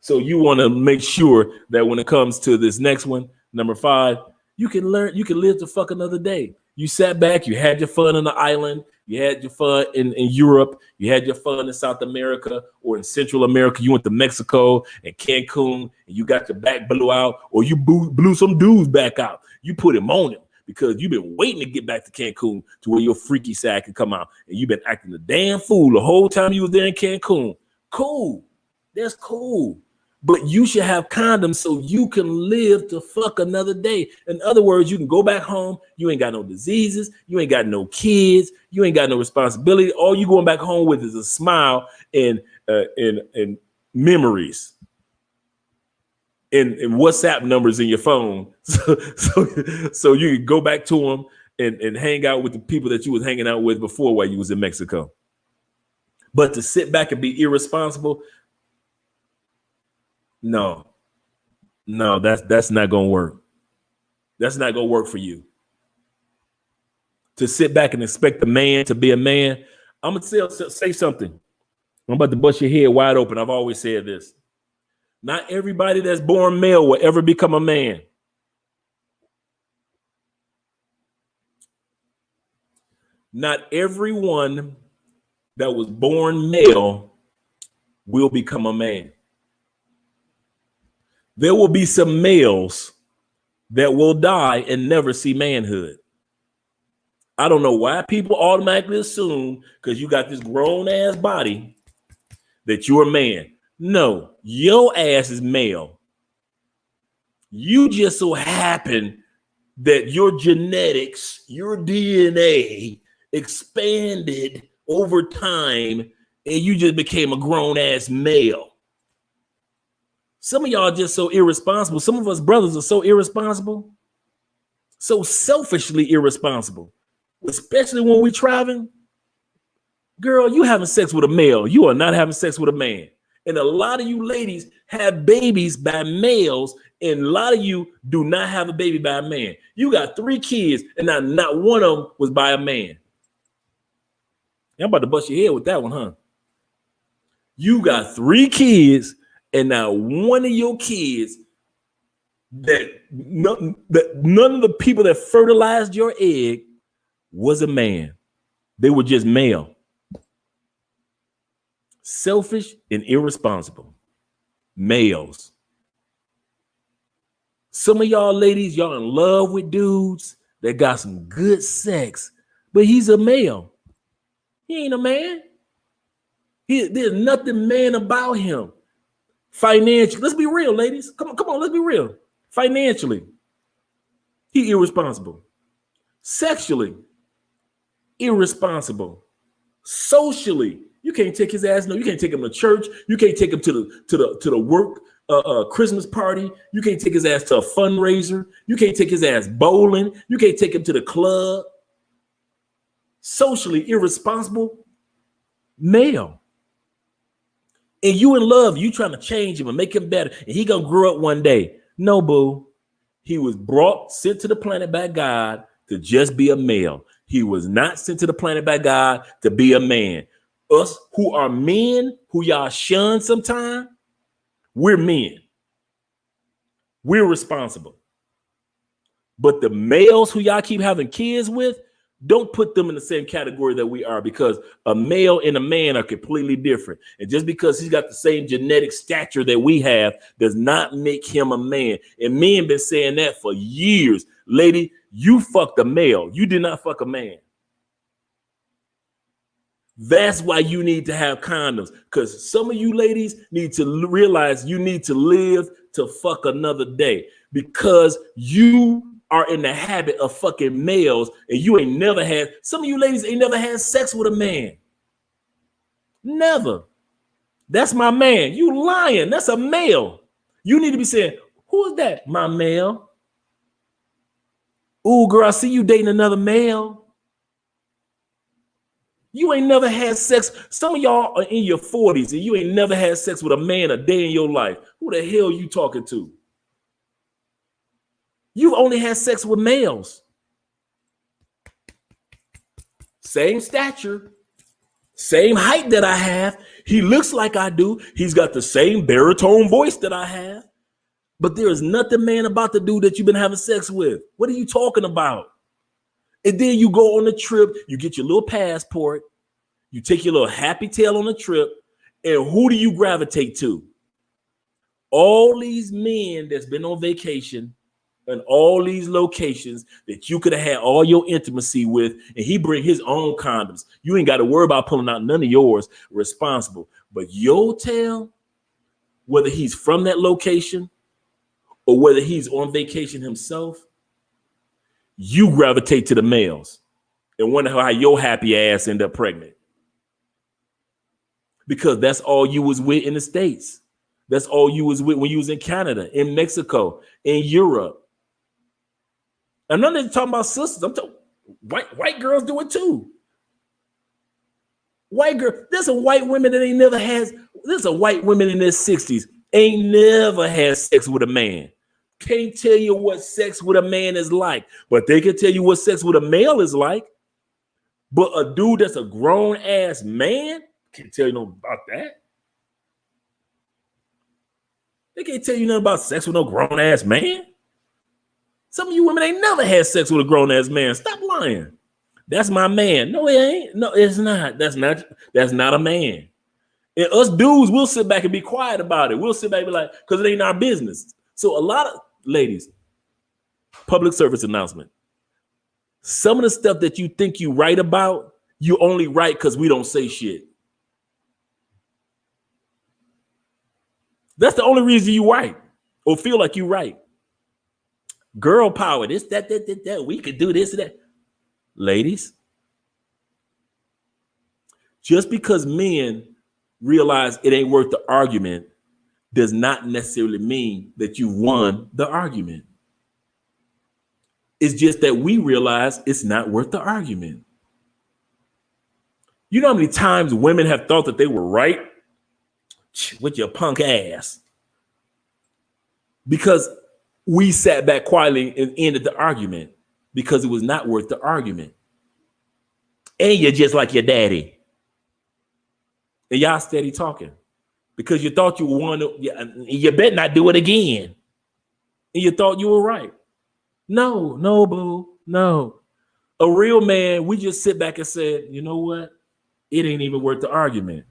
So you want to make sure that when it comes to this next one, number 5, you can live to fuck another day. You sat back, you had your fun on the island, you had your fun in Europe, you had your fun in South America or in Central America. You went to Mexico and Cancun, and you got your back blew out, or you blew some dude's back out. You put him on him, because you've been waiting to get back to Cancun to where your freaky side can come out. And you've been acting a damn fool the whole time you was there in Cancun. Cool. That's cool. But you should have condoms so you can live to fuck another day. In other words, you can go back home. You ain't got no diseases. You ain't got no kids. You ain't got no responsibility. All you going back home with is a smile and memories. And WhatsApp numbers in your phone, so you can go back to them and hang out with the people that you was hanging out with before while you was in Mexico. But to sit back and be irresponsible, no, that's not gonna work. That's not gonna work for you. To sit back and expect a man to be a man, I'm gonna say something. I'm about to bust your head wide open. I've always said this. Not everybody that's born male will ever become a man. Not everyone that was born male will become a man. There will be some males that will die and never see manhood. I don't know why people automatically assume because you got this grown ass body that you're a man. No, your ass is male. You just so happen that your genetics, your DNA expanded over time and you just became a grown ass male. Some of y'all just so irresponsible. Some of us brothers are so irresponsible, so selfishly irresponsible, especially when we traveling. Girl, you having sex with a male. You are not having sex with a man. And a lot of you ladies have babies by males, and a lot of you do not have a baby by a man. You got 3 kids, and not one of them was by a man. I'm about to bust your head with that one, huh? You got 3 kids, and now one of your kids that none of the people that fertilized your egg was a man. They were just male. Selfish and irresponsible males. Some of y'all ladies, y'all in love with dudes that got some good sex, but he's a male. He ain't a man. There's nothing man about him. Financially, let's be real, ladies. Come on, let's be real. Financially, he irresponsible. Sexually, irresponsible. Socially, you can't take his ass. No, you can't take him to church. You can't take him to the work Christmas party. You can't take his ass to a fundraiser. You can't take his ass bowling. You can't take him to the club. Socially irresponsible male. And you in love, you trying to change him and make him better, and he gonna grow up one day. No, boo. He was sent to the planet by God to just be a male. He was not sent to the planet by God to be a man. Us who are men, who y'all shun sometime, we're men. We're responsible. But the males who y'all keep having kids with, don't put them in the same category that we are, because a male and a man are completely different. And just because he's got the same genetic stature that we have does not make him a man. And men been saying that for years. Lady, you fucked a male. You did not fuck a man. That's why you need to have condoms, because some of you ladies need to realize you need to live to fuck another day, because you are in the habit of fucking males, and you ain't never had, some of you ladies ain't never had sex with a man. Never. That's my man. You lying. That's a male. You need to be saying, who is that? My male. Ooh, girl, I see you dating another male. You ain't never had sex. Some of y'all are in your 40s and you ain't never had sex with a man a day in your life. Who the hell are you talking to? You've only had sex with males. Same stature, same height that I have. He looks like I do. He's got the same baritone voice that I have. But there is nothing, man, about the dude that you've been having sex with. What are you talking about? And then you go on the trip, you get your little passport, you take your little happy tail on the trip, and who do you gravitate to? All these men that's been on vacation and all these locations that you could have had all your intimacy with, and he bring his own condoms. You ain't got to worry about pulling out none of yours, responsible. But your tail, whether he's from that location or whether he's on vacation himself, you gravitate to the males and wonder how your happy ass end up pregnant. Because that's all you was with in the States. That's all you was with when you was in Canada, in Mexico, in Europe. I'm not even talking about sisters. I'm talking white girls do it too. White girl, there's some white women that ain't never had, there's a white women in their 60s ain't never had sex with a man. Can't tell you what sex with a man is like, but they can tell you what sex with a male is like. But a dude that's a grown ass man can't tell you nothing about that. They can't tell you nothing about sex with no grown ass man. Some of you women ain't never had sex with a grown ass man. Stop lying. That's my man. No, it ain't. No, it's not. That's not a man. And us dudes, we'll sit back and be quiet about it. We'll sit back and be like, because it ain't our business. So a lot of ladies, public service announcement. Some of the stuff that you think you right about, you only right because we don't say shit. That's the only reason you right or feel like you right. Girl power, this, that. We could do this and that. Ladies, just because men realize it ain't worth the argument does not necessarily mean that you won the argument. It's just that we realize it's not worth the argument. You know how many times women have thought that they were right with your punk ass? Because we sat back quietly and ended the argument because it was not worth the argument. And you're just like your daddy. And y'all steady talking because you thought you were one. You better not do it again. And you thought you were right. No, boo, no. A real man, we just sit back and said, you know what? It ain't even worth the argument.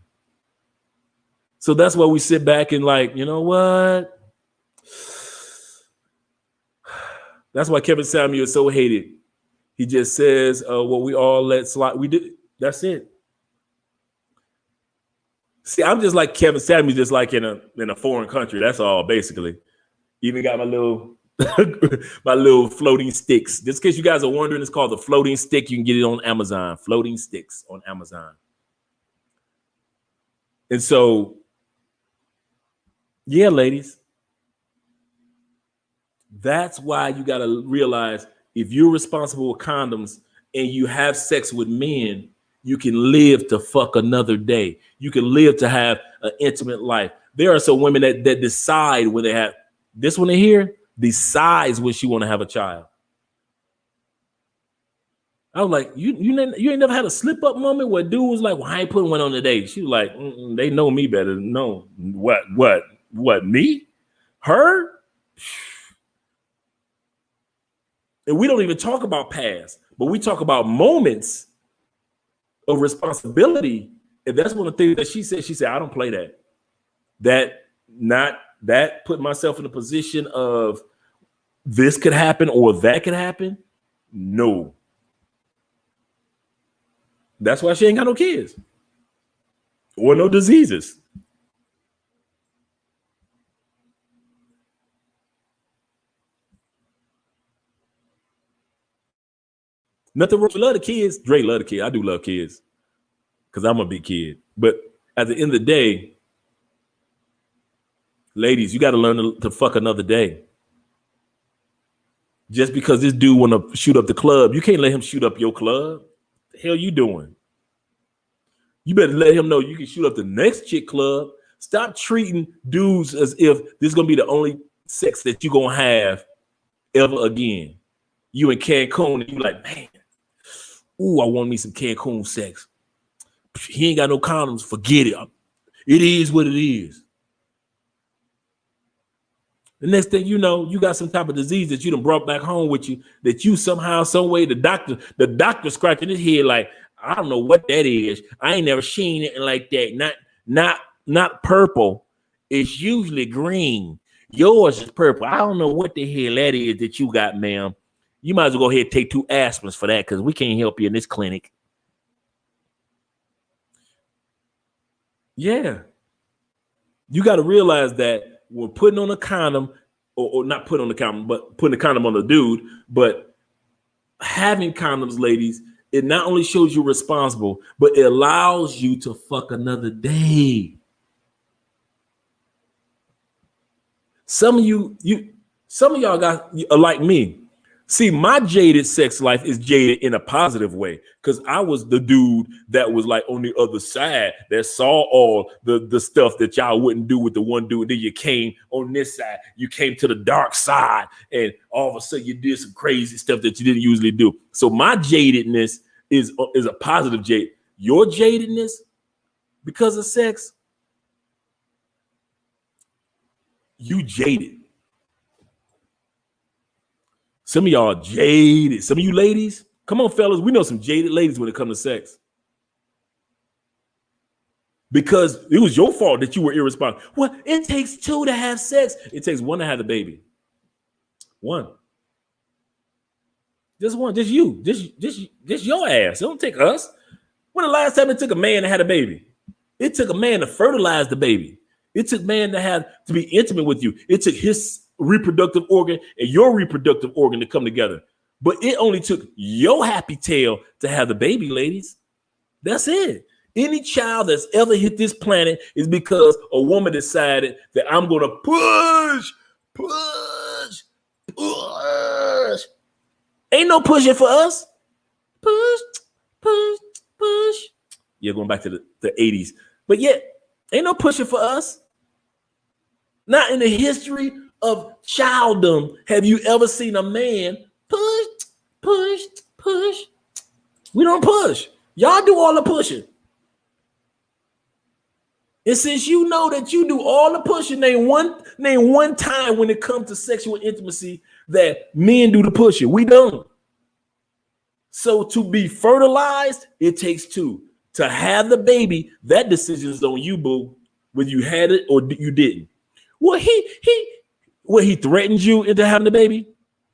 So that's why we sit back and like, you know what? That's why Kevin Samuel is so hated. He just says, well, we all let slide. We did. That's it. See, I'm just like Kevin Samuels, just like in a foreign country. That's all, basically. Even got my little my little floating sticks. Just in case you guys are wondering, it's called the floating stick. You can get it on Amazon. Floating sticks on Amazon. And so, yeah, ladies, that's why you got to realize if you're responsible with condoms and you have sex with men, you can live to fuck another day. You can live to have an intimate life. There are some women that decide when they have this one here, decides when she want to have a child. I was like, you ain't never had a slip up moment where dude was like, well, I ain't putting one on the date. She was like, they know me better. No, what, me? Her? And we don't even talk about past, but we talk about moments of responsibility. And that's one of the things that she said. She said, I don't play that. That put myself in a position of this could happen or that could happen. No. That's why she ain't got no kids or no diseases. Nothing wrong. We love the kids. Dre love the kids. I do love kids because I'm a big kid. But at the end of the day, ladies, you got to learn to fuck another day. Just because this dude want to shoot up the club, you can't let him shoot up your club. What the hell you doing? You better let him know you can shoot up the next chick club. Stop treating dudes as if this is going to be the only sex that you're going to have ever again. You in Cancun and you like, man, ooh, I want me some Cancun sex. He ain't got no condoms. Forget it. It is what it is. The next thing you know, you got some type of disease that you done brought back home with you, that you somehow, some way, the doctor scratching his head like, I don't know what that is. I ain't never seen it like that. Not purple. It's usually green. Yours is purple. I don't know what the hell that is that you got, ma'am. You might as well go ahead and take 2 aspirins for that because we can't help you in this clinic. Yeah. You got to realize that we're putting on a condom, or not put on the condom, but putting a condom on the dude, but having condoms, ladies, it not only shows you responsible, but it allows you to fuck another day. Some of y'all are like me. See, my jaded sex life is jaded in a positive way because I was the dude that was like on the other side that saw all the stuff that y'all wouldn't do with the one dude. Then you came on this side. You came to the dark side, and all of a sudden you did some crazy stuff that you didn't usually do. So my jadedness is a positive jade. Your jadedness because of sex, you jaded. Some of y'all jaded. Some of you ladies, come on, fellas. We know some jaded ladies when it comes to sex. Because it was your fault that you were irresponsible. Well, it takes 2 to have sex. It takes 1 to have the baby. 1. Just 1. Just you. Just your ass. It don't take us. When the last time it took a man to have a baby? It took a man to fertilize the baby. It took man to be intimate with you. It took his reproductive organ and your reproductive organ to come together. But it only took your happy tail to have the baby, ladies. That's it. Any child that's ever hit this planet is because a woman decided that I'm going to push. Ain't no pushing for us. Push. Yeah, going back to the 80s. But yet, ain't no pushing for us. Not in the history of childdom have you ever seen a man push. We don't push. Y'all do all the pushing. And since you know that you do all the pushing, name one time when it comes to sexual intimacy that men do the pushing. We don't. So to be fertilized, it takes 2. To have the baby, that decision is on you, boo, whether you had it or you didn't. Well, he threatened you into having the baby.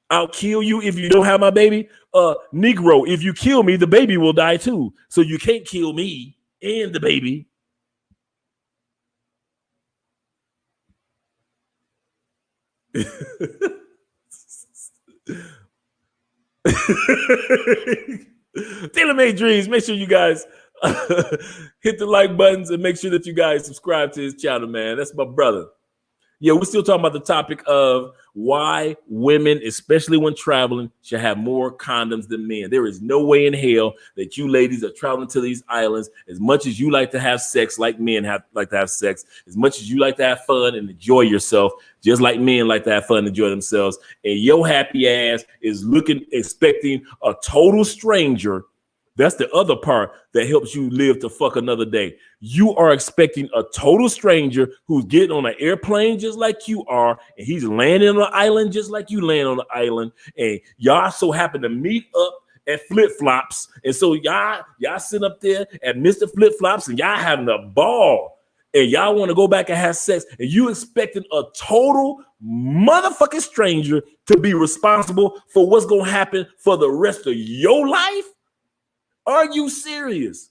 I'll kill you if you don't have my baby. Negro, if you kill me, the baby will die too. So you can't kill me and the baby. Tailor-made dreams. Make sure you guys hit the like buttons and make sure that you guys subscribe to his channel, man. That's my brother. Yeah, we're still talking about the topic of why women, especially when traveling, should have more condoms than men. There is no way in hell that you ladies are traveling to these islands. As much as you like to have sex, like men like to have sex, as much as you like to have fun and enjoy yourself, just like men like to have fun and enjoy themselves, and your happy ass is expecting a total stranger. That's the other part that helps you live to fuck another day. You are expecting a total stranger who's getting on an airplane just like you are, and he's landing on an island just like you land on the island, and y'all so happen to meet up at Flip Flops, and so y'all sit up there at Mr. Flip Flops, and y'all having a ball, and y'all want to go back and have sex, and you expecting a total motherfucking stranger to be responsible for what's gonna happen for the rest of your life? Are you serious?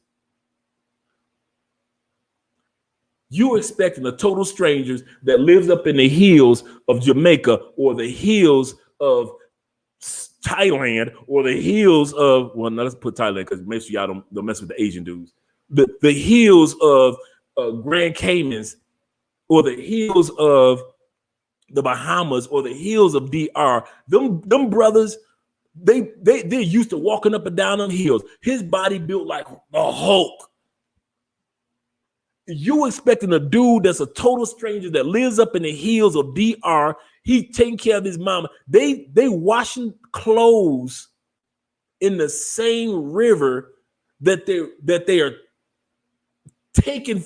You're expecting a total stranger that lives up in the hills of Jamaica or the hills of Thailand or the hills of, well, no, let's put Thailand because make sure y'all don't mess with the Asian dudes. The hills of Grand Caymans or the hills of the Bahamas or the hills of DR. Them brothers, they're used to walking up and down on hills. His body built like a Hulk. You expecting a dude that's a total stranger that lives up in the hills of DR. He taking care of his mama. They washing clothes in the same river that they are taking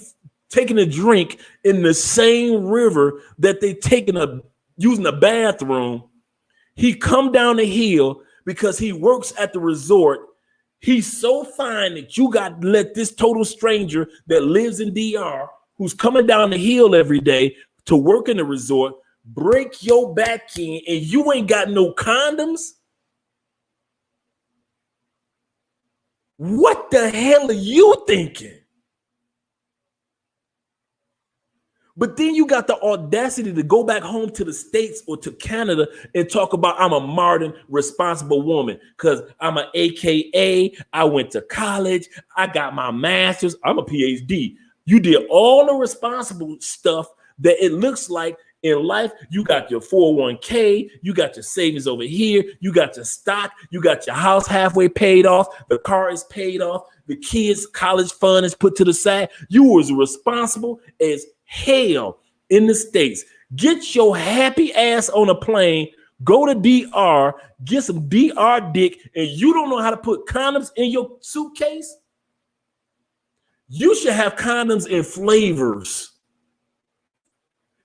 a drink in the same river that they using a bathroom. He come down the hill because he works at the resort. He's so fine that you got to let this total stranger that lives in DR, who's coming down the hill every day to work in the resort, break your back in, and you ain't got no condoms? What the hell are you thinking? But then you got the audacity to go back home to the States or to Canada and talk about I'm a modern, responsible woman because I'm an AKA, I went to college, I got my master's, I'm a PhD. You did all the responsible stuff that it looks like in life. You got your 401k, you got your savings over here, you got your stock, you got your house halfway paid off, the car is paid off, the kids' college fund is put to the side. You was responsible as hell in the States. Get your happy ass on a plane, go to DR, get some DR dick, and you don't know how to put condoms in your suitcase? You should have condoms in flavors.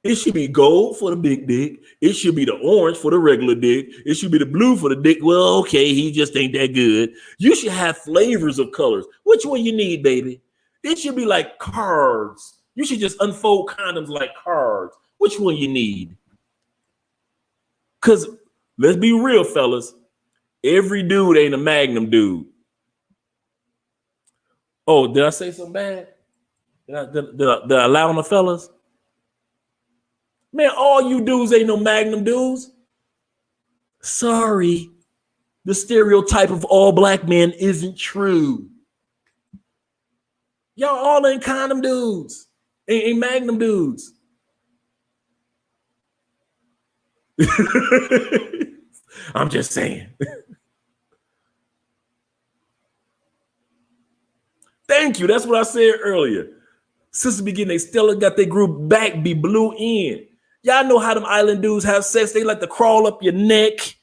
It should be gold for the big dick. It should be the orange for the regular dick. It should be the blue for the dick. Well, okay, he just ain't that good. You should have flavors of colors. Which one you need, baby? It should be like cards. You should just unfold condoms like cards. Which one you need? Because let's be real, fellas. Every dude ain't a Magnum dude. Oh, did I say something bad? Did I lie on the fellas? Man, all you dudes ain't no Magnum dudes. Sorry. The stereotype of all black men isn't true. Y'all all ain't condom dudes. Ain't Magnum dudes. I'm just saying. Thank you. That's what I said earlier. Sisters be getting they Stella got their group back, be blew in. Y'all know how them island dudes have sex. They like to crawl up your neck.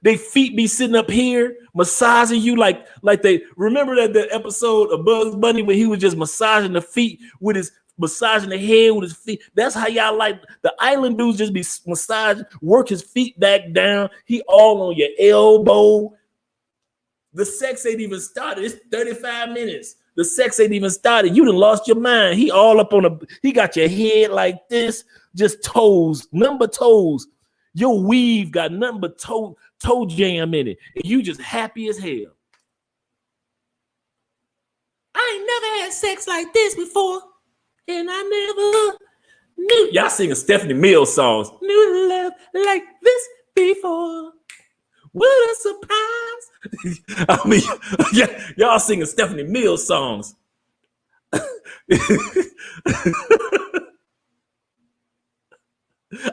They feet be sitting up here, massaging you like they remember that the episode of Bugs Bunny when he was just massaging the feet with his massaging the head with his feet. That's how y'all like the island dudes just be massaging, work his feet back down. He all on your elbow. The sex ain't even started. It's 35 minutes. The sex ain't even started. You done lost your mind. He all up on he got your head like this, just toes, number toes. Your weave got nothing but toe jam in it. And you just happy as hell. I ain't never had sex like this before. And I Y'all singing Stephanie Mills songs. New love like this before. What a surprise. I mean, y'all singing Stephanie Mills songs.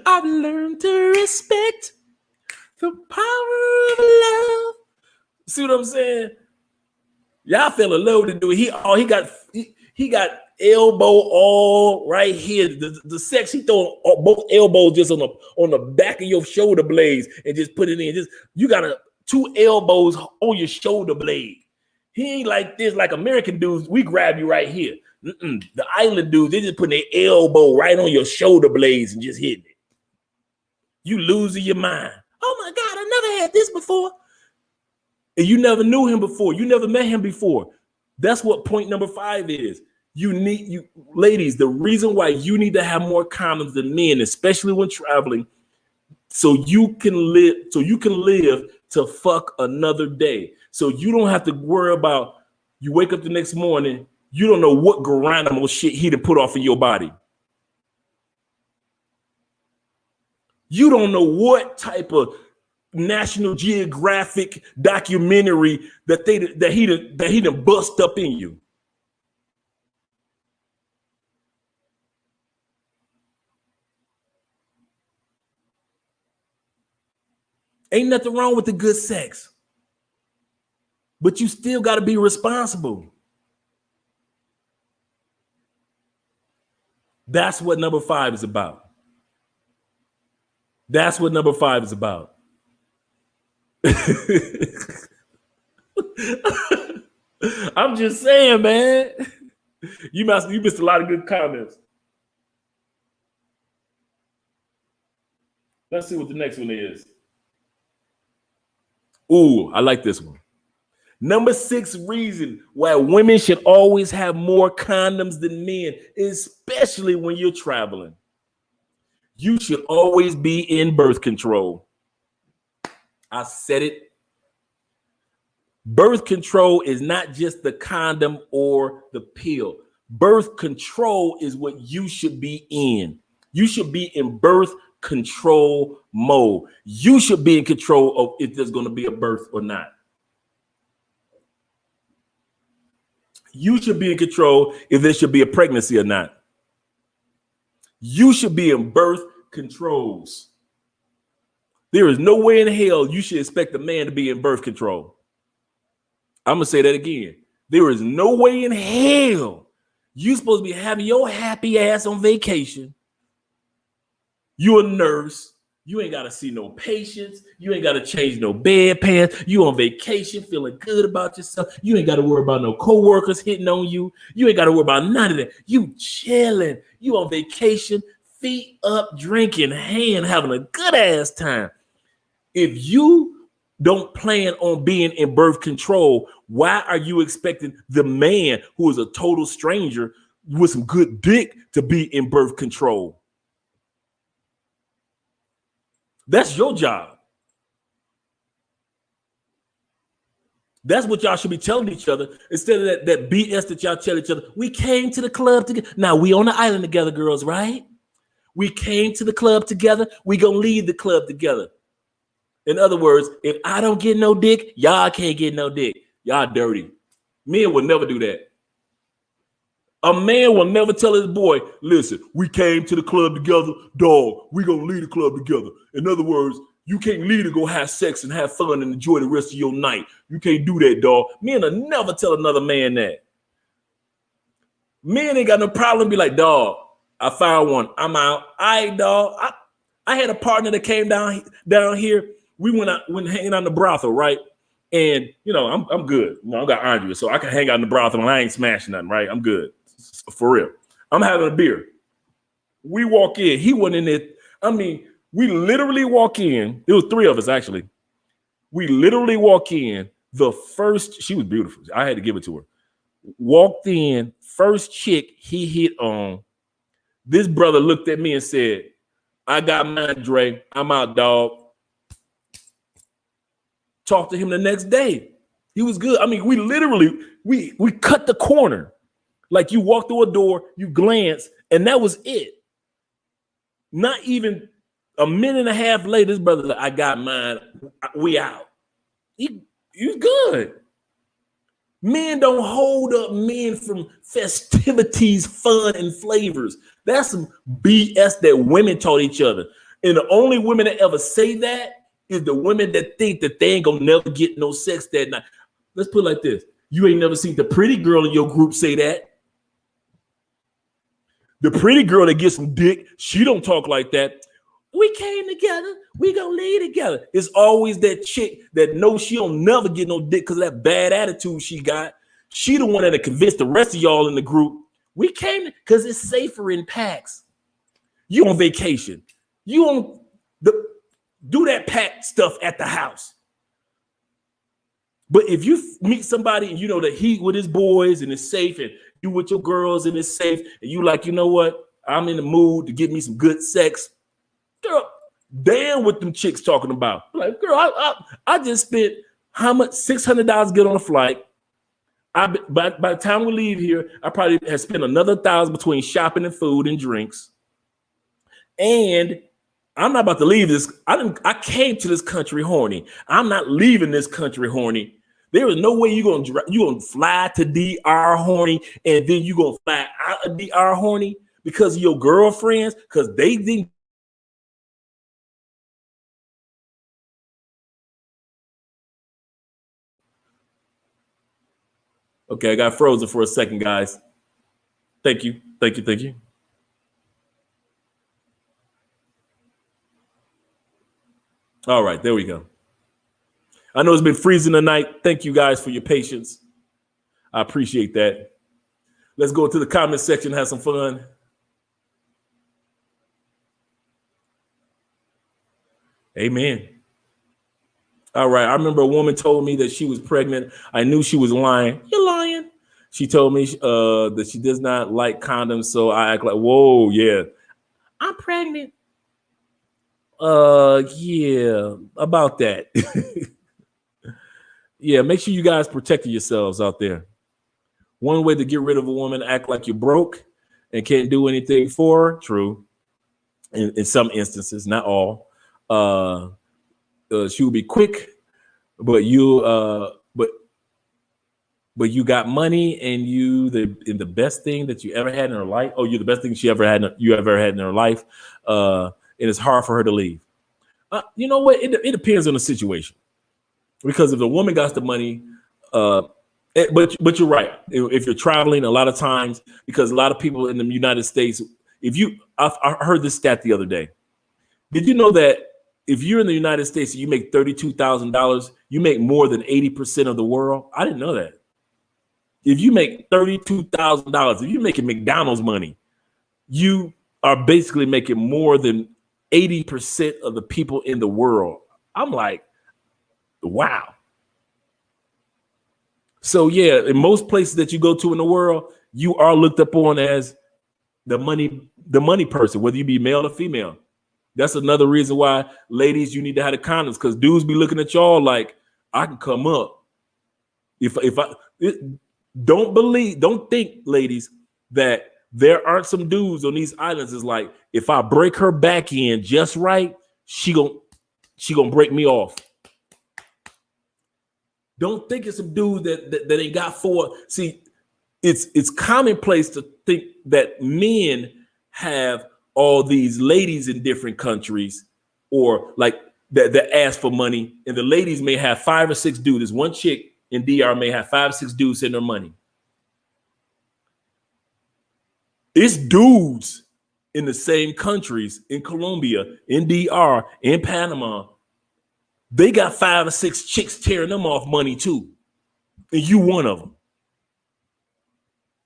I've learned to respect the power of love. See what I'm saying? Y'all fell in love with the dude. He got elbow all right here. The sex, he throwing both elbows just on the back of your shoulder blades and just put it in. Just you got two elbows on your shoulder blade. He ain't like this, like American dudes. We grab you right here. The island dudes, they just putting their elbow right on your shoulder blades and just hitting it. You losing your mind. Oh my God, I never had this before. And you never knew him before. You never met him before. That's what point number 5 is. You ladies, the reason why you need to have more condoms than men, especially when traveling, so you can live to fuck another day. So you don't have to worry about, you wake up the next morning, you don't know what Geronimo shit he done put off in your body. You don't know what type of National Geographic documentary that he done bust up in you. Ain't nothing wrong with the good sex, but you still got to be responsible. That's what number 5 is about. That's what number 5 is about. I'm just saying, man. You missed a lot of good comments. Let's see what the next one is. Ooh, I like this one. Number 6 reason why women should always have more condoms than men, especially when you're traveling. You should always be in birth control. I said it. Birth control is not just the condom or the pill. Birth control is what you should be in. You should be in birth control mode. You should be in control of if there's going to be a birth or not. You should be in control if there should be a pregnancy or not. You should be in birth controls. There is no way in hell you should expect a man to be in birth control. I'm going to say that again. There is no way in hell you're supposed to be having your happy ass on vacation. You're a nurse. You ain't got to see no patients. You ain't got to change no bedpans. You on vacation feeling good about yourself. You ain't got to worry about no coworkers hitting on you. You ain't got to worry about none of that. You chilling. You on vacation, feet up, drinking, having a good ass time. If you don't plan on being in birth control, why are you expecting the man who is a total stranger with some good dick to be in birth control? That's your job. That's what y'all should be telling each other instead of that BS that y'all tell each other. We came to the club together. Now we on the island together, girls, right? We came to the club together. We gonna leave the club together. In other words, if I don't get no dick, y'all can't get no dick. Y'all dirty. Men will never do that. A man will never tell his boy, listen, we came to the club together, dog, we gonna leave the club together. In other words, you can't leave to go have sex and have fun and enjoy the rest of your night. You can't do that, dog. Men will never tell another man that. Men ain't got no problem be like, dog, I found one. I'm out. All right, dog. I had a partner that came down here. We went hanging out in the brothel, right? And, you know, I'm good. You know, I got Andrea, so I can hang out in the brothel and I ain't smashing nothing, right? I'm good. For real. I'm having a beer. We walk in. He wasn't in it. I mean, we literally walk in. It was 3 of us, actually. We literally walk in. She was beautiful. I had to give it to her. Walked in. First chick he hit on. This brother looked at me and said, I got mine, Dre. I'm out, dog. Talked to him the next day. He was good. I mean, we literally, we cut the corner. Like you walk through a door, you glance, and that was it. Not even a minute and a half later, this brother like, I got mine. We out. He good. Men don't hold up men from festivities, fun, and flavors. That's some BS that women taught each other. And the only women that ever say that is the women that think that they ain't gonna never get no sex that night. Let's put it like this. You ain't never seen the pretty girl in your group say that. The pretty girl that gets some dick, she don't talk like that. We came together. We gonna lay together. It's always that chick that knows she don't never get no dick because of that bad attitude she got. She the one that convinced the rest of y'all in the group. We came because it's safer in packs. You on vacation. You on do that pack stuff at the house. But if you meet somebody and you know that he with his boys and it's safe, and you with your girls and it's safe, and you like, you know what? I'm in the mood to get me some good sex. Girl, damn what them chicks talking about. Like, girl, I just spent how much? $600 to get on a flight. By the time we leave here, I probably have spent another $1,000 between shopping and food and drinks. And I'm not about to leave this. I came to this country horny. I'm not leaving this country horny. There is no way you're gonna fly to DR horny and then you're gonna fly out of DR horny because of your girlfriends, because they think. Okay, I got frozen for a second, guys. Thank you. All right, there we go. I know it's been freezing tonight. Thank you guys for your patience. I appreciate that. Let's go to the comment section and have some fun. Amen. All right. I remember a woman told me that she was pregnant. I knew she was lying. You're lying. She told me that she does not like condoms. So I act like, whoa, yeah. I'm pregnant. Yeah, about that. Yeah, make sure you guys protect yourselves out there. One way to get rid of a woman, act like you're broke and can't do anything for her. True. In some instances, not all. She will be quick, but but you got money and the best thing that you ever had in her life. Oh, you're the best thing she ever had in her life. And it's hard for her to leave. You know what? It depends on the situation. Because if the woman got the money, but you're right. If you're traveling, a lot of times, because a lot of people in the United States, I heard this stat the other day. Did you know that if you're in the United States and you make $32,000, you make more than 80% of the world? I didn't know that. If you make $32,000, if you're making McDonald's money, you are basically making more than 80% of the people in the world. I'm like, wow. So yeah, in most places that you go to in the world, you are looked upon as the money person, whether you be male or female. That's another reason why, ladies, you need to have the condoms, because dudes be looking at y'all like, I can come up. Don't think, ladies, that there aren't some dudes on these islands is like, if I break her back in just right, she gonna break me off. Don't think it's some dude that ain't got four. See, it's commonplace to think that men have all these ladies in different countries, or like that ask for money, and the ladies may have 5 or 6 dudes. This one chick in DR may have 5 or 6 dudes sending her money. It's dudes in the same countries, in Colombia, in DR, in Panama. They got 5 or 6 chicks tearing them off money too. And you one of them.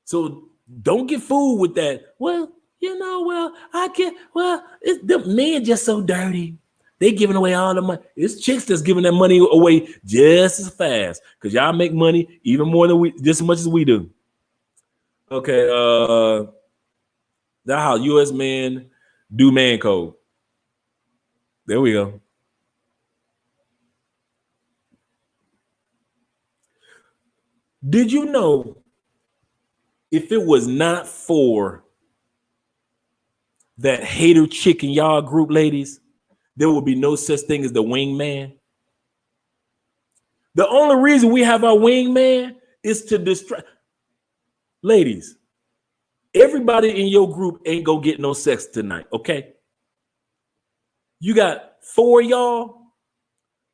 So don't get fooled with that. Well, the men just so dirty. They giving away all the money. It's chicks that's giving that money away just as fast, because y'all make money even more than just as much as we do. Okay, that's how U.S. men do man code. There we go. Did you know if it was not for that hater chick in y'all group, ladies, there will be no such thing as the wingman. The only reason we have our wingman is to distract. Ladies, everybody in your group ain't gonna get no sex tonight, okay? You got 4 of y'all,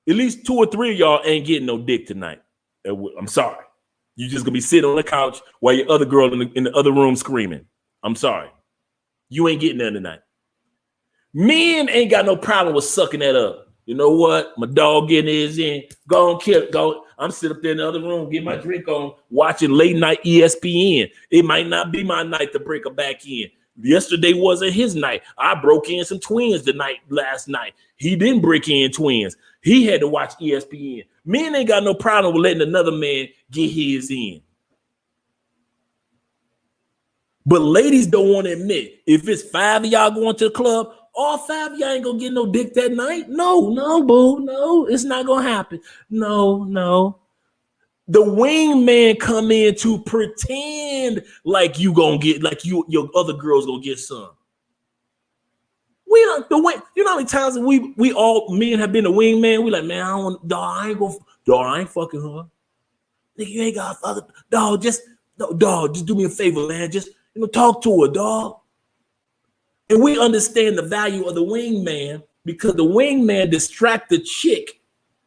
at least 2 or 3 of y'all ain't getting no dick tonight. I'm sorry. You just gonna be sitting on the couch while your other girl in the other room screaming. I'm sorry. You ain't getting none tonight. Men ain't got no problem with sucking that up. You know what? My dog getting his in. Go on, kill it. Go. I'm sitting up there in the other room, get my drink on, watching late night ESPN. It might not be my night to break her back in. Yesterday wasn't his night. I broke in some twins last night. He didn't break in twins. He had to watch ESPN. Men ain't got no problem with letting another man get his in. But ladies don't want to admit, if it's 5 of y'all going to the club, all 5 of y'all ain't gonna get no dick that night. No, boo, no, it's not gonna happen. No. The wingman come in to pretend like you gonna get, like your other girls gonna get some. We don't you know how many times we all men have been the wingman. We like, man, I don't want, dog, I ain't fucking her. Nigga, you ain't got fucking dog. Just do me a favor, man. Just talk to her, dog. And we understand the value of the wingman because the wingman distract the chick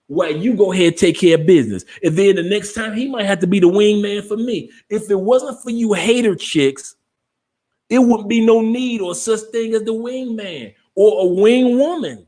while you go ahead and take care of business. And then the next time he might have to be the wingman for me. If it wasn't for you hater chicks, it wouldn't be no need or such thing as the wingman or a wing woman.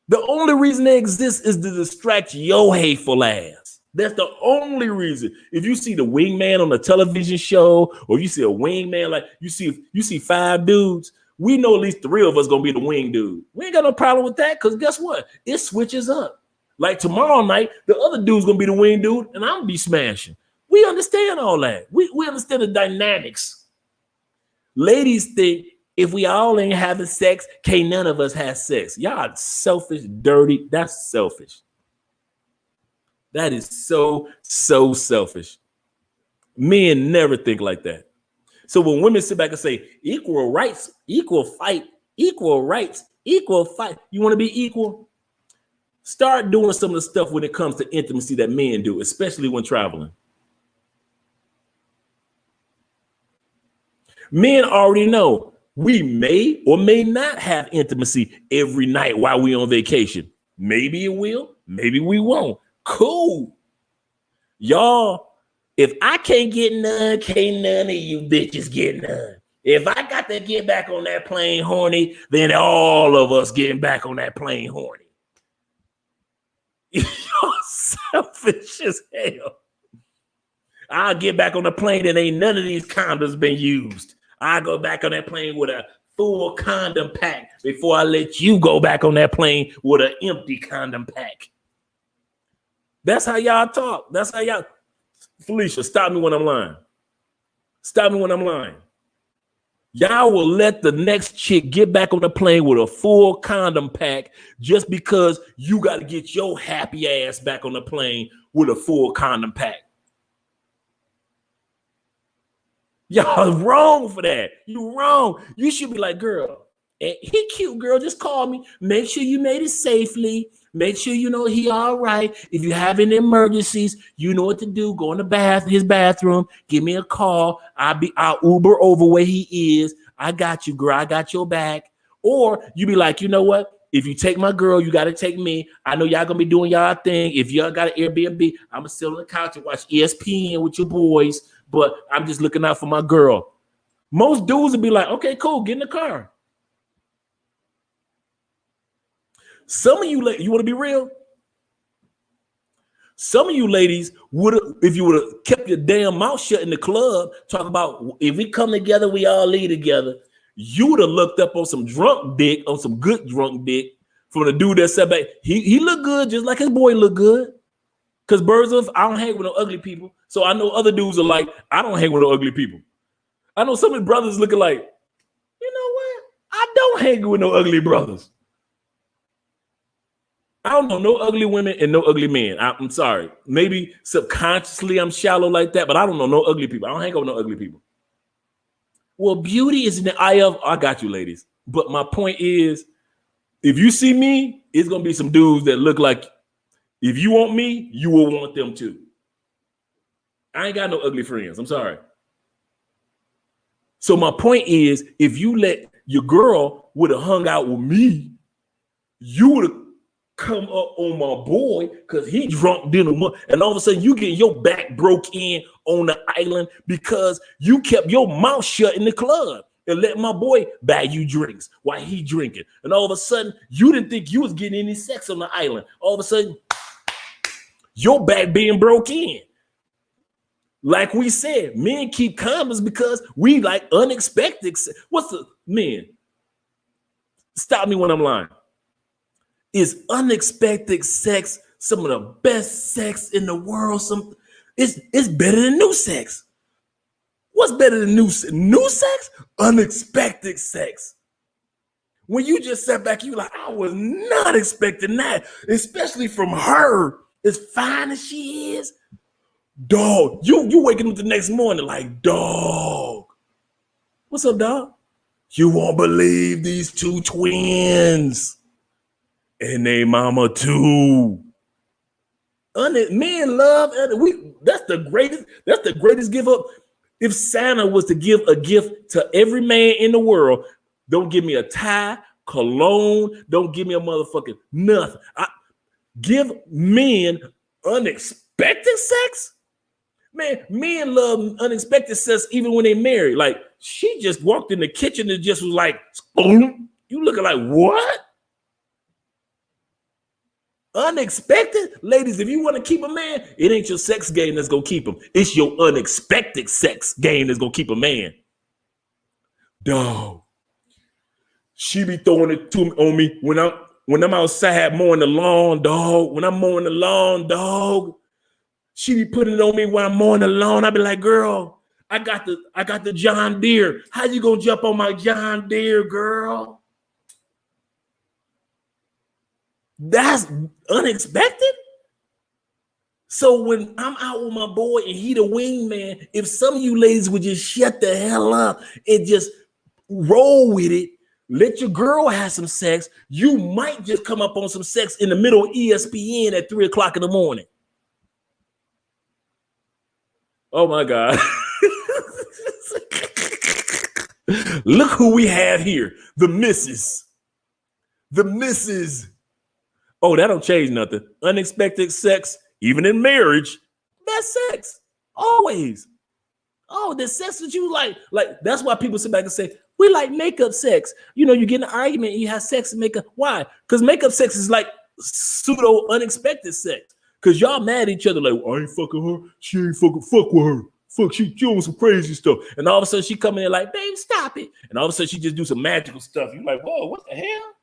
The only reason they exist is to distract your hateful ass. That's the only reason. If you see the wingman on a television show, or you see a wingman, like you see 5 dudes, we know at least 3 of us gonna be the wing dude. We ain't got no problem with that, because guess what? It switches up. Like tomorrow night, the other dude's gonna be the wing dude, and I'm gonna be smashing. We understand all that. We understand the dynamics. Ladies think if we all ain't having sex, can't none of us have sex. Y'all selfish, dirty. That's selfish. That is so selfish. Men never think like that. So when women sit back and say equal rights, equal fight, equal rights, equal fight, you want to be equal? Start doing some of the stuff when it comes to intimacy that men do, especially when traveling. Men already know we may or may not have intimacy every night while we on vacation. Maybe it will, maybe we won't. Cool. Y'all, if I can't get none, can't none of you bitches get none. If I got to get back on that plane horny, then all of us getting back on that plane horny. You're selfish as hell. I'll get back on the plane and ain't none of these condoms been used. I go back on that plane with a full condom pack before I let you go back on that plane with an empty condom pack. That's how y'all talk. That's how y'all. Felicia, stop me when I'm lying. Stop me when I'm lying. Y'all will let the next chick get back on the plane with a full condom pack just because you got to get your happy ass back on the plane with a full condom pack. Y'all wrong for that. You wrong. You should be like, girl, he cute, girl. Just call me. Make sure you made it safely. Make sure you know he all right. If you have any emergencies, you know what to do. Go in his bathroom. Give me a call. I'll Uber over where he is. I got you, girl. I got your back. Or you be like, you know what? If you take my girl, you got to take me. I know y'all gonna be doing y'all thing. If y'all got an Airbnb, I'm gonna sit on the couch and watch ESPN with your boys. But I'm just looking out for my girl. Most dudes would be like, okay, cool, get in the car. Some of you, you want to be real? Some of you ladies would have, if you would have kept your damn mouth shut in the club, talk about if we come together, we all leave together. You would have looked up on some drunk dick, on some good drunk dick from the dude that said back. He looked good just like his boy looked good. Because I don't hang with no ugly people. So I know other dudes are like, I don't hang with no ugly people. I know some of his brothers looking like, you know what? I don't hang with no ugly brothers. I don't know no ugly women and no ugly men. I'm sorry. Maybe subconsciously I'm shallow like that, but I don't know no ugly people. I don't hang out with no ugly people. Well, beauty is in the eye of. I got you, ladies. But my point is, if you see me, it's gonna be some dudes that look like. If you want me, you will want them too. I ain't got no ugly friends. I'm sorry. So my point is, if you let your girl would have hung out with me, you would have come up on my boy because he drunk dinner, and all of a sudden you get your back broke in on the island because you kept your mouth shut in the club and let my boy buy you drinks while he drinking. And all of a sudden you didn't think you was getting any sex on the island. All of a sudden your back being broke in. Like we said, men keep condoms because we like unexpected. What's the men? Stop me when I'm lying. Is unexpected sex some of the best sex in the world? It's better than new sex. What's better than new sex? Unexpected sex. When you just sat back, you like, I was not expecting that, especially from her. As fine as she is, dog. You waking up the next morning like, dog. What's up, dog? You won't believe these two twins. And they mama too. Men love, that's the greatest gift up. If Santa was to give a gift to every man in the world, don't give me a tie, cologne, don't give me a motherfucking nothing. Give men unexpected sex. Man, men love unexpected sex even when they married. Like, she just walked in the kitchen and just was like, boom. You looking like, what? Unexpected? Ladies, if you want to keep a man, it ain't your sex game that's going to keep him. It's your unexpected sex game that's going to keep a man. Dog. She be throwing it on me when I'm outside mowing the lawn, dog. When I'm mowing the lawn, dog. She be putting it on me when I'm mowing the lawn. I be like, girl, I got the John Deere. How you gonna jump on my John Deere, girl? That's unexpected. So when I'm out with my boy and he the wingman, if some of you ladies would just shut the hell up and just roll with it, let your girl have some sex, you might just come up on some sex in the middle of ESPN at 3:00 in the morning. Oh my God. Look who we have here. The missus. The missus. Oh, that don't change nothing. Unexpected sex, even in marriage, best sex. Always. Oh, the sex that you like that's why people sit back and say, we like makeup sex. You know, you get in an argument and you have sex and makeup. Why? Because makeup sex is like pseudo unexpected sex. Because y'all mad at each other like, I ain't fucking her. She ain't fuck with her. Fuck, she doing some crazy stuff. And all of a sudden she come in like, babe, stop it. And all of a sudden she just do some magical stuff. You're like, whoa, what the hell?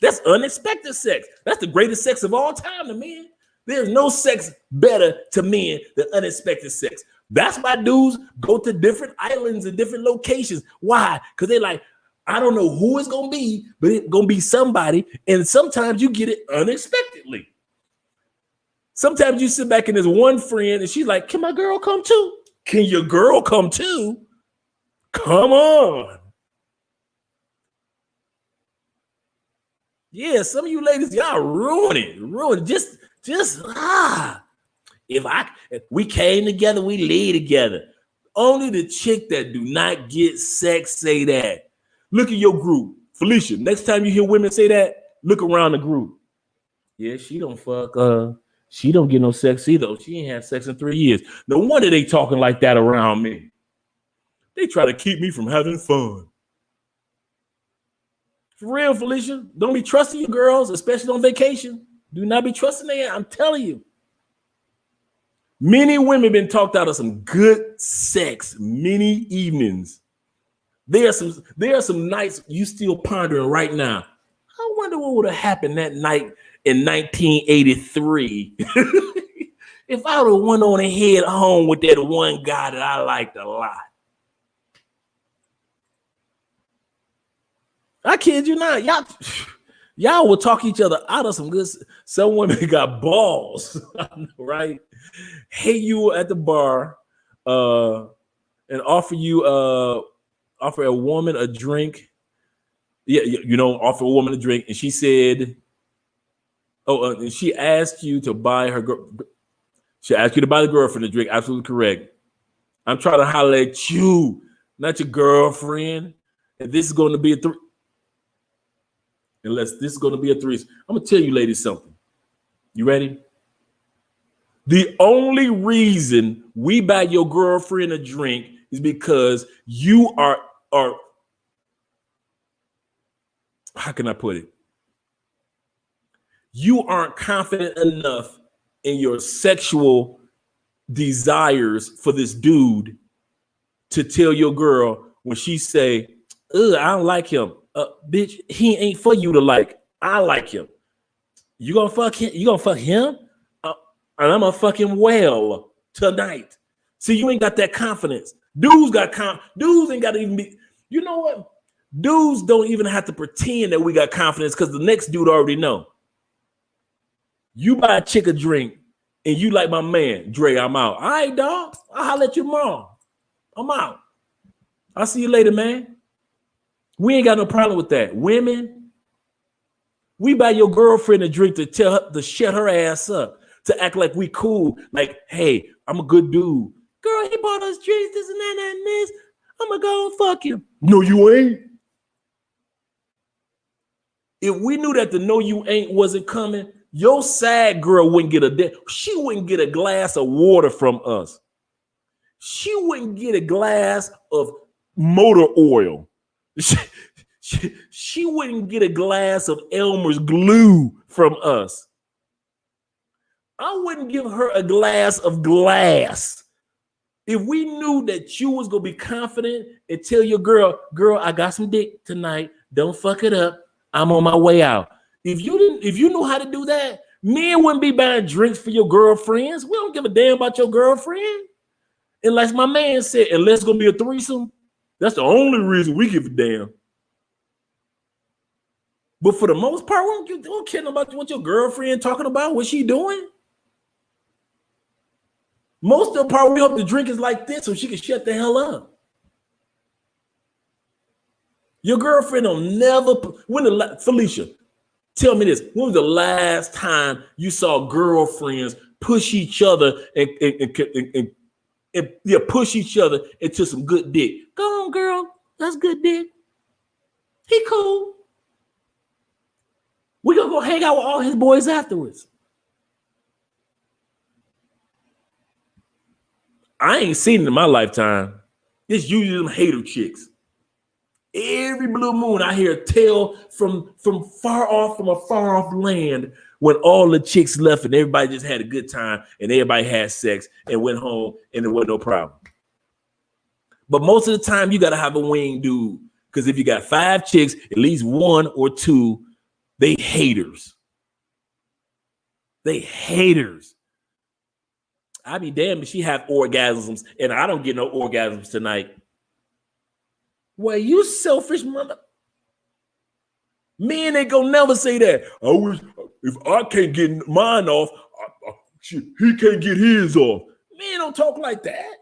That's unexpected sex. That's the greatest sex of all time to men. There's no sex better to men than unexpected sex. That's why dudes go to different islands and different locations. Why? Because they like, I don't know who it's going to be, but it's going to be somebody. And sometimes you get it unexpectedly. Sometimes you sit back and there's one friend and she's like, can my girl come too? Can your girl come too? Come on. Yeah, some of you ladies, y'all ruin it. Just if we came together, we lay together. Only the chick that do not get sex say that. Look at your group. Felicia, next time you hear women say that, look around the group. Yeah, she don't fuck. She don't get no sex either. She ain't had sex in 3 years. No wonder they talking like that around me. They try to keep me from having fun. For real, Felicia, don't be trusting your girls, especially on vacation. Do not be trusting them. I'm telling you. Many women been talked out of some good sex, many evenings. There are some nights you still pondering right now. I wonder what would have happened that night in 1983 if I would have went on and head home with that one guy that I liked a lot. I kid you not. Y'all will talk each other out of some good. Some women got balls, right? Hey, you at the bar and offer you offer a woman a drink. Yeah, offer a woman a drink, and she said, "Oh, and she asked you to buy her. She asked you to buy the girlfriend a drink. Absolutely correct. I'm trying to holler at you, not your girlfriend. And this is going to be a unless this is going to be a threesome. I'm gonna tell you, ladies, something. You ready? The only reason we buy your girlfriend a drink is because you are how can I put it? You aren't confident enough in your sexual desires for this dude to tell your girl when she say, "Ugh, I don't like him." Bitch, he ain't for you to like. I like him. You gonna fuck him? You gonna fuck him? And I'm gonna fuck him well tonight. See, you ain't got that confidence. Dudes ain't got to even be. You know what? Dudes don't even have to pretend that we got confidence because the next dude already know. You buy a chick a drink and you like my man, Dre, I'm out. All right, dog. I'll holler at you tomorrow. I'm out. I'll see you later, man. We ain't got no problem with that. Women, we buy your girlfriend a drink to tell her to shut her ass up, to act like we cool. Like, hey, I'm a good dude. Girl, he bought us drinks, this and that and this. I'm gonna go and fuck him. No, you ain't. If we knew that the no you ain't wasn't coming, your sad girl wouldn't get she wouldn't get a glass of water from us. She wouldn't get a glass of motor oil. She wouldn't get a glass of Elmer's glue from us. I wouldn't give her a glass of glass. If we knew that you was gonna be confident and tell your girl, I got some dick tonight. Don't fuck it up. I'm on my way out. If you knew how to do that, men wouldn't be buying drinks for your girlfriends. We don't give a damn about your girlfriend. And like my man said, unless it's gonna be a threesome, that's the only reason we give a damn. But for the most part, we don't care about what your girlfriend talking about, what she doing. Most of the part, we hope the drink is like this so she can shut the hell up. Your girlfriend will never. Felicia, tell me this. When was the last time you saw girlfriends push each other and push each other into some good dick? Go on, girl. That's good dick. He cool. We're going to go hang out with all his boys afterwards. I ain't seen it in my lifetime. It's usually them hater chicks. Every blue moon, I hear a tale from a far off land when all the chicks left and everybody just had a good time and everybody had sex and went home and there was no problem. But most of the time, you got to have a wing dude because if you got 5 chicks, at least 1 or 2, they haters. They haters. I be damned if she have orgasms and I don't get no orgasms tonight. Well, you selfish mother. Men ain't gonna never say that. I wish if I can't get mine off, he can't get his off. Men don't talk like that.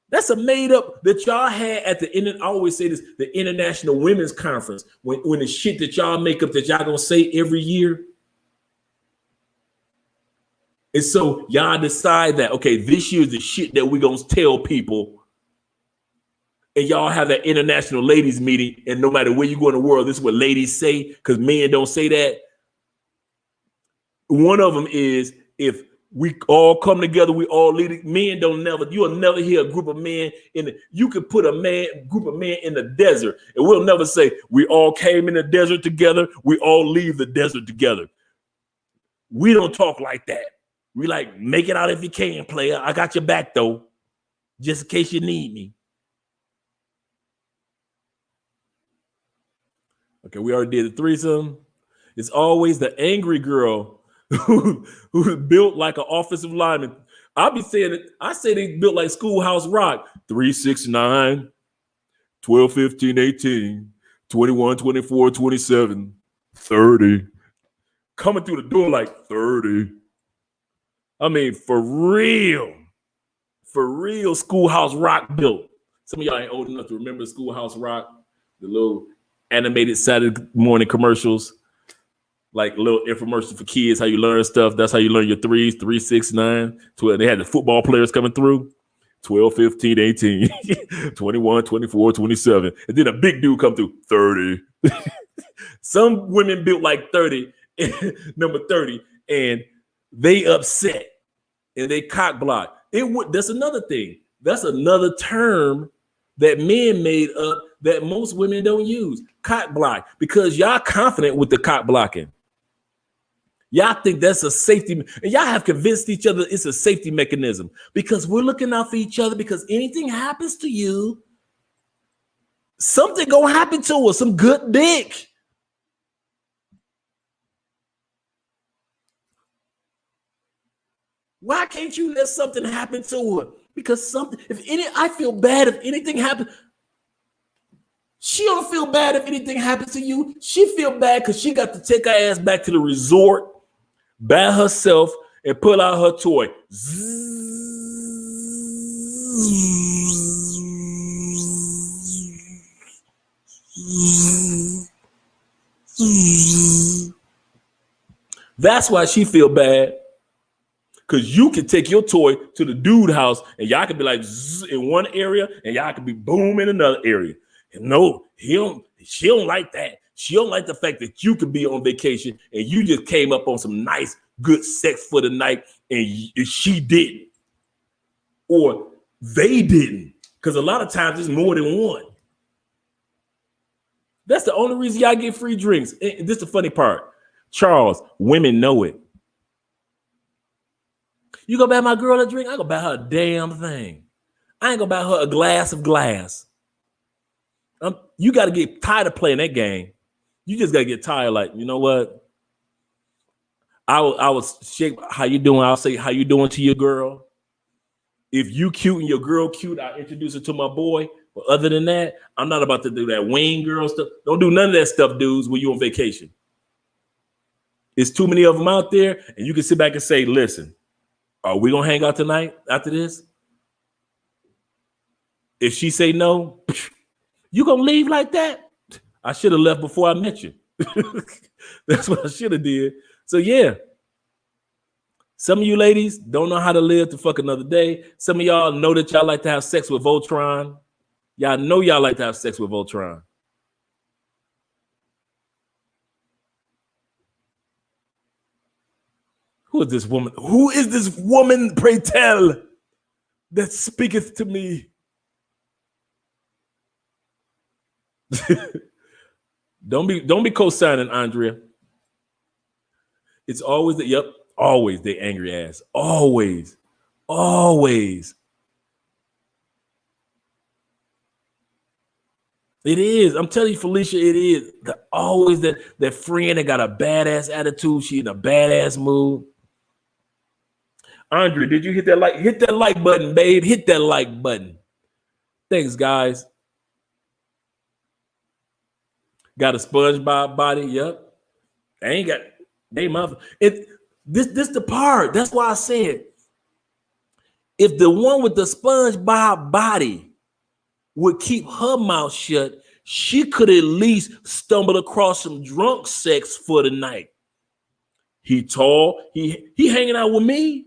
That's a made up that y'all had at I always say this, the International Women's Conference, when the shit that y'all make up that y'all gonna say every year. And so y'all decide that, okay, this year's the shit that we gonna tell people. And y'all have that international ladies meeting, and no matter where you go in the world, this is what ladies say, because men don't say that. One of them is if we all come together, we all lead it. Men you'll never hear a group of men you could put group of men in the desert, and we'll never say we all came in the desert together, we all leave the desert together. We don't talk like that. We like, make it out if you can, player. I got your back though, just in case you need me. Okay, we already did the threesome. It's always the angry girl who's built like an offensive lineman. I'll be saying it. I say they built like Schoolhouse Rock. 3, 6, 9, 12, 15, 18, 21, 24, 27, 30. Coming through the door like 30. I mean, for real Schoolhouse Rock built. Some of y'all ain't old enough to remember Schoolhouse Rock, the little animated Saturday morning commercials, like little infomercials for kids, how you learn stuff. That's how you learn your threes, 3, 6, 9, 12. They had the football players coming through. 12, 15, 18, 21, 24, 27. And then a big dude come through, 30. Some women built like 30, number 30, and they upset and they cock block. That's another thing. That's another term that men made up that most women don't use. Cock block, because y'all confident with the cock blocking. Y'all think that's a safety, and y'all have convinced each other it's a safety mechanism because we're looking out for each other, because anything happens to you, something gonna happen to us, some good dick. Why can't you let something happen to her? Because I feel bad if anything happens. She don't feel bad if anything happens to you. She feel bad because she got to take her ass back to the resort by herself and pull out her toy. That's why she feel bad. Because you can take your toy to the dude house and y'all can be like in one area and y'all can be boom in another area. And no, she don't like that. She don't like the fact that you could be on vacation and you just came up on some nice, good sex for the night and she didn't. Or they didn't. Because a lot of times it's more than one. That's the only reason y'all get free drinks. And this is the funny part. Charles, women know it. You gonna buy my girl a drink? I gonna buy her a damn thing. I ain't gonna buy her a glass of glass. You got to get tired of playing that game. You just got to get tired. Like, you know what? I was shake. How you doing? I'll say how you doing to your girl. If you cute and your girl cute, I'll introduce her to my boy. But other than that, I'm not about to do that wing girl stuff. Don't do none of that stuff, dudes, when you on vacation. It's too many of them out there, and you can sit back and say, listen, are we gonna hang out tonight after this? If she say no, you gonna leave like that? I should have left before I met you. That's what I should have did. So yeah, some of you ladies don't know how to live to fuck another day. Some of y'all know that y'all like to have sex with Voltron. Y'all know y'all like to have sex with Voltron. Who is this woman? Who is this woman, pray tell, that speaketh to me? Don't be co-signing, Andrea. It's always always they angry ass. Always. It is. I'm telling you, Felicia, it is. Always that friend that got a badass attitude. She in a badass mood. Andrea, did you hit that like? Hit that like button, babe. Hit that like button. Thanks, guys. Got a SpongeBob body. Yep. I ain't got they mother. This the part. That's why I said if the one with the SpongeBob body would keep her mouth shut, she could at least stumble across some drunk sex for the night. He tall. He hanging out with me.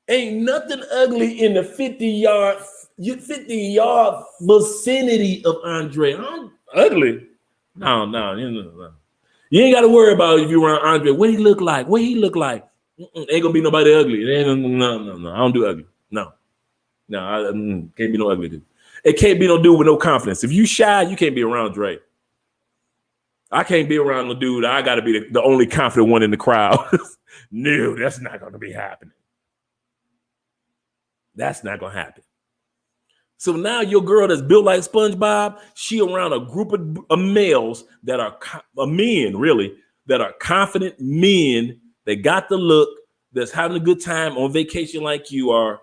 Ain't nothing ugly in the 50-yard vicinity of Andre. I'm ugly. No. You ain't got to worry about if you're around Andre. What he look like? Ain't gonna be nobody ugly. No. I don't do ugly. No, can't be no ugly dude. It can't be no dude with no confidence. If you shy, you can't be around Dre. I can't be around the dude. I got to be the only confident one in the crowd. No, that's not gonna be happening. That's not gonna happen. So now your girl that's built like SpongeBob, she around a group of males that are men, really, that are confident men that got the look, that's having a good time on vacation like you are.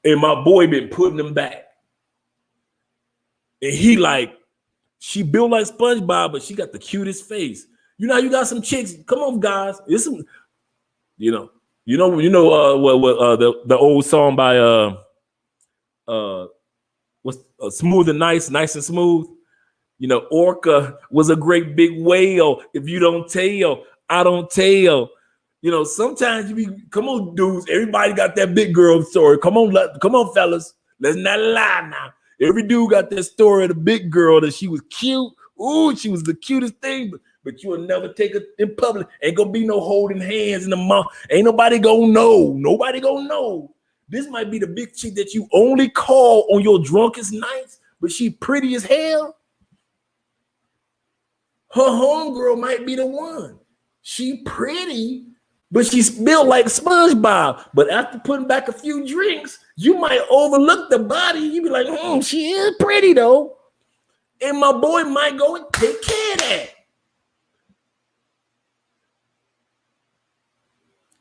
And my boy been putting them back. And he like, she built like SpongeBob, but she got the cutest face. You know, you got some chicks. Come on, guys. It's some, the old song by what's Smooth and Nice, Nice and Smooth. Orca was a great big whale. If you don't tell, I don't tell. Sometimes come on, dudes. Everybody got that big girl story. Come on, fellas. Let's not lie now. Every dude got that story of the big girl that she was cute. Ooh, she was the cutest thing, but you will never take her in public. Ain't gonna be no holding hands in the mouth. Ain't nobody gonna know. Nobody gonna know. This might be the big chick that you only call on your drunkest nights, but she pretty as hell. Her homegirl might be the one. She pretty, but she's built like SpongeBob. But after putting back a few drinks, you might overlook the body. You be like, she is pretty though. And my boy might go and take care of that.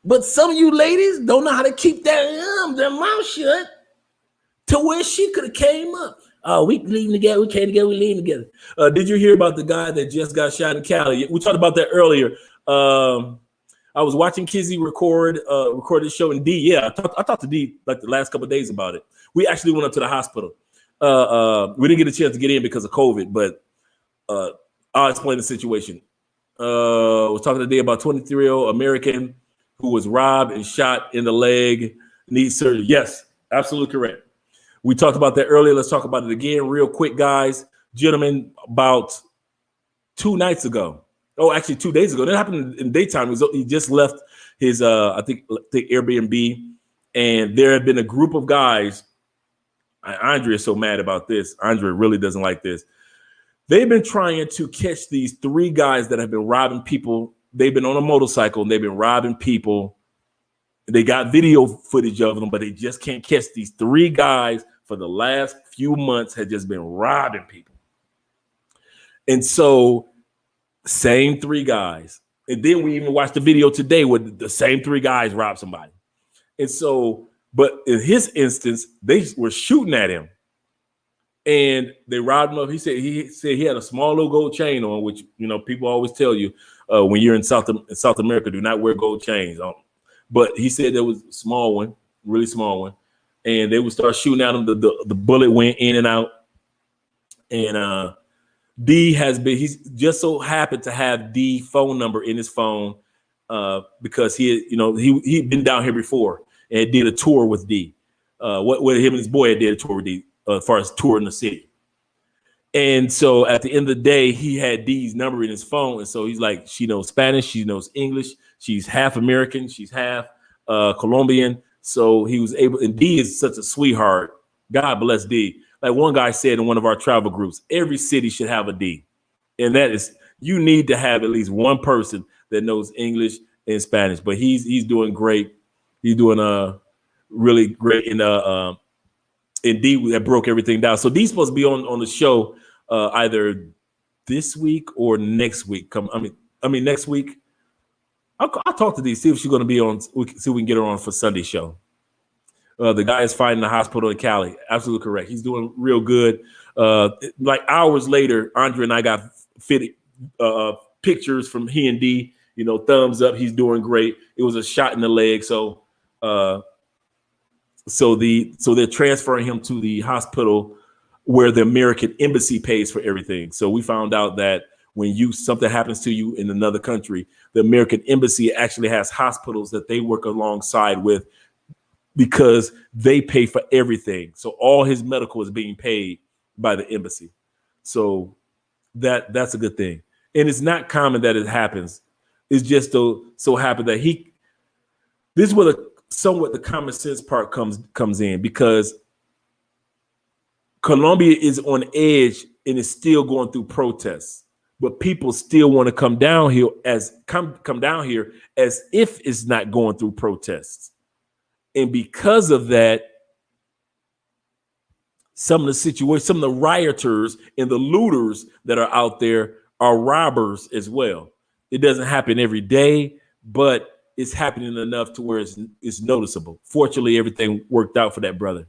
But some of you ladies don't know how to keep their mouth shut to where she could have came up. Oh, we leaving together. We came together. We leaving together. Did you hear about the guy that just got shot in Cali? We talked about that earlier. I was watching Kizzy record the show in D. Yeah, I talked to D like the last couple of days about it. We actually went up to the hospital. We didn't get a chance to get in because of COVID, but I'll explain the situation. I was talking today about 23-year-old American who was robbed and shot in the leg, needs surgery. Yes, absolutely correct. We talked about that earlier. Let's talk about it again real quick, guys. Gentlemen, about 2 nights ago. Oh, actually 2 days ago. That happened in daytime. He just left his, I think Airbnb. And there have been a group of guys. Andre is so mad about this. Andre really doesn't like this. They've been trying to catch these 3 guys that have been robbing people. They've been on a motorcycle and they've been robbing people. They got video footage of them, but they just can't catch these 3 guys for the last few months had just been robbing people. And so same 3 guys. And then we even watched the video today where the same 3 guys robbed somebody. And so, but in his instance, they were shooting at him and they robbed him up. He said he had a small little gold chain on, which, people always tell you when you're in South America, do not wear gold chains on. But he said there was a small one, really small one. And they would start shooting at him. The bullet went in and out. And he's just so happened to have D phone number in his phone because he'd been down here before and did a tour with D. What him and his boy did a tour with D as far as touring the city. And so at the end of the day, he had D's number in his phone. And so he's like, she knows Spanish, she knows English, she's half American, she's half Colombian. So he was able, and D is such a sweetheart. God bless D. Like one guy said in one of our travel groups, every city should have a D. And that is, you need to have at least one person that knows English and Spanish. But he's doing great. He's doing really great in D that broke everything down. So D's supposed to be on the show either this week or next week. Next week. I'll talk to D, see if she's going to be on. See if we can get her on for Sunday show. The guy is fighting in the hospital in Cali. Absolutely correct. He's doing real good. Like hours later, Andre and I got fitted pictures from he and D. Thumbs up. He's doing great. It was a shot in the leg, so they're transferring him to the hospital where the American embassy pays for everything. So we found out that when something happens to you in another country, the American embassy actually has hospitals that they work alongside with because they pay for everything. So all his medical is being paid by the embassy. So that's a good thing. And it's not common that it happens. It's just so happened that this is where somewhat the common sense part comes in, because Colombia is on edge and is still going through protests, but people still want to come down here as if it's not going through protests. And because of that, some of the rioters and the looters that are out there are robbers as well. It doesn't happen every day, but it's happening enough to where it's noticeable. Fortunately, everything worked out for that brother.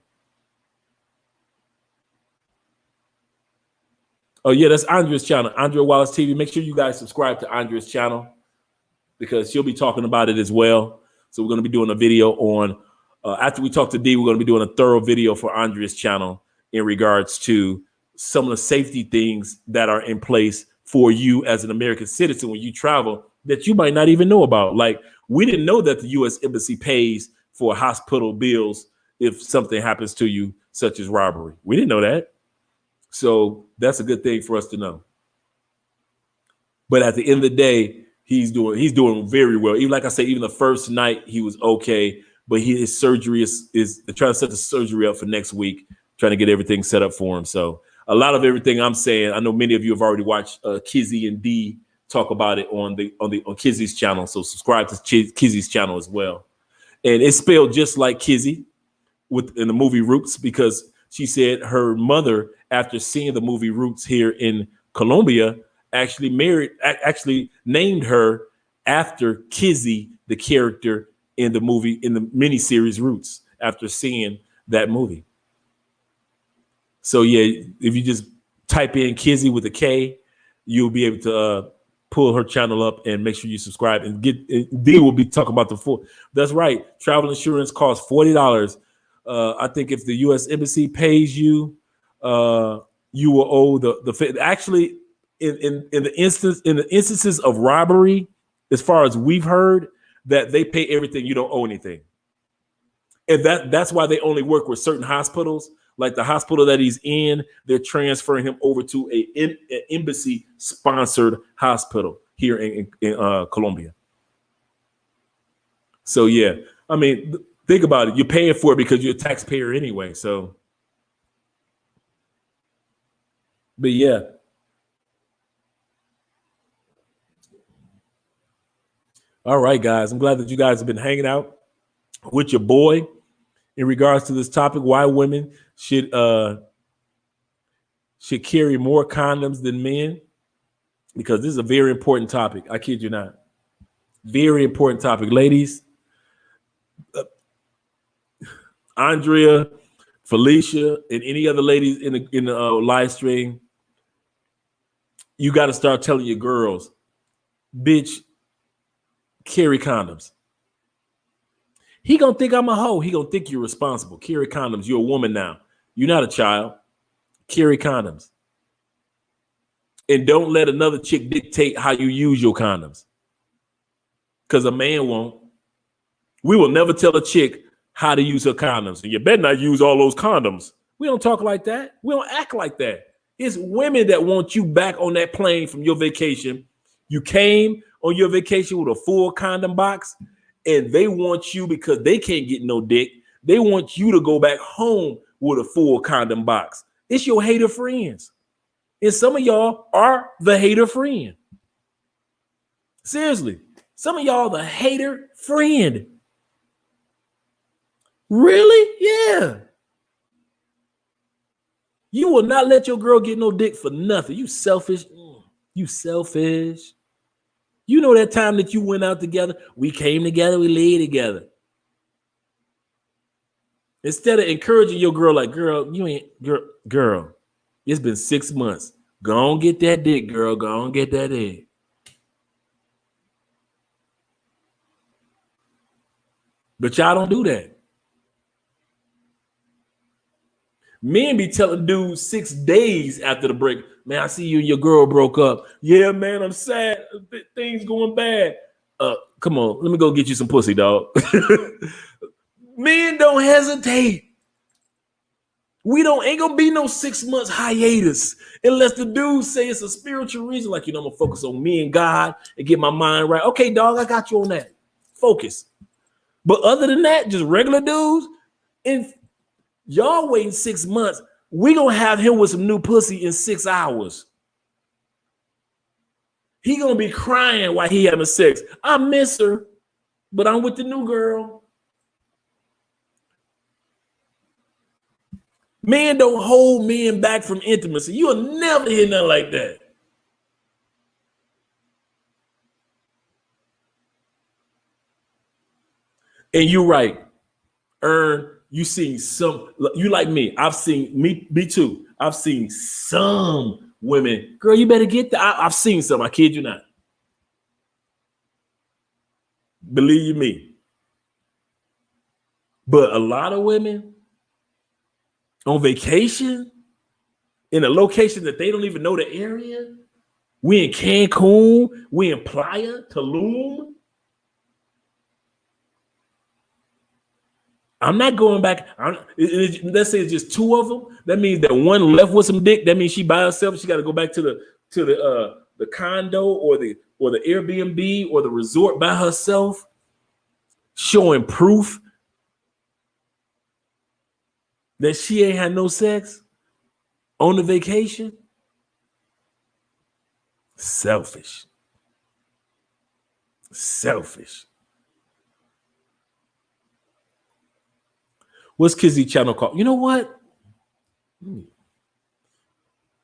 Oh, yeah, that's Andrea's channel, Andrea Wallace TV. Make sure you guys subscribe to Andrea's channel because she'll be talking about it as well. So we're going to be doing a video on, after we talk to D, we're going to be doing a thorough video for Andrea's channel in regards to some of the safety things that are in place for you as an American citizen when you travel that you might not even know about. Like, we didn't know that the U.S. Embassy pays for hospital bills if something happens to you, such as robbery. We didn't know that. So that's a good thing for us to know. But at the end of the day, he's doing very well. Even like I said, even the first night he was okay, but his surgery is trying to set the surgery up for next week, trying to get everything set up for him. So a lot of everything I'm saying, I know many of you have already watched Kizzy and D talk about it on Kizzy's channel. So subscribe to Kizzy's channel as well. And it's spelled just like Kizzy in the movie Roots, because she said her mother, after seeing the movie Roots here in Colombia, actually named her after Kizzy, the character in the movie, in the miniseries Roots, after seeing that movie. So yeah, if you just type in Kizzy with a K, you'll be able to pull her channel up and make sure you subscribe and D will be talking about the full. That's right. Travel insurance costs $40. I think if the U.S. Embassy pays you, you will owe the actually in the instances of robbery, as far as we've heard, that they pay everything. You don't owe anything, and that's why they only work with certain hospitals. Like the hospital that he's in, they're transferring him over to an embassy sponsored hospital here in Colombia. So yeah, I mean, think about it. You're paying for it because you're a taxpayer anyway. So, but yeah. All right, guys. I'm glad that you guys have been hanging out with your boy in regards to this topic: why women should carry more condoms than men, because this is a very important topic. I kid you not. Very important topic. Ladies, Andrea, Felicia, and any other ladies in the live stream, you got to start telling your girls, bitch, carry condoms. He gonna think I'm a hoe. He gonna think you're responsible. Carry condoms. You're a woman now. You're not a child. Carry condoms. And don't let another chick dictate how you use your condoms, because a man won't. We will never tell a chick how to use her condoms. And you better not use all those condoms. We don't talk like that. We don't act like that. It's women that want you back on that plane from your vacation. You came on your vacation with a full condom box, and they want you, because they can't get no dick, they want you to go back home with a full condom box. It's your hater friends. And some of y'all are the hater friend. Seriously. Some of y'all the hater friend. Really? Yeah. You will not let your girl get no dick for nothing. You selfish. You selfish. You know that time that you went out together, we came together, we laid together. Instead of encouraging your girl, like, girl, you ain't, girl, it's been 6 months. Go on, get that dick, girl. Go on, get that dick. But y'all don't do that. Men be telling dudes 6 days after the break, man, I see you and your girl broke up. Yeah, man, I'm sad. Things going bad. Come on, let me go get you some pussy, dog. Men don't hesitate. Ain't gonna be no 6 months hiatus unless the dude say it's a spiritual reason, like, I'm gonna focus on me and God and get my mind right. Okay, dog, I got you on that. Focus. But other than that, just regular dudes, and y'all waiting 6 months, we gonna have him with some new pussy in 6 hours. He gonna be crying while he having sex. I miss her, but I'm with the new girl. Men don't hold men back from intimacy. You'll never hear nothing like that. And you're right. You seen some, you like me. I've seen me too. I've seen some women. Girl, you better get that. I've seen some. I kid you not. Believe me. But a lot of women on vacation in a location that they don't even know the area. We in Cancun, we in Playa, Tulum. I'm not going back. Let's say it's just two of them. That means that one left with some dick. That means she by herself. She got to go back to the condo or the Airbnb or the resort by herself, showing proof that she ain't had no sex on the vacation. Selfish. What's Kizzy channel called? You know what?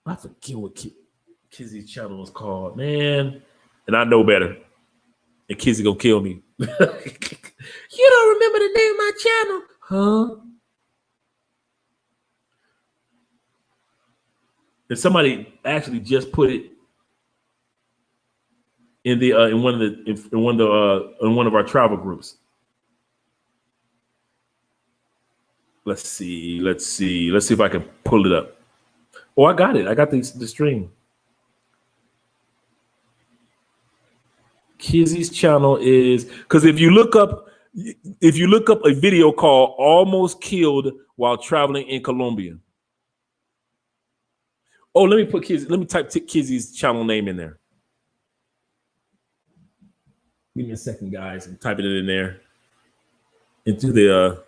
I forget what Kizzy's channel was called, man. And I know better. And Kizzy gonna kill me. You don't remember the name of my channel, huh? And somebody actually just put it in the in one of our travel groups. Let's see if I can pull it up. Oh, I got it. I got the stream. Kizzy's channel is because if you look up a video called "Almost Killed While Traveling in Colombia." Oh, let me type Kizzy's channel name in there. Give me a second, guys. I'm typing it in there into the.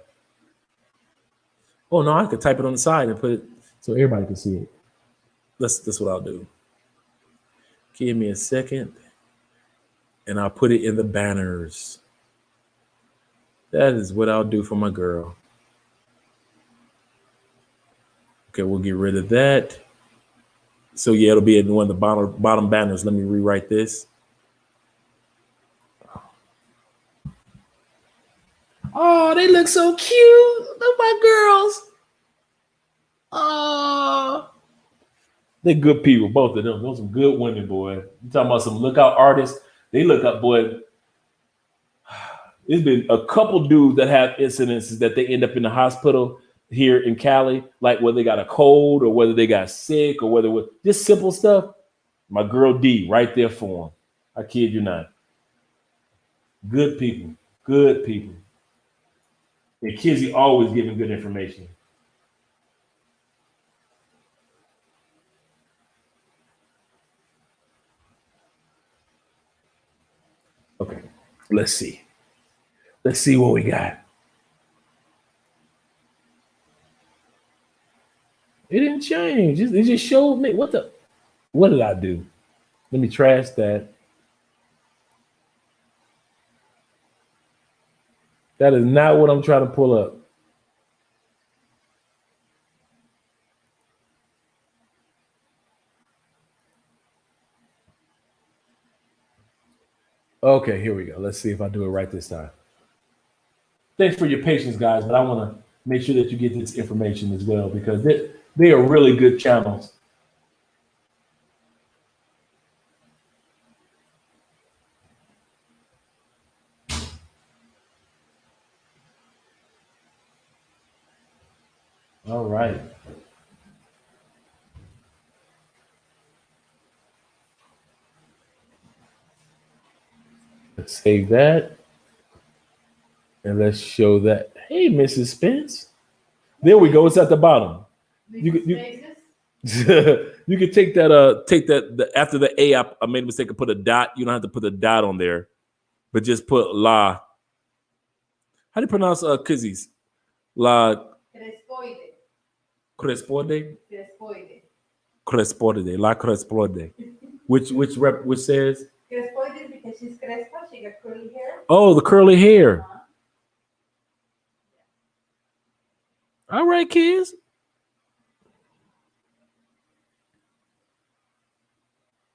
Oh no, I could type it on the side and put it so everybody can see it. That's what I'll do. Give me a second, and I'll put it in the banners. That is what I'll do for my girl. Okay, we'll get rid of that. So yeah, it'll be in one of the bottom banners. Let me rewrite this. Oh, they look so cute. Look, my girls. Oh, they're good people, both of them. Those are some good women, boy. You talking about some lookout artists? They look up, boy. There's been a couple dudes that have incidences that they end up in the hospital here in Cali, like whether they got a cold or whether they got sick or whether it was just simple stuff. My girl D, right there for them. I kid you not. Good people. And Kizzy always giving good information. Okay, let's see. Let's see what we got. It didn't change. It just showed me. What did I do? Let me trash that. That is not what I'm trying to pull up. Okay, here we go. Let's see if I do it right this time. Thanks for your patience, guys, but I want to make sure that you get this information as well because they are really good channels. All right. Let's save that. And let's show that. Hey, Mrs. Spence. There we go. It's at the bottom. You can take that after the A. I made a mistake and put a dot. You don't have to put a dot on there, but just put la. How do you pronounce Kizzy's? La Crespoide. Crespoide. La Crespoide. Which says? Crespoide is because she's crespa, she got curly hair. Oh, the curly hair. All right, kids.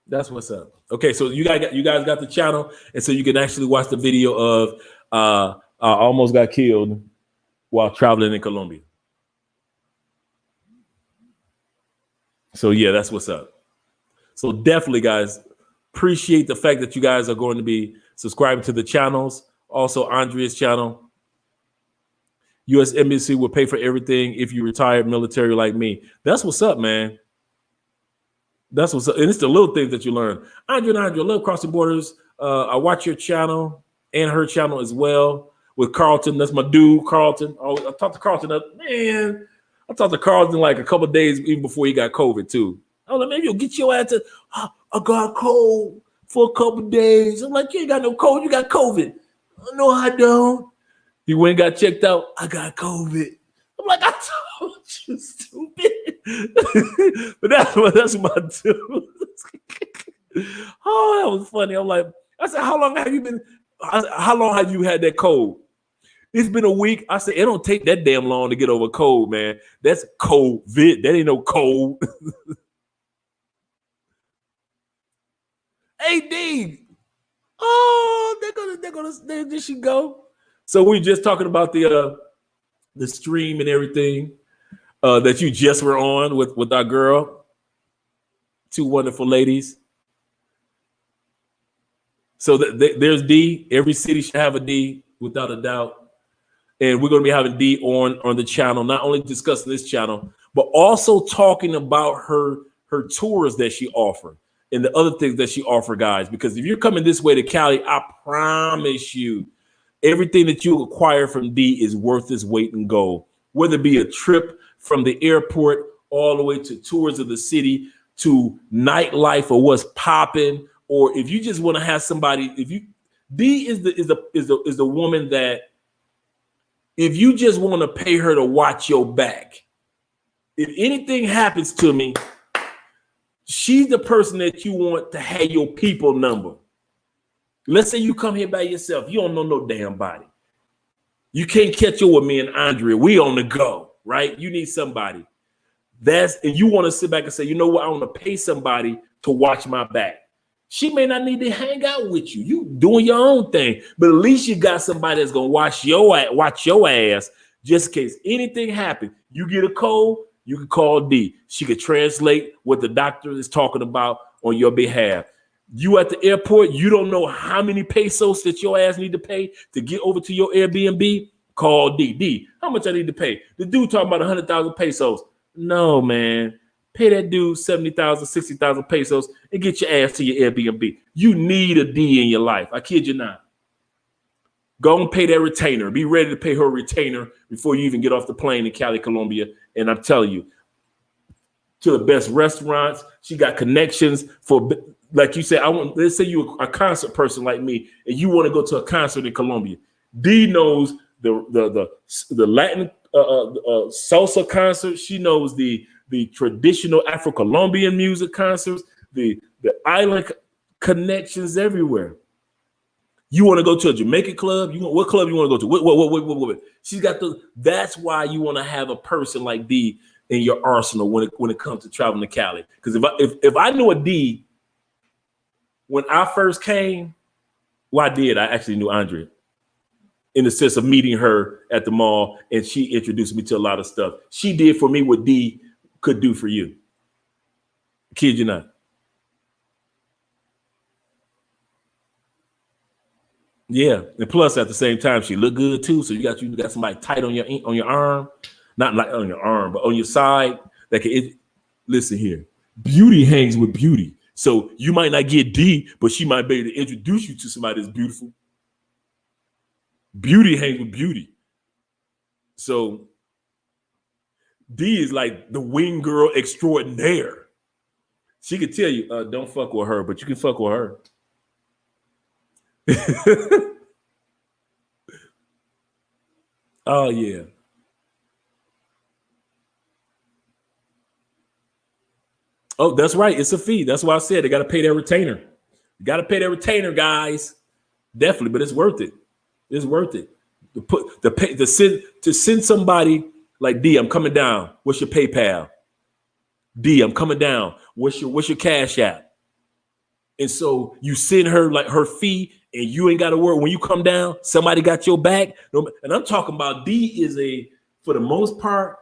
That's what's up. Okay, so you guys got the channel, and so you can actually watch the video of almost got killed while traveling in Colombia. So yeah, that's what's up. So definitely, guys, appreciate the fact that you guys are going to be subscribing to the channels. Also, Andrea's channel. U.S. Embassy will pay for everything if you retired military like me. That's what's up, man. That's what's up. And it's the little things that you learn. Andre, I love Crossing Borders. I watch your channel and her channel as well with Carlton. That's my dude, Carlton. I talked to Carlton. Man, I talked to Carlton like a couple of days even before he got COVID too. I was like, maybe you'll get your ass to, I got cold for a couple of days. I'm like, you ain't got no cold. You got COVID. No, I don't. He went and got checked out. I got COVID. I'm like, I told you, stupid. But that's my dude. Oh, that was funny. I'm like, I said, how long have you had that cold? It's been a week. I said, it don't take that damn long to get over cold, man. That's COVID. That ain't no cold. AD. Oh, there she go. So we just talking about the stream and everything that you just were on with our girl. Two wonderful ladies. So there's D. Every city should have a D, without a doubt. And we're going to be having D on the channel, not only discussing this channel, but also talking about her tours that she offered and the other things that she offered, guys. Because if you're coming this way to Cali, I promise you, everything that you acquire from D is worth its weight in gold. Whether it be a trip from the airport all the way to tours of the city, to nightlife or what's popping, or if you just want to have somebody, D is the woman that, if you just want to pay her to watch your back, if anything happens to me, she's the person that you want to have your people number. Let's say you come here by yourself. You don't know no damn body. You can't catch up with me and Andre. We on the go, right? You need somebody. And you want to sit back and say, you know what? I want to pay somebody to watch my back. She may not need to hang out with you. You doing your own thing, but at least you got somebody that's gonna watch your ass just in case anything happens. You get a cold, you can call D. She could translate what the doctor is talking about on your behalf. You at the airport, you don't know how many pesos that your ass need to pay to get over to your Airbnb. Call D. D, how much I need to pay? The dude talking about 100,000 pesos. No, man. Pay that dude 70,000, 60,000 pesos and get your ass to your Airbnb. You need a D in your life. I kid you not. Go and pay that retainer. Be ready to pay her retainer before you even get off the plane in Cali, Colombia. And I'm telling you, to the best restaurants. She got connections for, like you said, let's say you're a concert person like me and you want to go to a concert in Colombia. D knows the Latin salsa concert. She knows the traditional Afro-Colombian music concerts, the island connections everywhere. You want to go to a Jamaican club? What club you want to go to? What? She's got that's why you want to have a person like D in your arsenal when it comes to traveling to Cali. Because if I knew a D when I first came, well, I actually knew Andre in the sense of meeting her at the mall, and she introduced me to a lot of stuff. She did for me what D could do for you. Kid you not. Yeah, and plus at the same time she looked good too. So you got somebody tight on your arm, not like on your arm, but on your side. That can listen here. Beauty hangs with beauty. So you might not get D, but she might be able to introduce you to somebody that's beautiful. Beauty hangs with beauty. So D is like the wing girl extraordinaire. She could tell you, don't fuck with her, but you can fuck with her. Oh, yeah. Oh, that's right. It's a fee. That's why I said they got to pay their retainer. You got to pay their retainer, guys. Definitely, but it's worth it. It's worth it. To send somebody like D, I'm coming down. What's your PayPal? D, I'm coming down. What's your Cash App? And so you send her like her fee, and you ain't got to worry. When you come down, somebody got your back. And I'm talking about D is for the most part,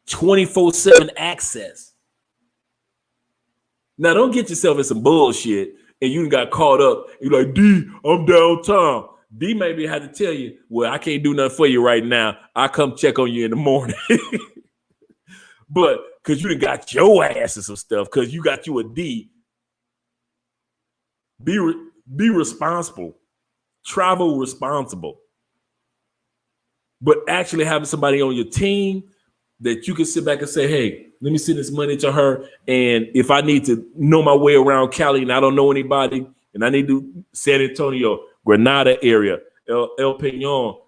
24/7 access. Now, don't get yourself in some bullshit and you got caught up. You're like, D, I'm downtown. D maybe had to tell you, well, I can't do nothing for you right now. I come check on you in the morning. But because you done got your ass and some stuff, because you got you a D, be responsible. Travel responsible. But actually having somebody on your team that you can sit back and say, hey, let me send this money to her. And if I need to know my way around Cali and I don't know anybody, and I need to San Antonio, Granada area, El Peñon,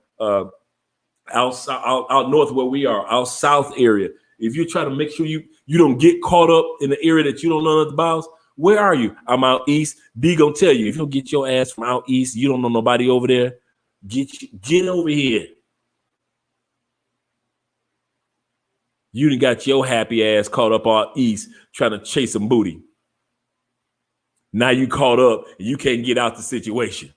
out north where we are, out south area. If you try to make sure you don't get caught up in the area that you don't know nothing about, where are you? I'm out east. D gonna tell you, if you don't get your ass from out east, you don't know nobody over there, get over here. You done got your happy ass caught up out east trying to chase some booty. Now you caught up and you can't get out the situation.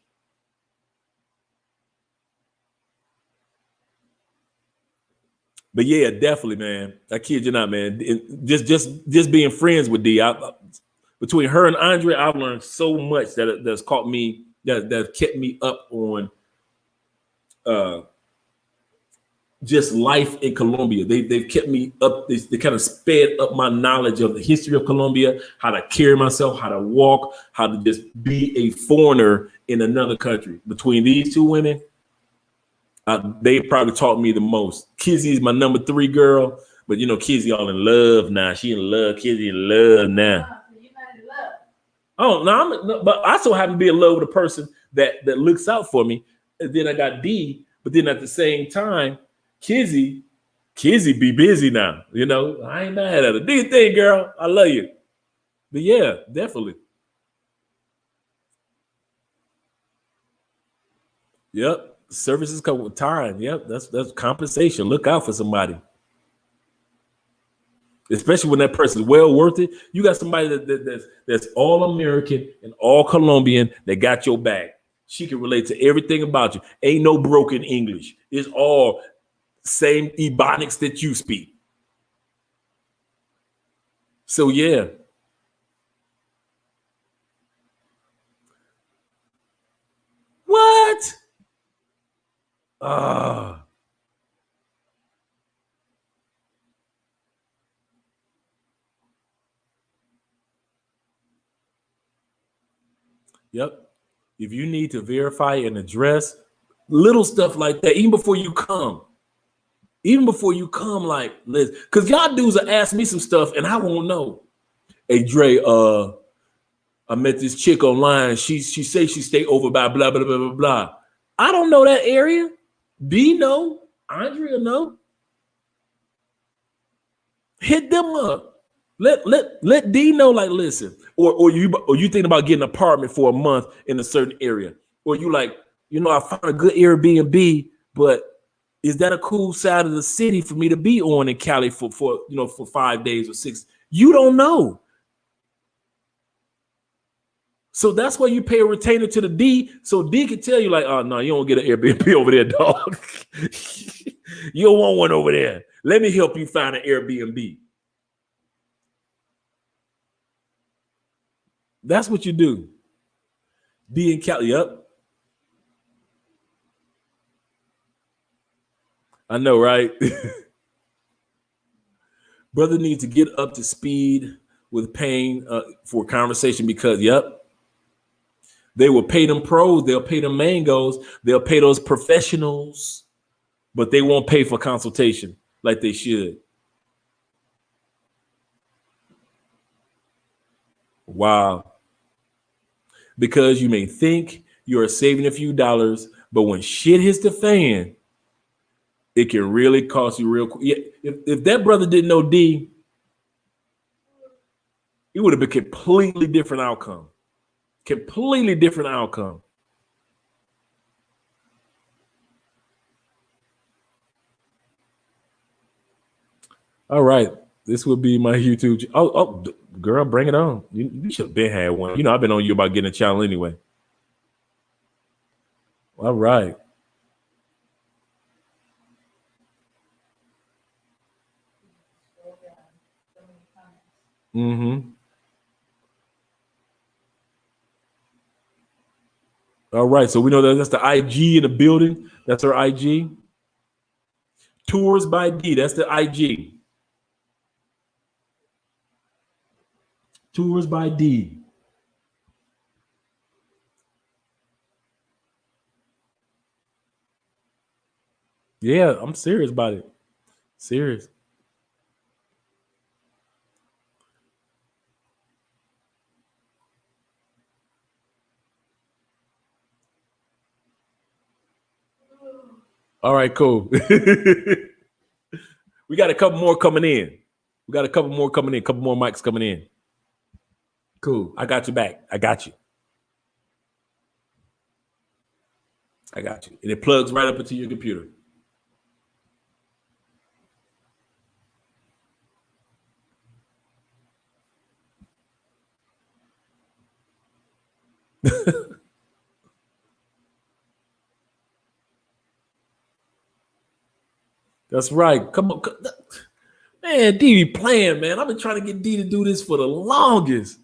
But yeah, definitely, man. I kid you not, man. Just being friends with D. Between her and Andre, I've learned so much that's caught me, that kept me up on just life in Colombia. They've kept me up. They kind of sped up my knowledge of the history of Colombia, how to carry myself, how to walk, how to just be a foreigner in another country. Between these two women, they probably taught me the most. Kizzy is my number 3 girl, but you know Kizzy all in love now. She in love. Kizzy in love now. You're not in love. Oh no, but I so happen to be in love with a person that looks out for me. And then I got D, but then at the same time, Kizzy be busy now. You know, I ain't mad at her. Do your thing, girl. I love you. But yeah, definitely. Yep. Services come with time. Yep. That's compensation. Look out for somebody. Especially when that person's well worth it. You got somebody that's all American and all Colombian that got your back. She can relate to everything about you. Ain't no broken English. It's all same ebonics that you speak. So yeah. What? Yep. If you need to verify an address, little stuff like that, even before you come, like, because y'all dudes will ask me some stuff and I won't know. Hey, Dre, I met this chick online. She say she stay over by blah, blah, blah, blah, blah. I don't know that area. D know. Andrea know. Hit them up. Let D know, like, listen, or you thinking about getting an apartment for a month in a certain area, or you like, I found a good Airbnb, but is that a cool side of the city for me to be on in Cali for 5 days or 6? You don't know. So that's why you pay a retainer to the D, so D can tell you, like, oh no, you don't get an Airbnb over there, dog. You don't want one over there. Let me help you find an Airbnb. That's what you do. D and Cali, yep. I know, right? Brother needs to get up to speed with paying for conversation because, yep, they will pay them pros, they'll pay them mangoes, they'll pay those professionals, but they won't pay for consultation like they should. Wow. Because you may think you are saving a few dollars, but when shit hits the fan, it can really cost you real quick. Yeah, if that brother didn't know D, it would have been a completely different outcome. Completely different outcome. All right. This would be my YouTube. Oh, girl, bring it on. You should have been had one. I've been on you about getting a channel anyway. All right. Mm-hmm. All right, so we know that that's the IG in the building. That's her IG. Tours by D. That's the IG. Tours by D. Yeah, I'm serious about it. Serious. All right, cool. We got a couple more coming in. We got a couple more coming in. Couple more mics coming in. Cool. I got you back. I got you. I got you. And it plugs right up into your computer. That's right. Come on. Man, D be playing, man. I've been trying to get D to do this for the longest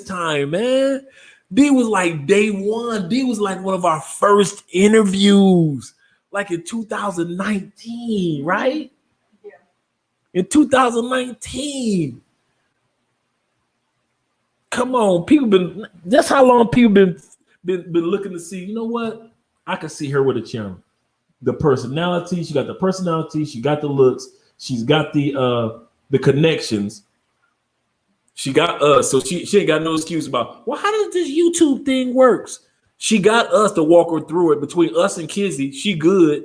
time, man. D was like day one. D was like one of our first interviews, like in 2019, right? Yeah. In 2019. Come on, people been. That's how long people been looking to see. You know what? I can see her with a channel. The personality, she got the personality, she got the looks, she's got the connections. She got us, so she ain't got no excuse about, well, how does this YouTube thing works? She got us to walk her through it. Between us and Kizzy, she good.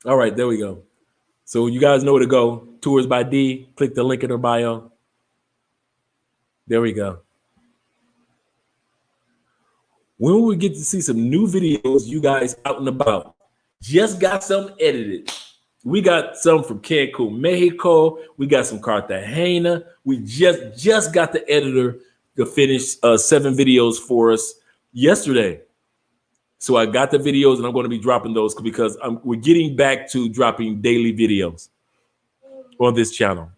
All right, there we go. So you guys know where to go. Tours by D. Click the link in her bio. There we go. When will we get to see some new videos, you guys out and about? Just got some edited. We got some from Cancun, Mexico. We got some Cartagena. We just got the editor to finish 7 videos for us yesterday. So I got the videos and I'm going to be dropping those because we're getting back to dropping daily videos on this channel.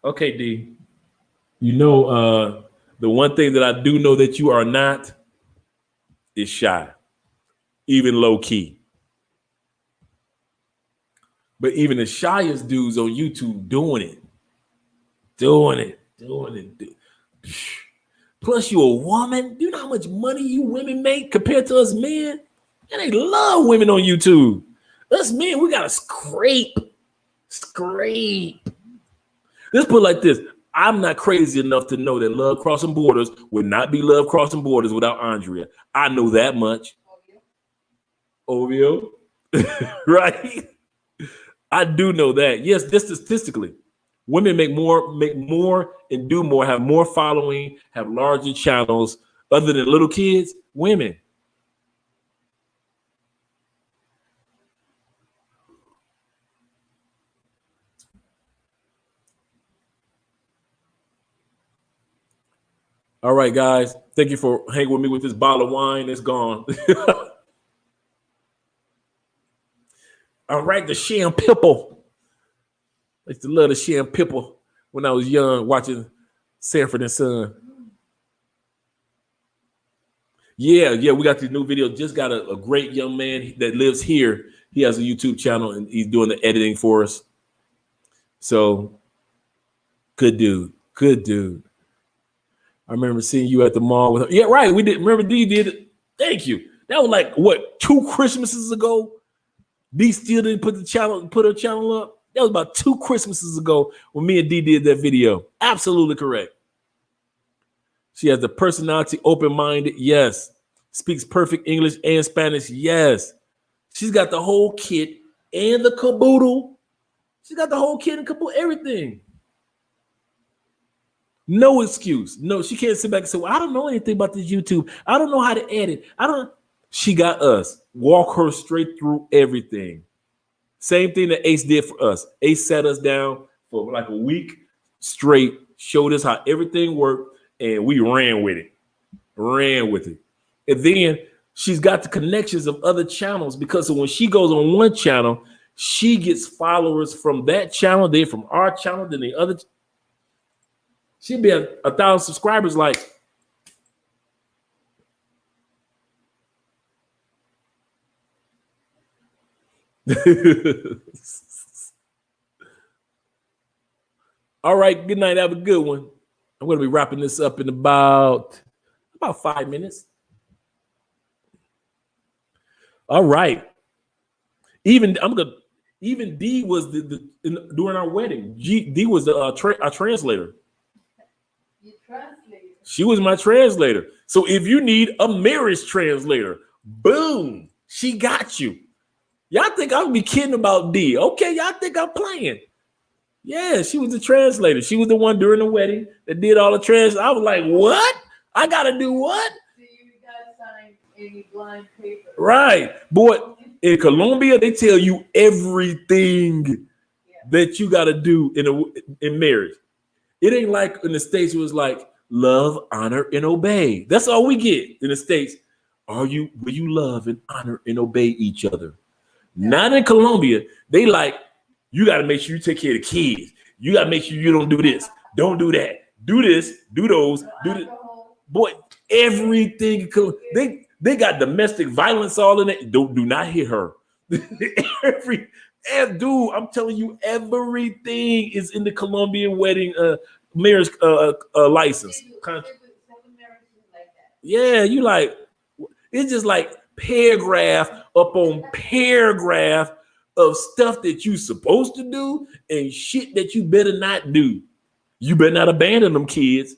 Okay, D. You know, the one thing that I do know that you are not is shy, even low key. But even the shyest dudes on YouTube doing it. Plus, you a woman. Do you know how much money you women make compared to us men? And they love women on YouTube. Us men, we gotta scrape. Let's put it like this. I'm not crazy enough to know that Love Crossing Borders would not be Love Crossing Borders without Andrea. I know that much. Ovio. Right? I do know that. Yes, just statistically. Women make more, and do more, have more following, have larger channels, other than little kids, women. All right, guys. Thank you for hanging with me with this bottle of wine. It's gone. All right, the Sham Pipple. I used to love the Sham Pipple when I was young, watching Sanford and Son. Yeah, we got these new videos. Just got a great young man that lives here. He has a YouTube channel and he's doing the editing for us. So, good dude. I remember seeing you at the mall with her. Yeah, right. We did. Remember D did it. Thank you. That was like what, 2 Christmases ago? D still didn't put her channel up. That was about 2 Christmases ago when me and D did that video. Absolutely correct. She has the personality, open-minded, yes. Speaks perfect English and Spanish, yes. She's got the whole kit and the caboodle. She's got the whole kit and caboodle, everything. No excuse. No, she can't sit back and say, well, I don't know anything about this YouTube. I don't know how to edit. She got us. Walk her straight through everything. Same thing that Ace did for us. Ace sat us down for like a week straight, showed us how everything worked, and we ran with it. ran with it. And then she's got the connections of other channels because when she goes on one channel, she gets followers from that channel, then from our channel, then the other. She'd be at 1,000 subscribers. Like, all right, good night. Have a good one. I'm going to be wrapping this up in about 5 minutes. All right. Even D was during our wedding. D was our translator. You translate. She was my translator. So if you need a marriage translator, boom, she got you. Y'all think I'll be kidding about D? Okay, y'all think I'm playing? Yeah, she was the translator. She was the one during the wedding that did all the translation. I was like, what? I gotta do what? So you gotta sign any blind paper. Right, boy. In Colombia, they tell you everything that you gotta do in marriage. It ain't like in the States. It was like love, honor, and obey. That's all we get in the States. Will you love and honor and obey each other? Yeah. Not in Colombia. They like, you got to make sure you take care of the kids. You got to make sure you don't do this. Don't do that. Do this. Do those. Do this. Boy, everything. They got domestic violence all in it. Do not hit her. Dude, I'm telling you, everything is in the Colombian wedding marriage license. Yeah, you like, it's just like paragraph upon paragraph of stuff that you supposed to do and shit that you better not do. You better not abandon them kids.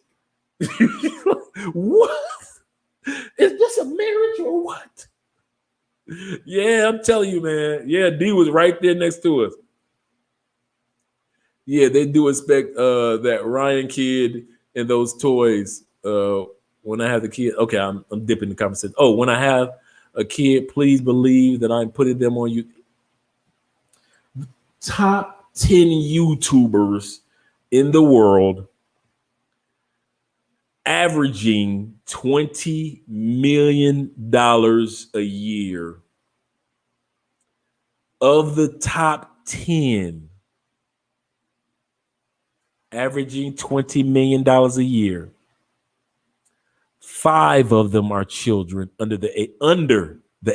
What? Is this a marriage or what? Yeah, I'm telling you, man. Yeah, D was right there next to us. Yeah, they do expect that Ryan kid and those toys. When I have the kid, okay, I'm dipping the conversation. Oh, when I have a kid, please believe that I'm putting them on you. Top 10 YouTubers in the world averaging $20 million a year. Of the top 10, averaging $20 million a year, 5 of them are children under the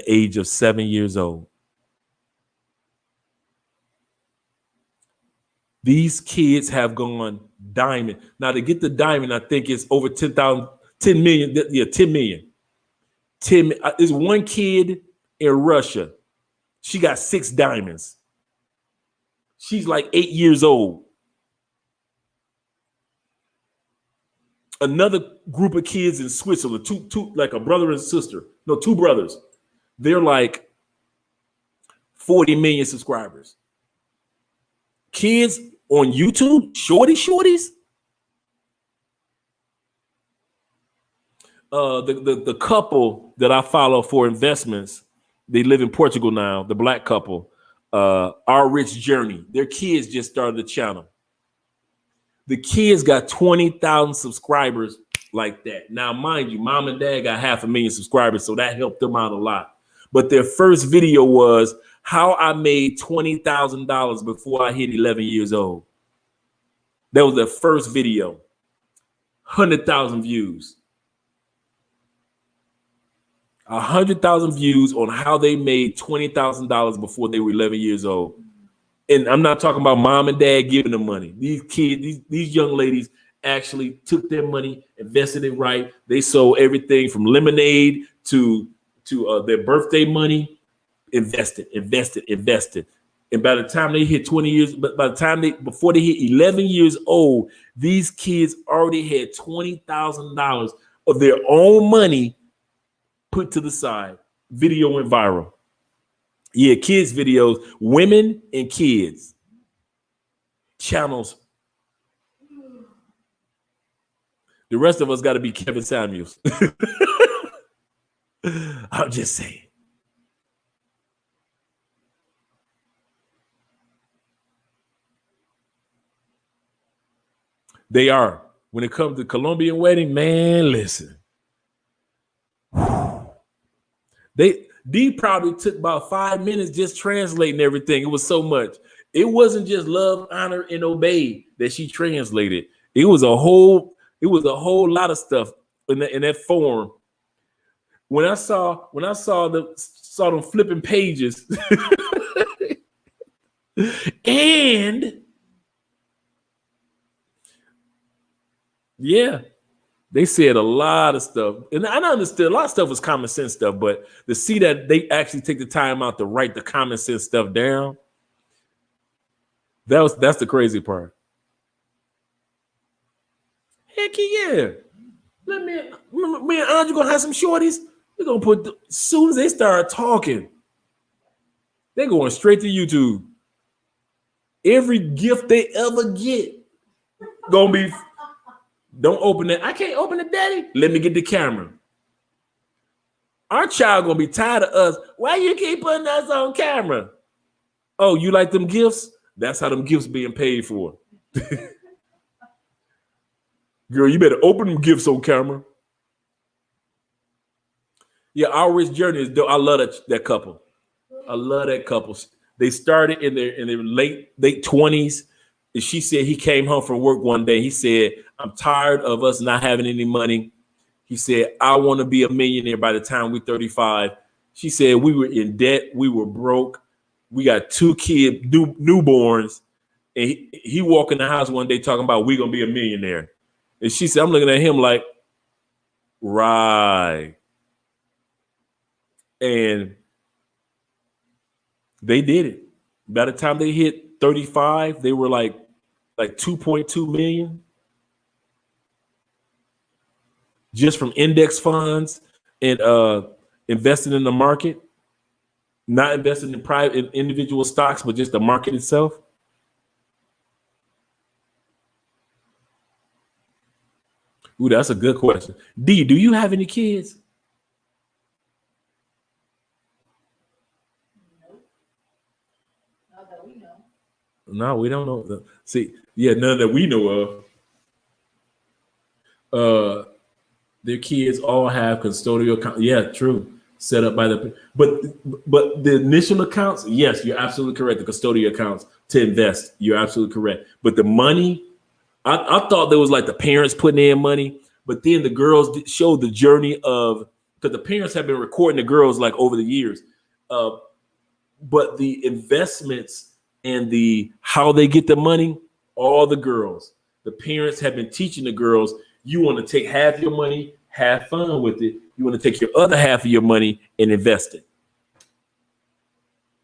age of 7 years old. These kids have gone diamond. Now to get the diamond, I think it's over 10 million. Yeah, 10 million. 10. There's one kid in Russia. She got 6 diamonds. She's like 8 years old. Another group of kids in Switzerland, two like a brother and sister. No, 2 brothers. They're like 40 million subscribers. Kids on YouTube, shorties. The couple that I follow for investments, they live in Portugal now. The black couple, Our Rich Journey. Their kids just started the channel. The kids got 20,000 subscribers like that. Now, mind you, mom and dad got 500,000 subscribers, so that helped them out a lot. But their first video was how I made $20,000 before I hit 11 years old. That was their first video. 100,000 views. 100,000 views on how they made $20,000 before they were 11 years old. And I'm not talking about mom and dad giving them money. These kids, these young ladies actually took their money, invested it right. They sold everything from lemonade to their birthday money, invested. And by the time they hit 20 years, but by the time before they hit 11 years old, these kids already had $20,000 of their own money put to the side. Video went viral. Yeah, kids videos, women and kids channels. The rest of us got to be Kevin Samuels. I'm just saying. They are. When it comes to Colombian wedding, man, listen. D probably took about 5 minutes just translating everything. It was so much. It wasn't just love, honor, and obey that she translated. It was a whole lot of stuff in that form. When I saw them flipping pages, and yeah, they said a lot of stuff, and I understood a lot of stuff was common sense stuff, but to see that they actually take the time out to write the common sense stuff down, that's the crazy part. Heck yeah. Me and Andre gonna have some shorties. We're gonna put as soon as they start talking, they're going straight to YouTube. Every gift they ever get gonna be, don't open it. I can't open it, daddy. Let me get the camera. Our child gonna be tired of us. Why you keep putting us on camera? Oh, you like them gifts? That's how them gifts being paid for. Girl, you better open them gifts on camera. Yeah, our rich journey is dope. I love that couple. I love that couple. They started in their late 20s. And she said he came home from work one day. He said, I'm tired of us not having any money. He said, I want to be a millionaire by the time we're 35. She said, we were in debt. We were broke. We got 2 kids, newborns. And he walked in the house one day talking about we're going to be a millionaire. And she said, I'm looking at him like, right. And they did it. By the time they hit 35, they were like 2.2 million. Just from index funds and investing in the market, not investing in private individual stocks, but just the market itself. Ooh, that's a good question. D, do you have any kids? Not that we know. No, we don't know. See, yeah, none that we know of. Their kids all have custodial accounts. Yeah, true. Set up by but the initial accounts, yes, you're absolutely correct. The custodial accounts to invest, you're absolutely correct. But the money, I thought there was like the parents putting in money, but then the girls showed the journey of, because the parents have been recording the girls like over the years. But the investments and the how they get the money, all the girls, the parents have been teaching the girls, you want to take half your money, have fun with it. You want to take your other half of your money and invest it.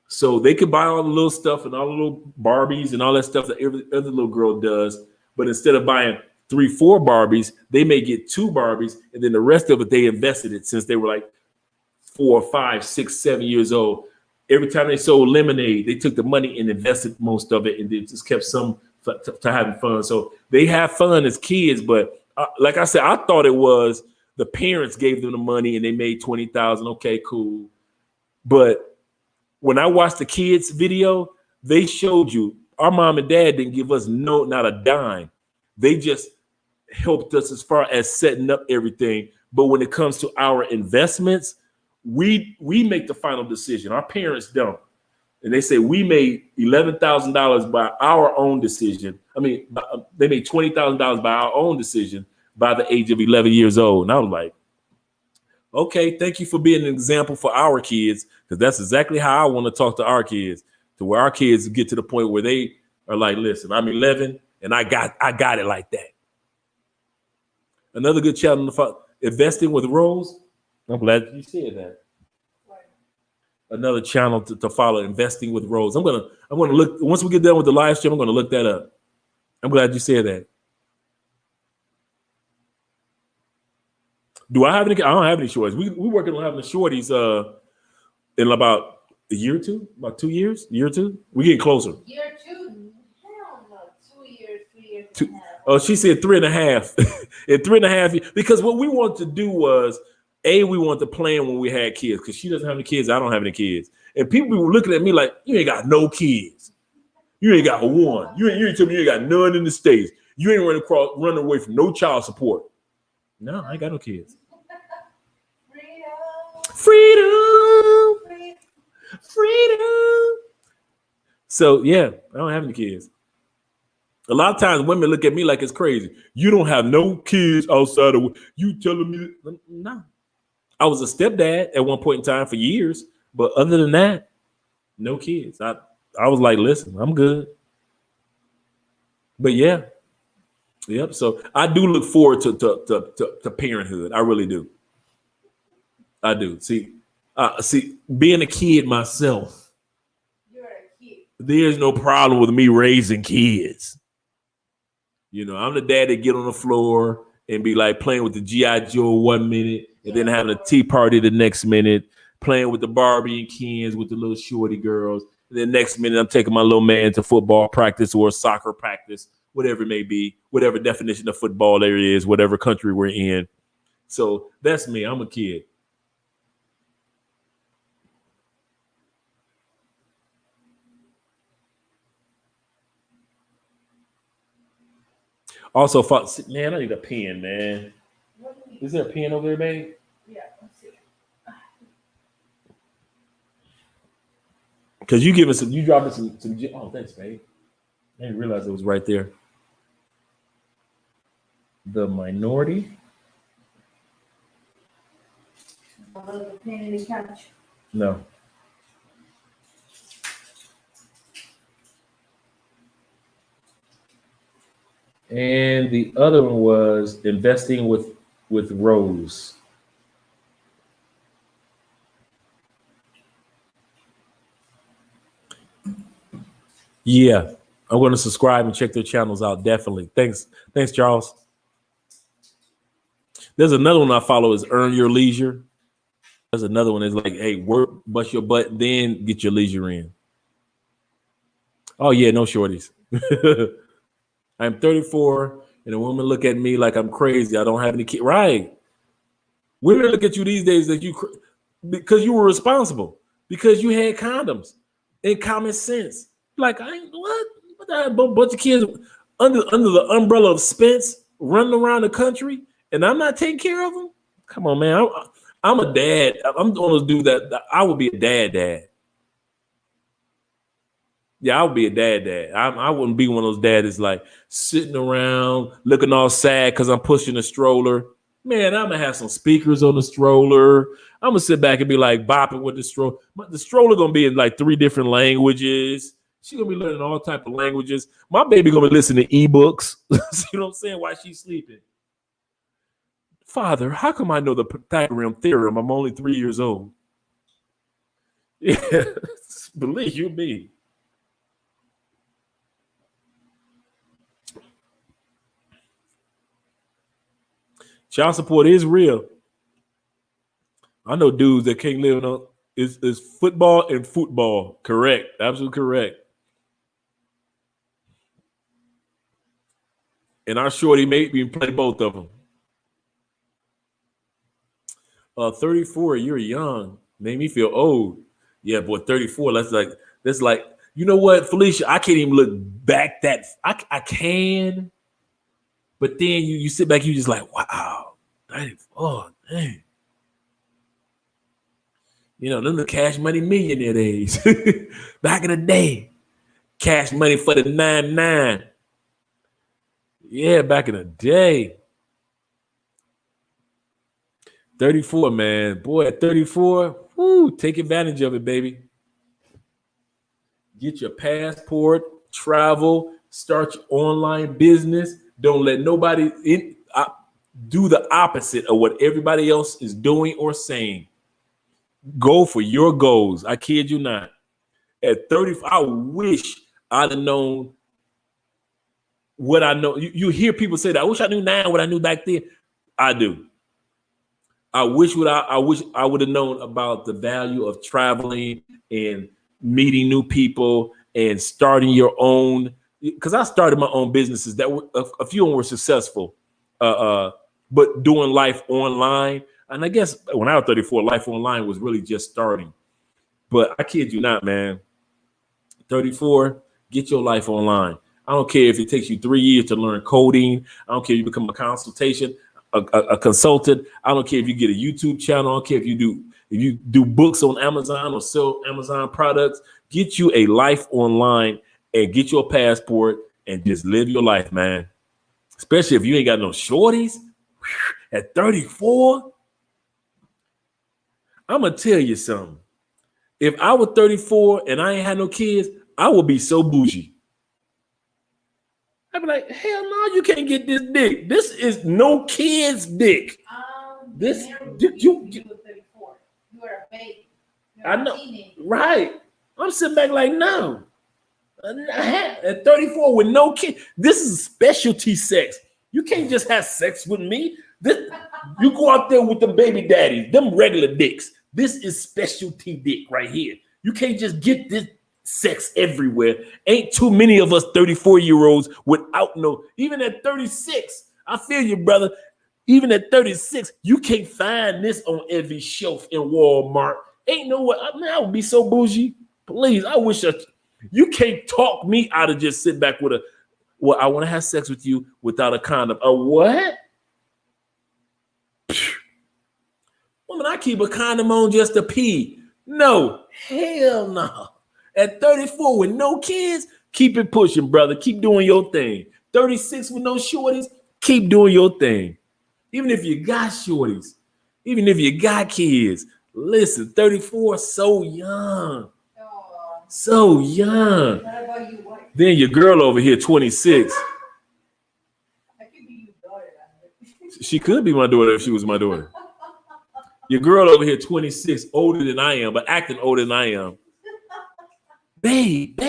So they could buy all the little stuff and all the little Barbies and all that stuff that every other little girl does. But instead of buying 3-4 Barbies, they may get 2 Barbies, and then the rest of it, they invested it since they were like 4, 5, 6, 7 years old. Every time they sold lemonade, they took the money and invested most of it, and they just kept some to having fun. So they have fun as kids, but like I said, I thought it was the parents gave them the money and they made 20,000. Okay, cool. But when I watched the kids video, they showed you our mom and dad didn't give us not a dime. They just helped us as far as setting up everything. But when it comes to our investments, we make the final decision. Our parents don't. And they say we made $11,000 by our own decision. I mean, they made $20,000 by our own decision by the age of 11 years old. And I was like, okay, thank you for being an example for our kids, because that's exactly how I want to talk to our kids, to where our kids get to the point where they are like, listen, I'm 11 and I got it like that. Another good channel, Investing with Rose. I'm glad you said that. Another channel to follow, Investing with Rose. I'm gonna look, once we get done with the live stream, I'm gonna look that up. I'm glad you said that. Do I have any? I don't have any shorties. We working on having the shorties in about a year or two, about 2 years, year or two. We getting closer. Year 2? Hell no, 2 years, 3 years and a half. Oh, she said 3.5. In 3.5 years, because what we wanted to do was, we wanted to plan when we had kids, because she doesn't have any kids. I don't have any kids. And people were looking at me like, you ain't got no kids. You ain't got one. You ain't tell me you ain't got none in the States. You ain't running away from no child support. No, I ain't got no kids. Freedom. Freedom. Freedom. So yeah, I don't have any kids. A lot of times women look at me like it's crazy. You don't have no kids outside of you telling me. No, I was a stepdad at one point in time for years, but other than that, no kids. I was like, listen, I'm good. But yeah, yep. So I do look forward to parenthood. I really do. I do. See, being a kid myself, You're a kid. there's no problem with me raising kids. You know, I'm the dad that get on the floor and be like playing with the G.I. Joe 1 minute and then having a tea party the next minute, playing with the Barbie and Kens with the little shorty girls. And then next minute, I'm taking my little man to football practice or soccer practice, whatever it may be, whatever definition of football there is, whatever country we're in. So that's me. I'm a kid. Also, man, I need a pen, man. What do you Is there a pen over there, babe? Yeah, let's see. Because you giving some, you dropping some. Oh, thanks, babe. I didn't realize it was right there. The minority. I love the pen in the couch. No. And the other one was investing with Rose. Yeah, I'm going to subscribe and check their channels out. Definitely. Thanks, Charles. There's another one I follow is Earn Your Leisure. There's another one that's like, hey, work, bust your butt, then get your leisure in. Oh yeah, no shorties. I'm 34, and a woman look at me like I'm crazy. I don't have any kids. Right? Women look at you these days that because you were responsible, because you had condoms and common sense. Like I ain't what a bunch of kids under the umbrella of Spence running around the country, and I'm not taking care of them. Come on, man. I'm a dad. I'm going to do that. I would be a dad. Yeah, I would be a dad. I wouldn't be one of those dads that's like sitting around looking all sad because I'm pushing a stroller. Man, I'm gonna have some speakers on the stroller. I'm gonna sit back and be like bopping with the stroller. But the stroller gonna be in like 3 different languages. She gonna be learning all type of languages. My baby gonna be listening to ebooks. You know what I'm saying? While she's sleeping. Father, how come I know the Pythagorean theorem? I'm only 3 years old. Yeah, believe you me. Child support is real. I know dudes that can't live on is football and football. Correct. Absolutely correct. And our shorty made me play both of them. 34, you're young. Made me feel old. Yeah, boy, 34. That's like, you know what, Felicia? I can't even look back that I can, but then you sit back, you just like, wow, 94, dang. You know, them the cash money millionaire days. Back in the day. Cash money for the 99. Yeah, back in the day. 34, man. Boy, at 34, woo, take advantage of it, baby. Get your passport, travel, start your online business. Don't let nobody do the opposite of what everybody else is doing or saying. Go for your goals. I kid you not. At 30, I wish I'd have known what I know. You hear people say that. I wish I knew now what I knew back then. I do. I wish I would have known about the value of traveling and meeting new people and starting your own. Because I started my own businesses that were a few of them were successful, but doing life online. And I guess when I was 34, life online was really just starting. But I kid you not, man. 34, get your life online. I don't care if it takes you 3 years to learn coding. I don't care if you become a consultant. I don't care if you get a YouTube channel. I don't care if you do If you do books on Amazon or sell Amazon products, get you a life online and get your passport and just live your life, man. Especially if you ain't got no shorties at 34. I'm going to tell you something. If I was 34 and I ain't had no kids, I would be so bougie. I'd be like, hell no, you can't get this dick. This is no kids dick. This you 34. You are a baby. I know, right? I'm sitting back like, no. At 34 with no kid, this is specialty sex. You can't just have sex with me. This, you go out there with the baby daddies, them regular dicks. This is specialty dick right here. You can't just get this sex everywhere. Ain't too many of us 34-year-olds without no, even at 36. I feel you, brother. Even at 36, you can't find this on every shelf in Walmart. Ain't no way. I would be so bougie. Please, I wish you can't talk me out of just sit back with a, well, I want to have sex with you without a condom. A what? Woman, I keep a condom on just to pee. No, hell no. At 34 with no kids, keep it pushing, brother. Keep doing your thing. 36 with no shorties, keep doing your thing. Even if you got shorties, even if you got kids, listen, 34, so young. So young. What about you, wife? Then your girl over here, 26. I could be your daughter. She could be my daughter if she was my daughter. Your girl over here, 26, older than I am, but acting older than I am. Babe,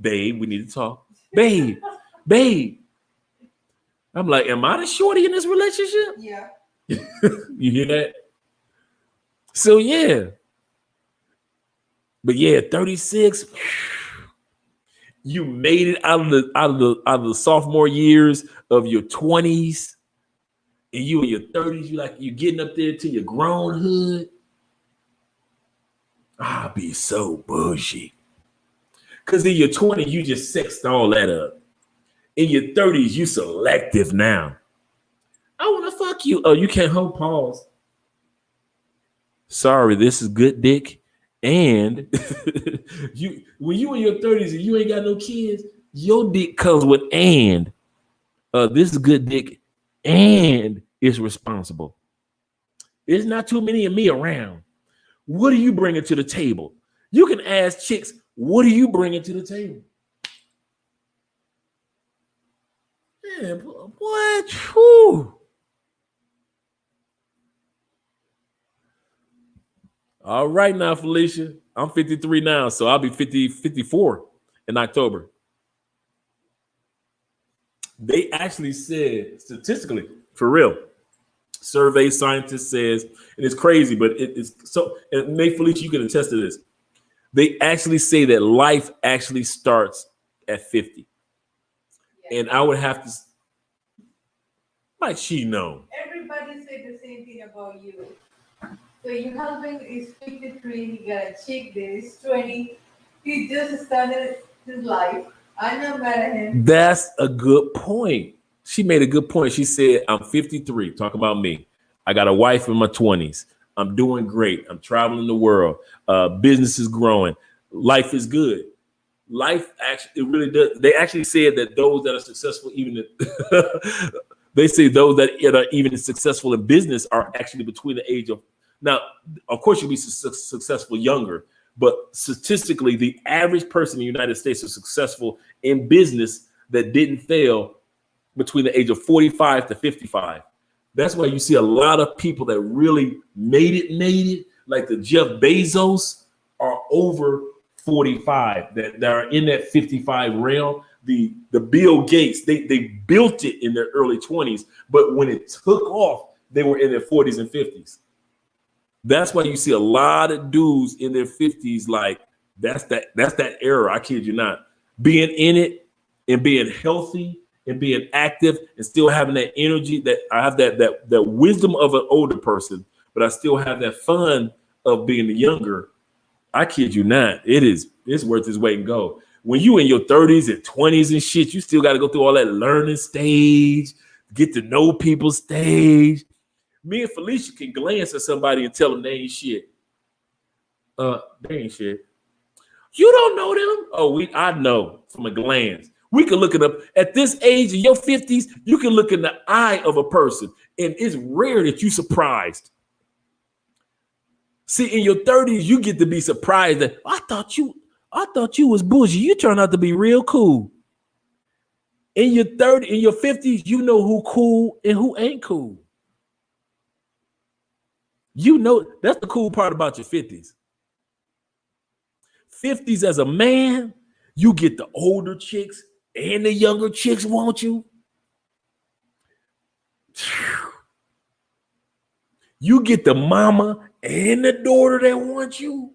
we need to talk. Babe. I'm like, am I the shorty in this relationship? Yeah. You hear that? So yeah. But yeah, 36. You made it out of the sophomore years of your 20s. And you in your 30s, you getting up there to your grownhood. I'll be so bougie. Because in your 20s, you just sexed all that up. In your 30s, you selective now. I want to fuck you. Oh, you can't hold pause. Sorry, this is good dick. And when you in your 30s and you ain't got no kids, your dick comes with and. This is good dick and is responsible. There's not too many of me around. What are you bringing to the table? You can ask chicks, what are you bringing to the table? Man, what? Whew. All right now, Felicia. I'm 53 now, so I'll be 54 in October. They actually said, statistically, for real, survey scientist says, and it's crazy, but it's so, and Nate, Felicia, you can attest to this. They actually say that life actually starts at 50. Yeah. And I would have to, like she know. Everybody said the same thing about you. So your husband is 53, he got a chick that is 20. He just started his life. I'm not mad at him. That's a good point. She made a good point. She said, I'm 53. Talk about me. I got a wife in my 20s. I'm doing great. I'm traveling the world. Business is growing. Life is good. Life actually, it really does. They actually said that those that are successful, they say those that are even successful in business are actually between the age of, now, of course, you'll be successful younger, but statistically, the average person in the United States is successful in business that didn't fail between the age of 45 to 55. That's why you see a lot of people that really made it, like the Jeff Bezos, are over 45, that are in that 55 realm. The Bill Gates, they built it in their early 20s, but when it took off, they were in their 40s and 50s. That's why you see a lot of dudes in their 50s, like that's that era. I kid you not. Being in it and being healthy and being active and still having that energy, that I have that wisdom of an older person, but I still have that fun of being younger. I kid you not. It's worth its weight in gold. When you in your 30s and 20s and shit, you still got to go through all that learning stage, get to know people stage. Me and Felicia can glance at somebody and tell them they ain't shit. They ain't shit. You don't know them? Oh, I know from a glance. We can look it up. At this age, in your 50s, you can look in the eye of a person, and it's rare that you're surprised. See, in your 30s, you get to be surprised that I thought you was bougie. You turned out to be real cool. In your 50s, you know who cool and who ain't cool. You know, that's the cool part about your 50s. 50s as a man, you get the older chicks and the younger chicks want you. You get the mama and the daughter that want you.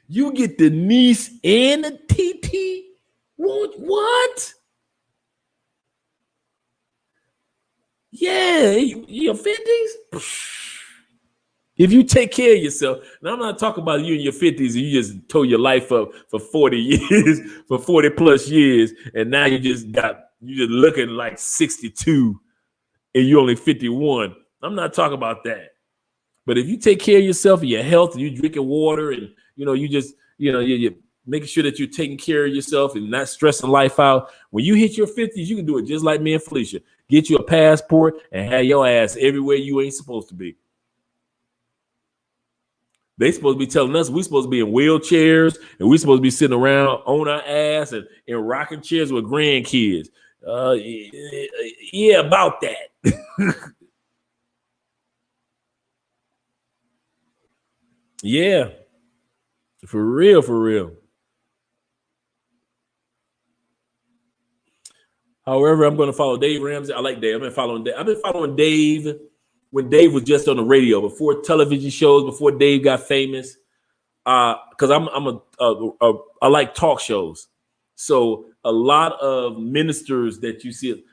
You get the niece and the TT. What? Yeah, your 50s. If you take care of yourself, and I'm not talking about you in your 50s and you just tore your life up for 40 years, for 40 plus years, and now you just looking like 62 and you're only 51. I'm not talking about that. But if you take care of yourself and your health, and you drinking water, and you're making sure that you're taking care of yourself and not stressing life out, when you hit your 50s, you can do it just like me and Felicia. Get you a passport and have your ass everywhere you ain't supposed to be. They supposed to be telling us we're supposed to be in wheelchairs and we're supposed to be sitting around on our ass and in rocking chairs with grandkids. Yeah, about that. Yeah, for real. However, I'm going to follow Dave Ramsey. I like Dave. I've been following Dave when Dave was just on the radio, before television shows, before Dave got famous. Because I like talk shows. So a lot of ministers that you see,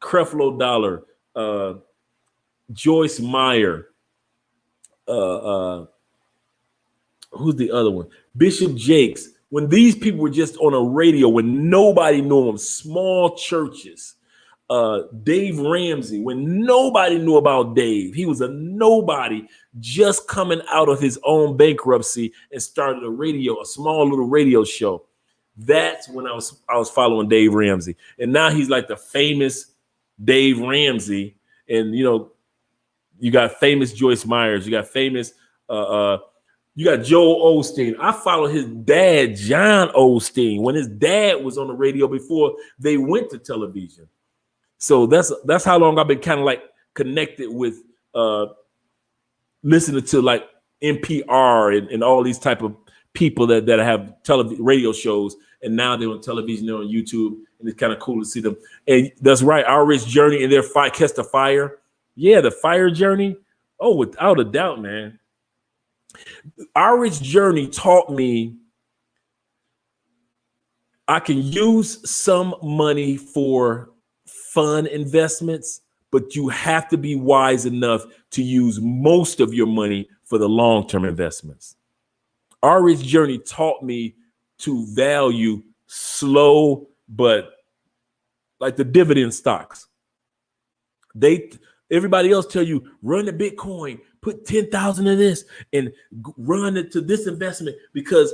Creflo Dollar, Joyce Meyer, who's the other one? Bishop Jakes. When these people were just on a radio, when nobody knew them, small churches. Dave Ramsey, when nobody knew about Dave, he was a nobody just coming out of his own bankruptcy and started a small little radio show. That's when I was following Dave Ramsey, and now he's like the famous Dave Ramsey, and you got famous Joyce Myers, you got famous you got Joel Osteen. I followed his dad, John Osteen, when his dad was on the radio before they went to television. So that's how long I've been kind of like connected with listening to like NPR and all these type of people that have radio shows, and now they're on television, they're on YouTube, and it's kind of cool to see them. And that's right, Our Rich Journey and their Catch the Fire. Yeah, the Fire Journey. Oh, without a doubt, man. Our Rich Journey taught me I can use some money for fun investments, but you have to be wise enough to use most of your money for the long-term investments. Our Rich Journey taught me to value slow, but like the dividend stocks. Everybody else tell you run the Bitcoin, put 10,000 in this, and run it to this investment because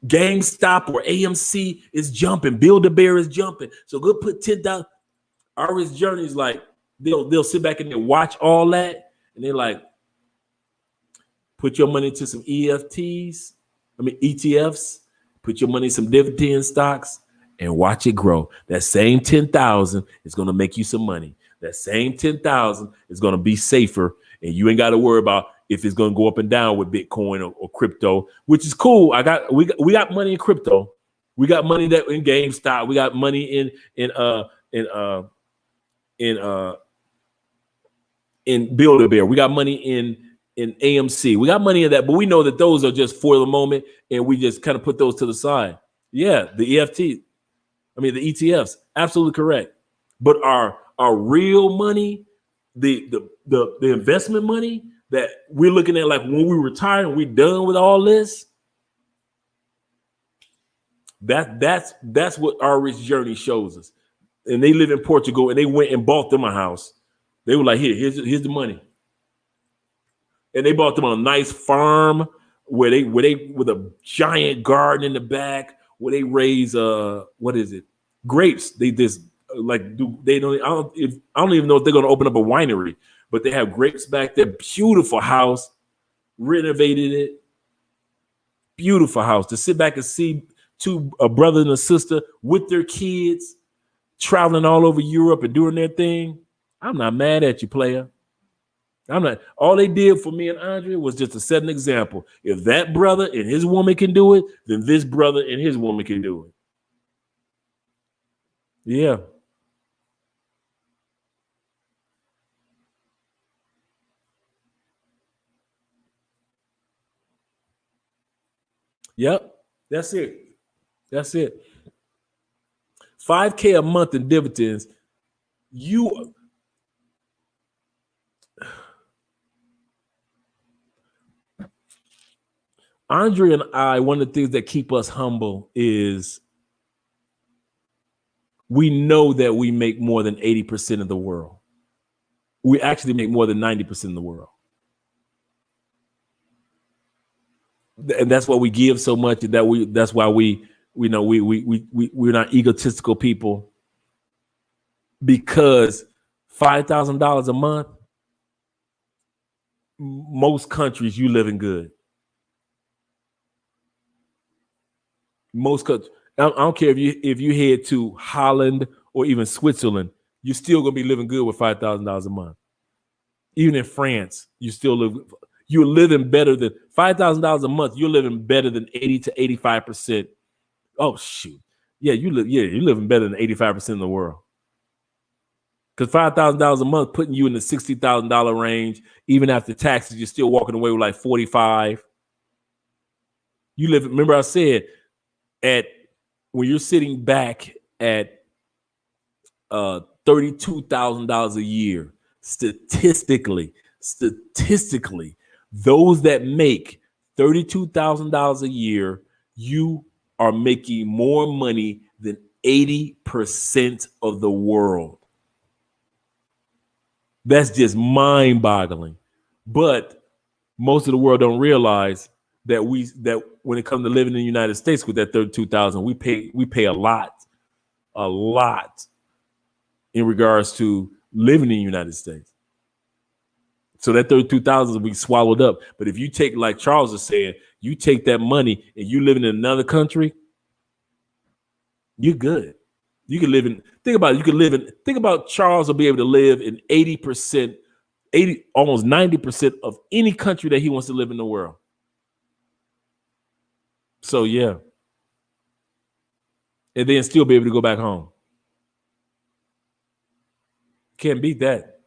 GameStop or AMC is jumping, Build-A-Bear is jumping. So go put 10,000. Our Rich Journey is like they'll sit back and they watch all that, and they're like, put your money into some ETFs, put your money in some dividend stocks, and watch it grow. That same 10,000 is going to make you some money. That same 10,000 is going to be safer, and you ain't got to worry about if it's going to go up and down with Bitcoin or crypto, which is cool. We got money in crypto. We got money that in GameStop. We got money in Build-A-Bear. We got money in AMC. We got money in that, but we know that those are just for the moment, and we just kind of put those to the side. Yeah, the ETFs, absolutely correct. But our real money, the investment money that we're looking at, like when we retire and we're done with all this, That's what our rich journey shows us. And they live in Portugal, and they went and bought them a house. They were like, here's the money, and they bought them a nice farm where they with a giant garden in the back where they raise what is it, grapes. They just like do they don't I don't even know if they're going to open up a winery, but they have grapes back there. Beautiful house, renovated it. Beautiful house to sit back and see a brother and a sister with their kids traveling all over Europe and doing their thing. I'm not mad at you, player. I'm not. All they did for me and Andre was just to set an example. If that brother and his woman can do it, then this brother and his woman can do it. Yeah. Yep. That's it. That's it. $5,000 a month in dividends. Andre and I, one of the things that keep us humble is we know that we make more than 80% of the world. We actually make more than 90% of the world. And that's why we give so much. That's why we're not egotistical people, because $5,000 a month, most countries you living good. Most countries, I don't care if you head to Holland or even Switzerland, you're still gonna be living good with $5,000 a month. Even in France, you're living better than $5,000 a month. You're living better than 80 to 85%. Oh shoot, yeah, you're living better than 85% of the world. Because $5,000 a month putting you in the $60,000 range, even after taxes, you're still walking away with like 45. Remember I said, when you're sitting back at $32,000 a year, statistically, those that make $32,000 a year, you are making more money than 80% of the world. That's just mind-boggling. But most of the world don't realize that when it comes to living in the United States with that 32,000, we pay a lot in regards to living in the United States. So that 32,000 will be swallowed up. But if you take, like Charles is saying, you take that money and you live in another country, you're good. You can live in, think about Charles will be able to live in 80%, almost 90% of any country that he wants to live in the world. So yeah. And then still be able to go back home. Can't beat that.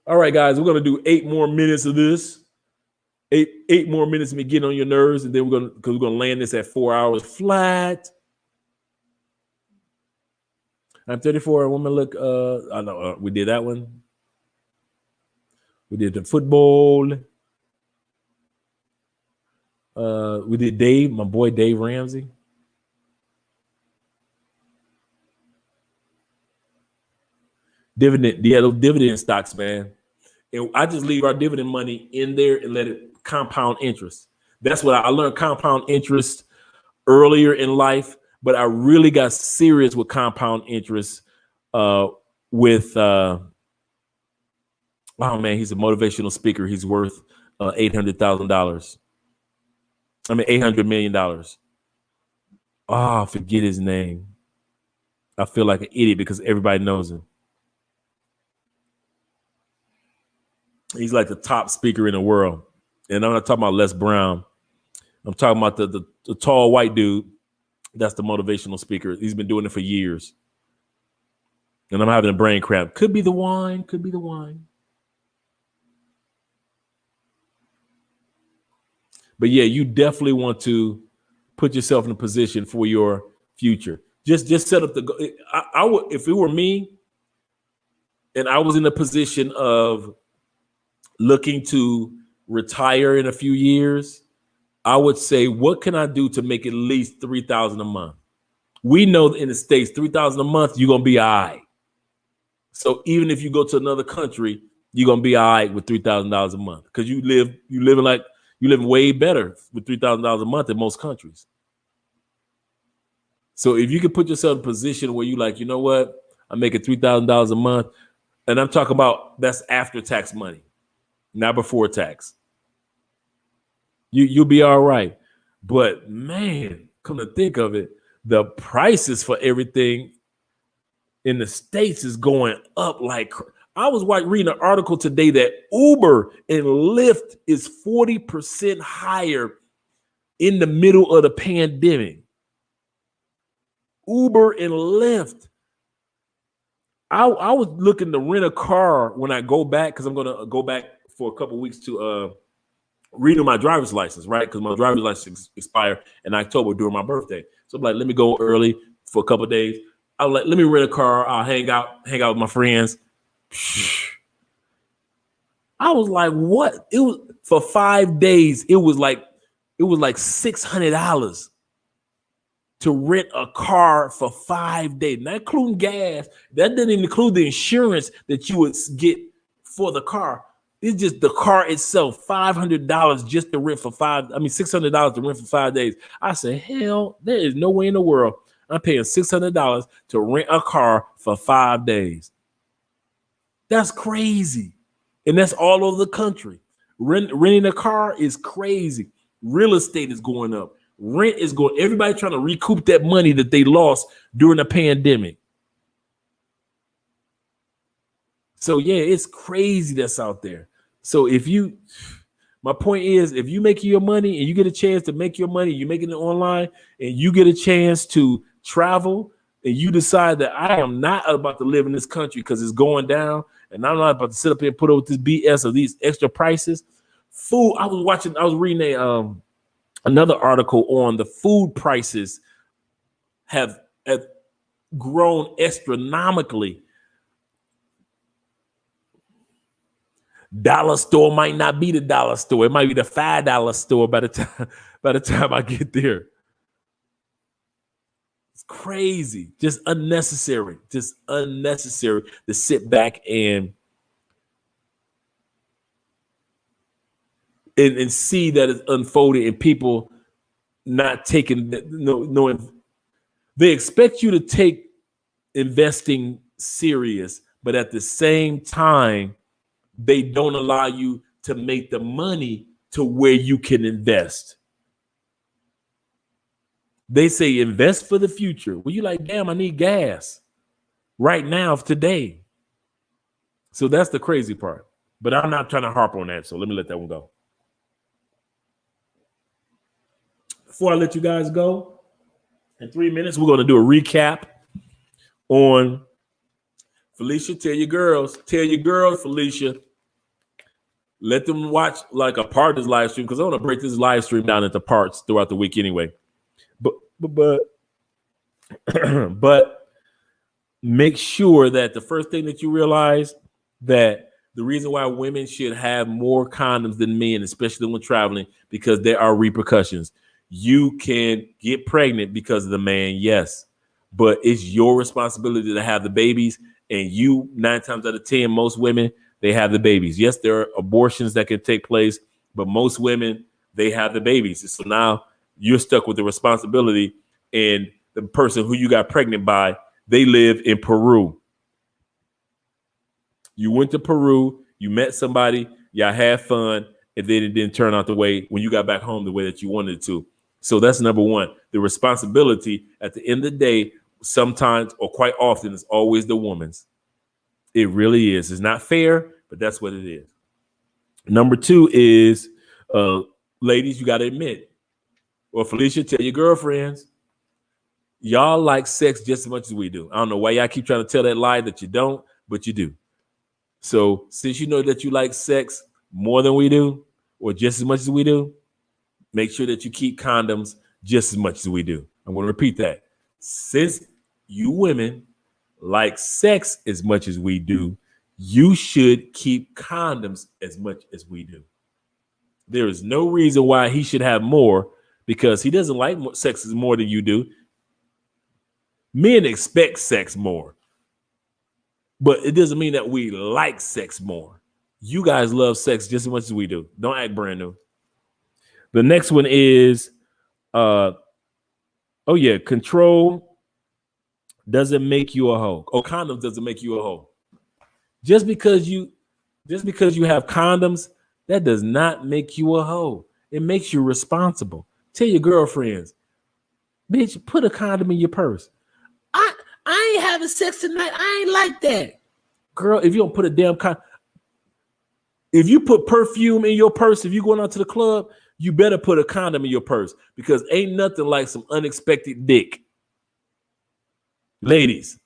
All right, guys, we're going to do 8 more minutes of this. Eight more minutes of me getting on your nerves, and then we're going to land this at 4 hours flat. I'm 34. A woman look. I know we did that one. We did the football. We did Dave, my boy Dave Ramsey. Dividend, yeah, those dividend stocks, man. And I just leave our dividend money in there and let it compound interest. That's what I learned, compound interest earlier in life, but I really got serious with compound interest with oh man, he's a motivational speaker. He's worth $800,000. I mean, $800 million. Oh, forget his name. I feel like an idiot because everybody knows him. He's like the top speaker in the world. And I'm not talking about Les Brown. I'm talking about the tall white dude. That's the motivational speaker. He's been doing it for years. And I'm having a brain cramp. Could be the wine. Could be the wine. But yeah, you definitely want to put yourself in a position for your future. Just set up the. I would, if it were me, and I was in a position of looking to retire in a few years, I would say, what can I do to make at least $3,000 a month? We know in the States, $3,000 a month, you're gonna be all right. So even if you go to another country, you're gonna be all right with $3,000 a month because you living way better with $3,000 a month in most countries. So if you can put yourself in a position where you like, you know what, I'm making $3,000 a month, and I'm talking about that's after tax money, not before tax. You'll be all right. But man, come to think of it, the prices for everything in the States is going up like I was reading an article today that Uber and Lyft is 40% higher in the middle of the pandemic. Uber and Lyft. I was looking to rent a car when I go back because I'm going to go back for a couple weeks to renew my driver's license, right? Because my driver's license expired in October during my birthday. So I'm like, let me go early for a couple of days. I was like, let me rent a car. I'll hang out with my friends. I was like, what? It was for 5 days. It was like $600 to rent a car for 5 days, not including gas. That didn't even include the insurance that you would get for the car. It's just the car itself, $500 just to rent for $600 to rent for 5 days. I said, hell, there is no way in the world I'm paying $600 to rent a car for 5 days. That's crazy. And that's all over the country. Renting a car is crazy. Real estate is going up. Rent is going. Everybody trying to recoup that money that they lost during the pandemic. So yeah, it's crazy that's out there. So my point is, if you make your money and you get a chance to make your money, you're making it online, and you get a chance to travel, and you decide that I am not about to live in this country because it's going down, and I'm not about to sit up here and put up with this BS of these extra prices. Food. I was reading another article on the food prices have grown astronomically. Dollar store might not be the dollar store. It might be the $5 store by the time I get there. It's crazy. Just unnecessary to sit back and see that it's unfolding and people not taking they expect you to take investing serious, but at the same time, they don't allow you to make the money to where you can invest. They say invest for the future. Well, you're like, damn, I need gas right now today. So that's the crazy part. But I'm not trying to harp on that. So let me let that one go. Before I let you guys go, in 3 minutes, we're going to do a recap on Felicia. Tell your girls, Felicia, let them watch like a part of this live stream because I want to break this live stream down into parts throughout the week anyway. But make sure that the first thing that you realize that the reason why women should have more condoms than men, especially when traveling, because there are repercussions. You can get pregnant because of the man, yes, but it's your responsibility to have the babies. And 9 times out of 10, most women, they have the babies. Yes, there are abortions that can take place, but most women, they have the babies. So now you're stuck with the responsibility, and the person who you got pregnant by, they live in Peru. You went to Peru, you met somebody, y'all had fun, and then it didn't turn out the way when you got back home the way that you wanted it to. So that's number one. The responsibility at the end of the day, sometimes or quite often, is always the woman's. It really is. It's not fair, but that's what it is. Number two is, ladies, you got to admit, or Felicia, tell your girlfriends, y'all like sex just as much as we do. I don't know why y'all keep trying to tell that lie that you don't, but you do. So since you know that you like sex more than we do, or just as much as we do, make sure that you keep condoms just as much as we do. I'm going to repeat that. Since you women like sex as much as we do, you should keep condoms as much as we do. There is no reason why he should have more because he doesn't like sex more than you do. Men expect sex more, but it doesn't mean that we like sex more. You guys love sex just as much as we do. Don't act brand new. The next one is, control doesn't make you a hoe. Oh, condoms doesn't make you a hoe. Just because you have condoms, that does not make you a hoe. It makes you responsible. Tell your girlfriends, bitch, put a condom in your purse. I ain't having sex tonight. I ain't like that. Girl, if you don't put a damn if you put perfume in your purse, if you going out to the club, you better put a condom in your purse because ain't nothing like some unexpected dick. Ladies,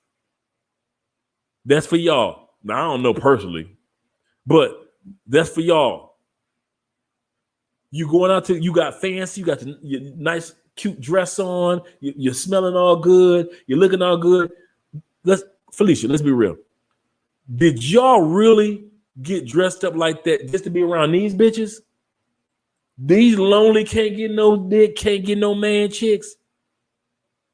that's for y'all. Now, I don't know personally, but that's for y'all. You going out you got fancy, you got your nice, cute dress on, you're smelling all good, you're looking all good. Felicia, let's be real. Did y'all really get dressed up like that just to be around these bitches? These lonely, can't get no dick, can't get no man chicks?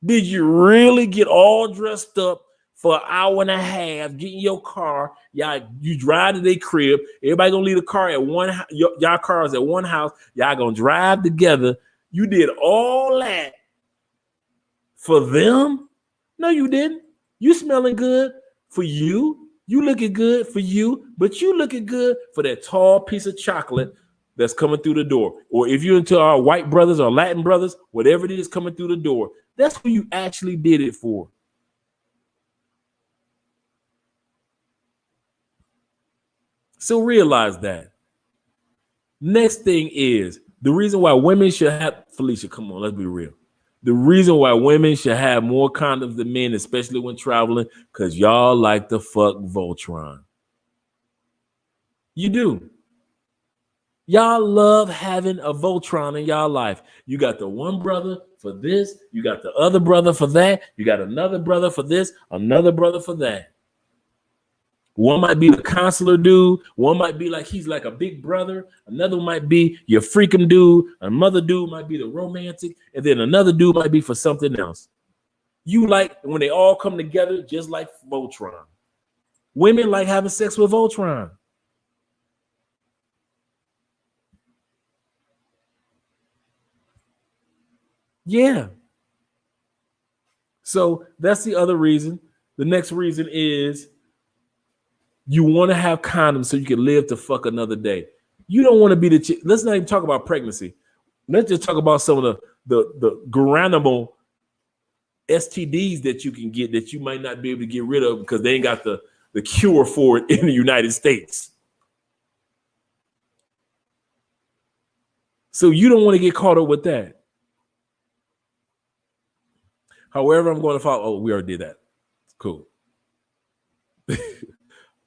Did you really get all dressed up for an hour and a half, get in your car, you drive to their crib, everybody gonna leave the car at y'all cars at one house, y'all gonna drive together. You did all that for them? No, you didn't. You smelling good for you. You looking good for you, but you looking good for that tall piece of chocolate that's coming through the door. Or if you're into our white brothers or Latin brothers, whatever it is coming through the door, that's who you actually did it for. So realize that. Next thing is the reason why women should have, Felicia, come on, let's be real. The reason why women should have more condoms than men, especially when traveling, because y'all like to fuck Voltron. You do. Y'all love having a Voltron in y'all life. You got the one brother for this, you got the other brother for that, you got another brother for this, another brother for that. One might be the consular dude. One might be like he's like a big brother. Another might be your freaking dude. Another dude might be the romantic. And then another dude might be for something else. You like when they all come together just like Voltron. Women like having sex with Voltron. Yeah. So that's the other reason. The next reason is you want to have condoms so you can live to fuck another day. You don't want to be the chick. Let's not even talk about pregnancy. Let's just talk about some of the granable STDs that you can get that you might not be able to get rid of because they ain't got the cure for it in the United States. So you don't want to get caught up with that. However, I'm going to follow. Oh, we already did that. Cool.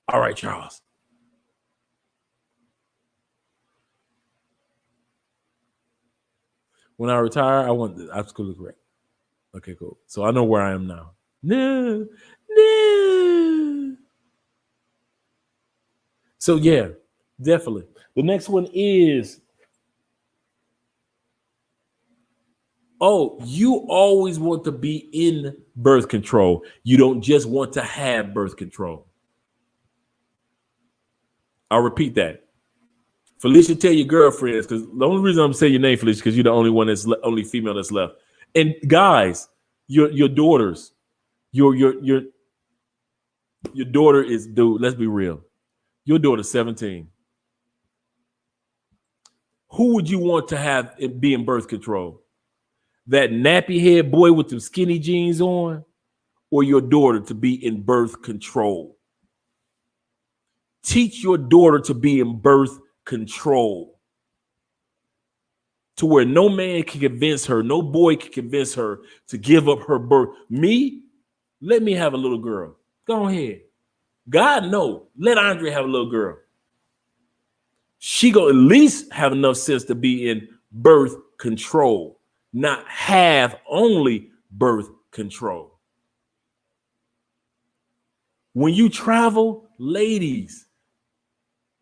All right, Charles. When I retire, I want the absolutely correct. Okay, cool. So I know where I am now. No. So yeah, definitely. The next one is, you always want to be in birth control. You don't just want to have birth control. I'll repeat that. Felicia, tell your girlfriends, because the only reason I'm saying your name, Felicia, because you're the only one only female that's left. And guys, your daughters, your daughter is, dude, let's be real. Your daughter's 17. Who would you want to have it be in birth control? That nappy head boy with them skinny jeans on, or your daughter to be in birth control? Teach your daughter to be in birth control to where no man can convince her, no boy can convince her to give up her birth. Me, let me have a little girl. Go ahead. God, no. Let Andre have a little girl. She gonna at least have enough sense to be in birth control, not have only birth control. When you travel, ladies,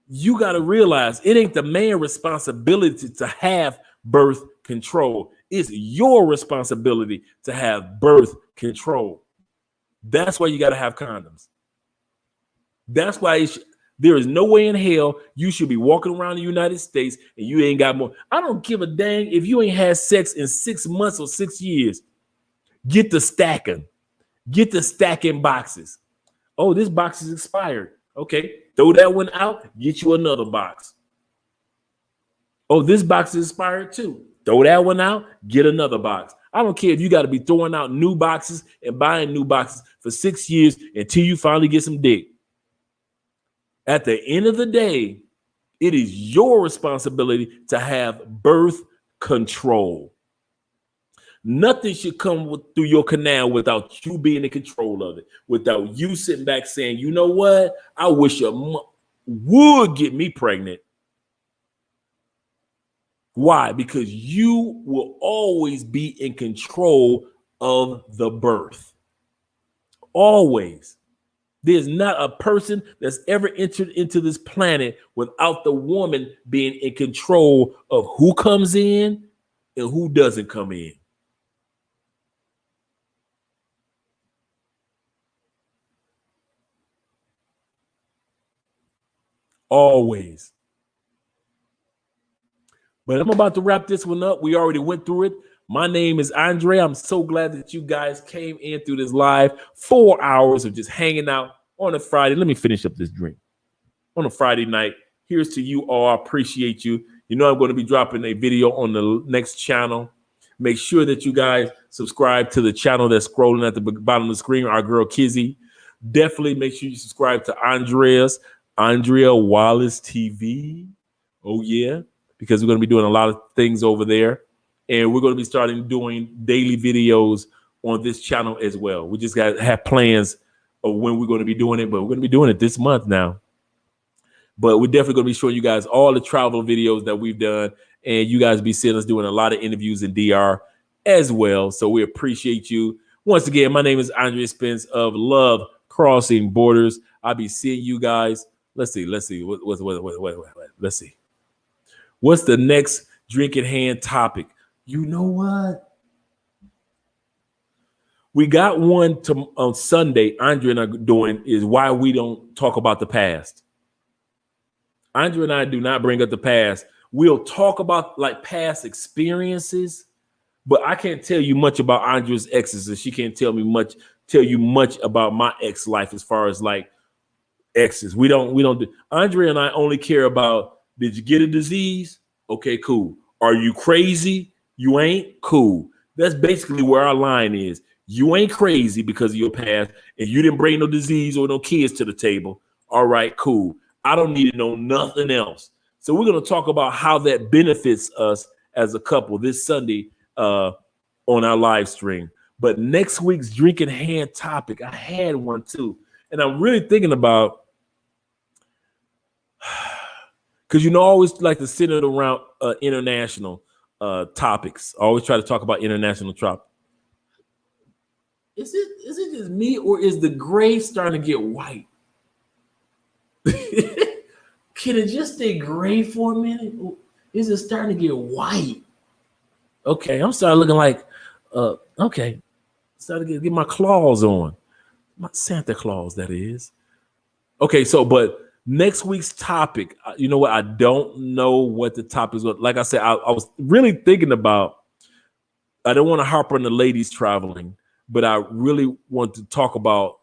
you got to realize it ain't the man's responsibility to have birth control. It's your responsibility to have birth control. That's why you got to have condoms. That's why there is no way in hell you should be walking around the United States and you ain't got more. I don't give a dang if you ain't had sex in 6 months or 6 years. Get the stacking. Get the stacking boxes. Oh, this box is expired. Okay, throw that one out. Get you another box. Oh, this box is expired too. Throw that one out. Get another box. I don't care if you got to be throwing out new boxes and buying new boxes for 6 years until you finally get some dick. At the end of the day, it is your responsibility to have birth control. Nothing should come through your canal without you being in control of it, without you sitting back saying, you know what? I wish a would get me pregnant. Why? Because you will always be in control of the birth. Always. There's not a person that's ever entered into this planet without the woman being in control of who comes in and who doesn't come in. Always. But I'm about to wrap this one up. We already went through it. My name is Andre. I'm so glad that you guys came in through this live 4 hours of just hanging out on a Friday. Let me finish up this drink. On a Friday night. Here's to you all. I appreciate you. You know I'm going to be dropping a video on the next channel. Make sure that you guys subscribe to the channel that's scrolling at the bottom of the screen, our girl Kizzy. Definitely make sure you subscribe to Andrea Wallace TV. Oh, yeah. Because we're going to be doing a lot of things over there. And we're going to be starting doing daily videos on this channel as well. We just got to have plans of when we're going to be doing it, but we're going to be doing it this month now. But we're definitely going to be showing you guys all the travel videos that we've done. And you guys be seeing us doing a lot of interviews in DR as well. So we appreciate you. Once again, my name is Andre Spence of Love Crossing Borders. I'll be seeing you guys. Let's see. Let's see. Let's see. What's the next drink in hand topic? You know what? We got one on Sunday. Andre and I are doing is why we don't talk about the past. Andre and I do not bring up the past. We'll talk about like past experiences, but I can't tell you much about Andrea's exes, and she can't tell you much about my ex life as far as like exes. We don't do. Andre and I only care about, did you get a disease? Okay, cool. Are you crazy? You ain't? Cool. That's basically where our line is. You ain't crazy because of your past, and you didn't bring no disease or no kids to the table. All right, cool. I don't need to know nothing else. So we're going to talk about how that benefits us as a couple this Sunday on our live stream. But next week's drink in hand topic, I had one too. And I'm really thinking about, because I always like to center it around international topics. I always try to talk about international topics. Is it just me, or is the gray starting to get white? Can it just stay gray for a minute? Is it starting to get white? Okay, I'm starting looking like, okay. Starting to get my claws on. My Santa Claus, that is. Okay, but next week's topic, you know what? I don't know what the topic is. Like I said, I was really thinking about, I don't want to harp on the ladies traveling, but I really want to talk about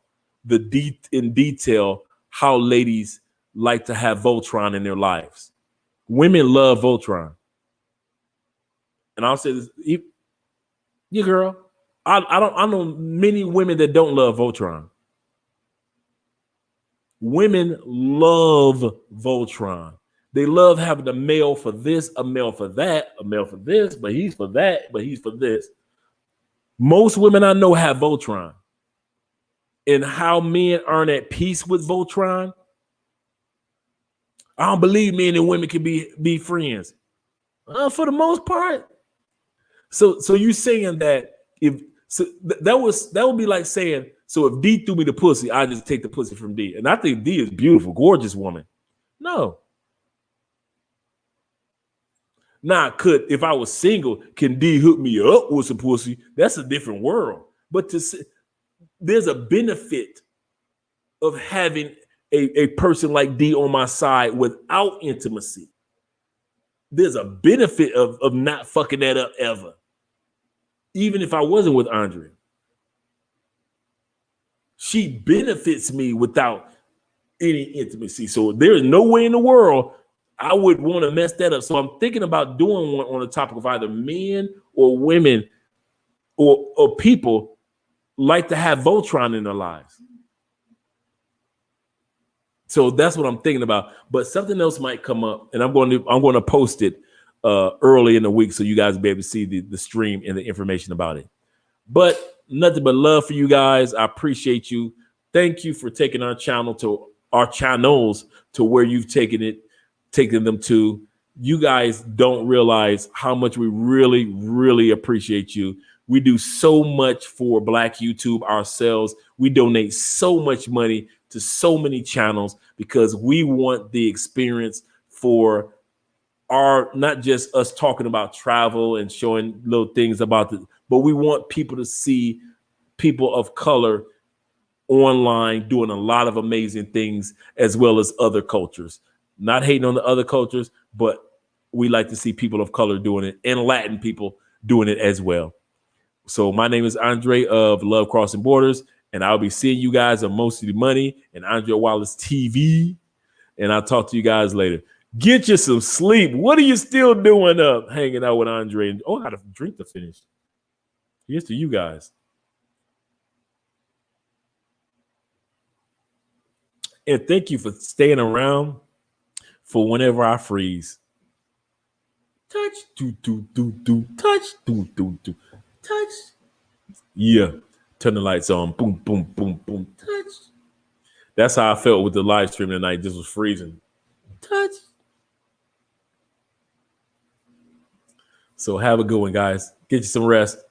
in detail how ladies like to have Voltron in their lives. Women love Voltron. And I'll say this, yeah, girl. I know many women that don't love Voltron. Women love Voltron. They love having a male for this, a male for that, a male for this, but he's for that, but he's for this. Most women I know have Voltron. And how men aren't at peace with Voltron, I don't believe men and women can be friends. For the most part. So you saying that that would be like saying, so if D threw me the pussy, I just take the pussy from D. And I think D is beautiful, gorgeous woman. No, Now, if I was single, can D hook me up with some pussy? That's a different world. But there's a benefit of having a person like D on my side without intimacy. There's a benefit of not fucking that up ever. Even if I wasn't with Andrea. She benefits me without any intimacy. So there is no way in the world I would want to mess that up. So I'm thinking about doing one on the topic of either men or women or people like to have Voltron in their lives. So that's what I'm thinking about. But something else might come up, and I'm going to post it early in the week so you guys will be able to see the stream and the information about it. But nothing but love for you guys. I appreciate you. Thank you for taking our channels to where you've taken them to. You guys don't realize how much we really, really appreciate you. We do so much for Black YouTube ourselves. We donate so much money to so many channels because we want the experience for not just us talking about travel and showing little things about it, but we want people to see people of color online doing a lot of amazing things as well as other cultures. Not hating on the other cultures, but we like to see people of color doing it and Latin people doing it as well. So my name is Andre of Love Crossing Borders, and I'll be seeing you guys on Mostly Money and Andre Wallace TV. And I'll talk to you guys later. Get you some sleep. What are you still doing up hanging out with Andre? Oh, I got a drink to finish. Here's to you guys. And thank you for staying around for whenever I freeze. Touch, touch, touch. Yeah. Turn the lights on. Boom, boom, boom, boom. Touch. That's how I felt with the live stream tonight. This was freezing. Touch. So have a good one, guys. Get you some rest.